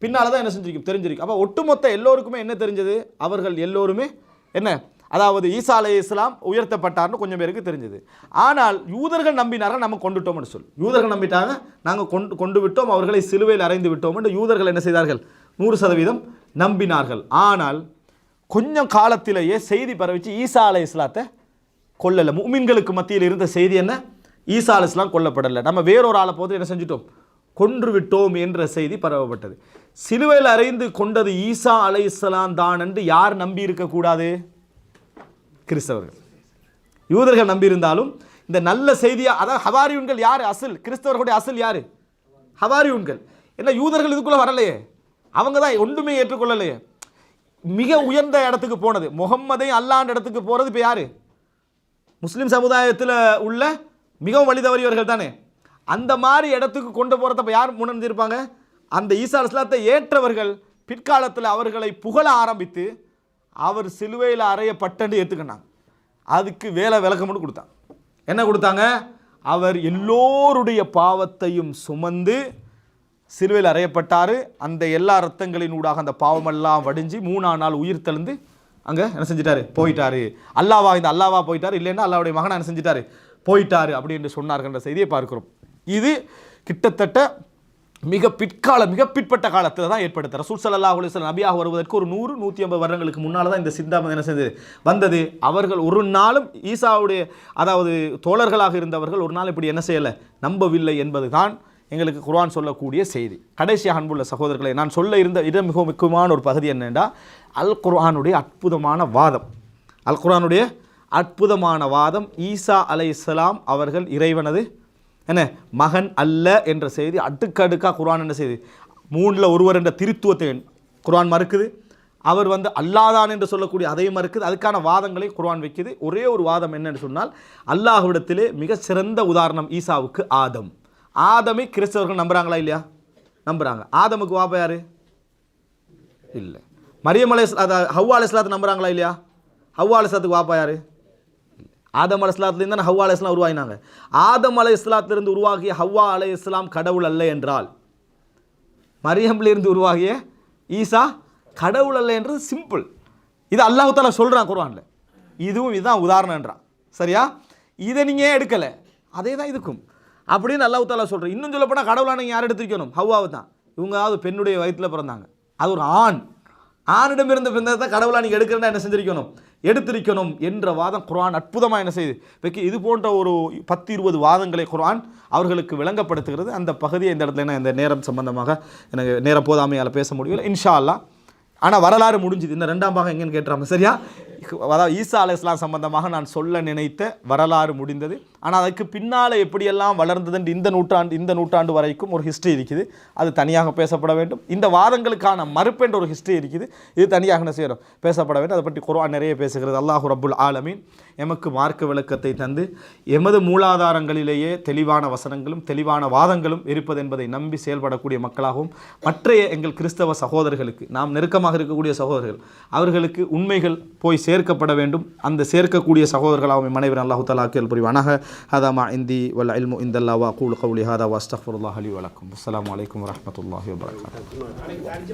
பின்னால் தான் என்ன செஞ்சிருக்கும் தெரிஞ்சிருக்கும். அப்போ ஒட்டுமொத்த எல்லோருக்குமே என்ன தெரிஞ்சது, அவர்கள் எல்லோருமே என்ன அதாவது ஈசா அலைஹிஸ்ஸலாம் உயர்த்தப்பட்டார்னு கொஞ்சம் பேருக்கு தெரிஞ்சது. ஆனால் யூதர்கள் நம்பினார்கள், நம்ம கொண்டுட்டோம்னு சொல்லி யூதர்கள் நம்பிட்டாங்க, நாங்கள் கொண்டு விட்டோம், அவர்களை சிலுவையில் அறைந்து விட்டோம் என்று யூதர்கள் என்ன செய்தார்கள் 100% நம்பினார்கள். ஆனால் கொஞ்சம் காலத்திலேயே செய்தி பரவிச்சு ஈசா அலைஹிஸ்ஸலாத்தை கொல்லலை. முஃமின்களுக்கு மத்தியில் இருந்த செய்தி என்ன, ஈசா அலைஹிஸ்ஸலாம் கொல்லப்படலை, நம்ம வேறொரு ஆளை போது என்ன செஞ்சிட்டோம், கொன்று விட்டோம் என்ற செய்தி பரவப்பட்டது. சிலுவையில் அறைந்து கொண்டது ஈசா அலைஹிஸ்ஸலாம் தான் என்று யார் நம்பி இருக்கக்கூடாது, கிறிஸ்தவர்கள். யூதர்கள் நம்பியிருந்தாலும் இந்த நல்ல செய்தியாக, அதாவது ஹவாரியூன்கள் யார் அசல், கிறிஸ்தவர்களுடைய அசல் யார், ஹவாரியூன்கள். என்ன யூதர்கள் இதுக்குள்ளே வரலையே, அவங்க தான் ஒன்றுமே ஏற்றுக்கொள்ளலையே. மிக உயர்ந்த இடத்துக்கு போனது, முகம்மதை அல்லாண்ட இடத்துக்கு போகிறது இப்போ யார், முஸ்லீம் சமுதாயத்தில் உள்ள மிகவும் வழி தவறியவர்கள் தானே. அந்த மாதிரி இடத்துக்கு கொண்டு போகிறத இப்போ யார் முன்னிருப்பாங்க, அந்த ஈசா அலைஹிஸ்ஸலாத்தை ஏற்றவர்கள் பிற்காலத்தில் அவர்களை புகழ ஆரம்பித்து அவர் சிலுவையில் அறையப்பட்டு ஏற்றுக்கினாங்க. அதுக்கு வேலை விளக்கம் மட்டும் கொடுத்தான். என்ன கொடுத்தாங்க? அவர் எல்லோருடைய பாவத்தையும் சுமந்து சிலுவையில் அறையப்பட்டார். அந்த எல்லா இரத்தங்களின் ஊடாக அந்த பாவமெல்லாம் வடிஞ்சு 3ஆம் நாள் உயிர் தெழுந்து அங்கே என்ன செஞ்சிட்டாரு? போயிட்டாரு. அல்லாவா போயிட்டார், இல்லைன்னா அல்லாவுடைய மகனை என்ன செஞ்சிட்டாரு? போயிட்டாரு அப்படி என்று சொன்னார்கின்ற செய்தியை பார்க்கிறோம். இது கிட்டத்தட்ட மிக பிற்பட்ட காலத்தில் தான் ஏற்படுத்த. ரசூல் ஸல்லல்லாஹு அலைஹி வஸல்லம் நபியாக வருவதற்கு ஒரு 100-150 வருடங்களுக்கு முன்னால் தான் இந்த சிந்தாமம் என்ன செய்தது? வந்தது. அவர்கள் ஒரு நாளும் ஈசாவுடைய அதாவது தோழர்களாக இருந்தவர்கள் ஒரு நாள் இப்படி என்ன செய்யலை, நம்பவில்லை என்பது தான் எங்களுக்கு குர்ஆன் சொல்லக்கூடிய செய்தி. கடைசியாக அன்புள்ள சகோதரர்களை, நான் சொல்ல இருந்த இடம் மிக முக்கியமான ஒரு பகுதி என்னென்னா, அல் குர்ஆனுடைய அற்புதமான வாதம் ஈசா அலைஹிஸ்ஸலாம் அவர்கள் இறைவனது என்ன மகன் அல்ல என்ற செய்தி அடுக்கடுக்காக குர்ஆன் என்ன செய்து 3ல் ஒருவர் என்ற திருத்துவத்தை குர்ஆன் மறுக்குது. அவர் அல்லாதான் என்று சொல்லக்கூடிய அதையும் மறுக்குது. அதுக்கான வாதங்களை குர்ஆன் வைக்குது. ஒரே ஒரு வாதம் என்னன்னு சொன்னால், அல்லாஹ்விடத்திலே மிக சிறந்த உதாரணம் ஈசாவுக்கு ஆதமை கிறிஸ்தவர்கள் நம்புறாங்களா இல்லையா? நம்புறாங்க. ஆதமுக்கு வாப்பா யாரு? இல்லை. மரியம் ஹவ்வா அலைஹிஸ்ஸலாத்தை நம்புறாங்களா இல்லையா? ஹவ்வா அலைஹிஸ்ஸலாத்துக்கு வாப்பா யாரு? ஆதம் அலைஹிஸ்ஸலாத்துலேருந்து தான் ஹவ்வா அலைஹிஸ்ஸலாம் உருவாகினாங்க. ஆதம் அலைஹிஸ்ஸலாத்திலிருந்து உருவாகிய ஹவ்வா அலைஹிஸ்ஸலாம் கடவுள் அல்ல என்றால், மரியம்லிருந்து உருவாகிய ஈசா கடவுள் அல்ல என்றது சிம்பிள். இது அல்லாஹ் தஆலா சொல்கிறான் குர்ஆனில். இதுதான் உதாரணம்ன்றான். சரியா? இதை நீங்கள் ஏன் எடுக்கலை? அதே தான் இதுக்கும் அப்படின்னு அல்லாஹ் தஆலா சொல்கிறேன். இன்னும் சொல்லப்போனால் கடவுளாக நீங்கள் யார் எடுத்திருக்கணும்? ஹவ்வாவை தான். இவங்க பெண்ணுடைய வயிற்றில் பிறந்தாங்க. அது ஒரு ஆணிடமிருந்து பிறந்ததை கடவுளாக நீங்கள் எடுக்கிறதா என்ன செஞ்சிருக்கணும்? எடுத்திருக்கணும் என்ற வாதம் குர்ஆன் அற்புதமாக என்ன செய்யுது? இது போன்ற ஒரு 10-20 வாதங்களை குர்ஆன் அவர்களுக்கு விளங்கப்படுத்துகிறது. அந்த பகுதியை இந்த இடத்துல இந்த நேரம் சம்பந்தமாக எனக்கு நேரம் போதாமையால் பேச முடியல. இன்ஷா அல்லாஹ். ஆனால் வரலாறு முடிஞ்சுது. இந்த 2ஆம் பாகம் எங்கன்னு கேட்டுறாங்க. சரியா? அதாவது ஈசா அலைஹிஸ்ஸலாம் சம்பந்தமாக நான் சொல்ல நினைத்த வரலாறு முடிந்தது. ஆனால் அதுக்கு பின்னால் எப்படியெல்லாம் வளர்ந்ததுன்னு இந்த நூற்றாண்டு வரைக்கும் ஒரு ஹிஸ்ட்ரி இருக்குது. அது தனியாக பேசப்பட வேண்டும். இந்த வாதங்களுக்கான மறுப்பென்ற ஒரு ஹிஸ்ட்ரி இருக்குது. இது தனியாக என்ன செய்யணும்? பேசப்பட வேண்டும். அதை பற்றி குர்ஆன் நிறைய பேசுகிறது. அல்லாஹு ரப்புல் ஆலமீன் எமக்கு மார்க்க விளக்கத்தை தந்து எமது மூலாதாரங்களிலேயே தெளிவான வசனங்களும் தெளிவான வாதங்களும் இருப்பது என்பதை நம்பி செயல்படக்கூடிய மக்களாகவும், மற்றைய எங்கள் கிறிஸ்தவ சகோதரர்களுக்கு, நாம் நெருக்கமாக இருக்கக்கூடிய சகோதரர்கள், அவர்களுக்கு உண்மைகள் போய் சேர்க்கப்பட வேண்டும். அந்த சேர்க்கக்கூடிய சகோதரர்களாகவும் மனைவர் அல்லாஹு தஆலா ஆக்கியல் புரிவானாக. ஹதா மா இந்தி வல் இல்மு இந்தல்லாஹ் வ அகூலு கௌலி ஹதா வ அஸ்தக்ஃபிருல்லாஹ் லி வ லக்கும். அஸ்ஸலாமு அலைக்கும் வ ரஹ்மத்துல்லாஹி வ பரகாத்துஹு.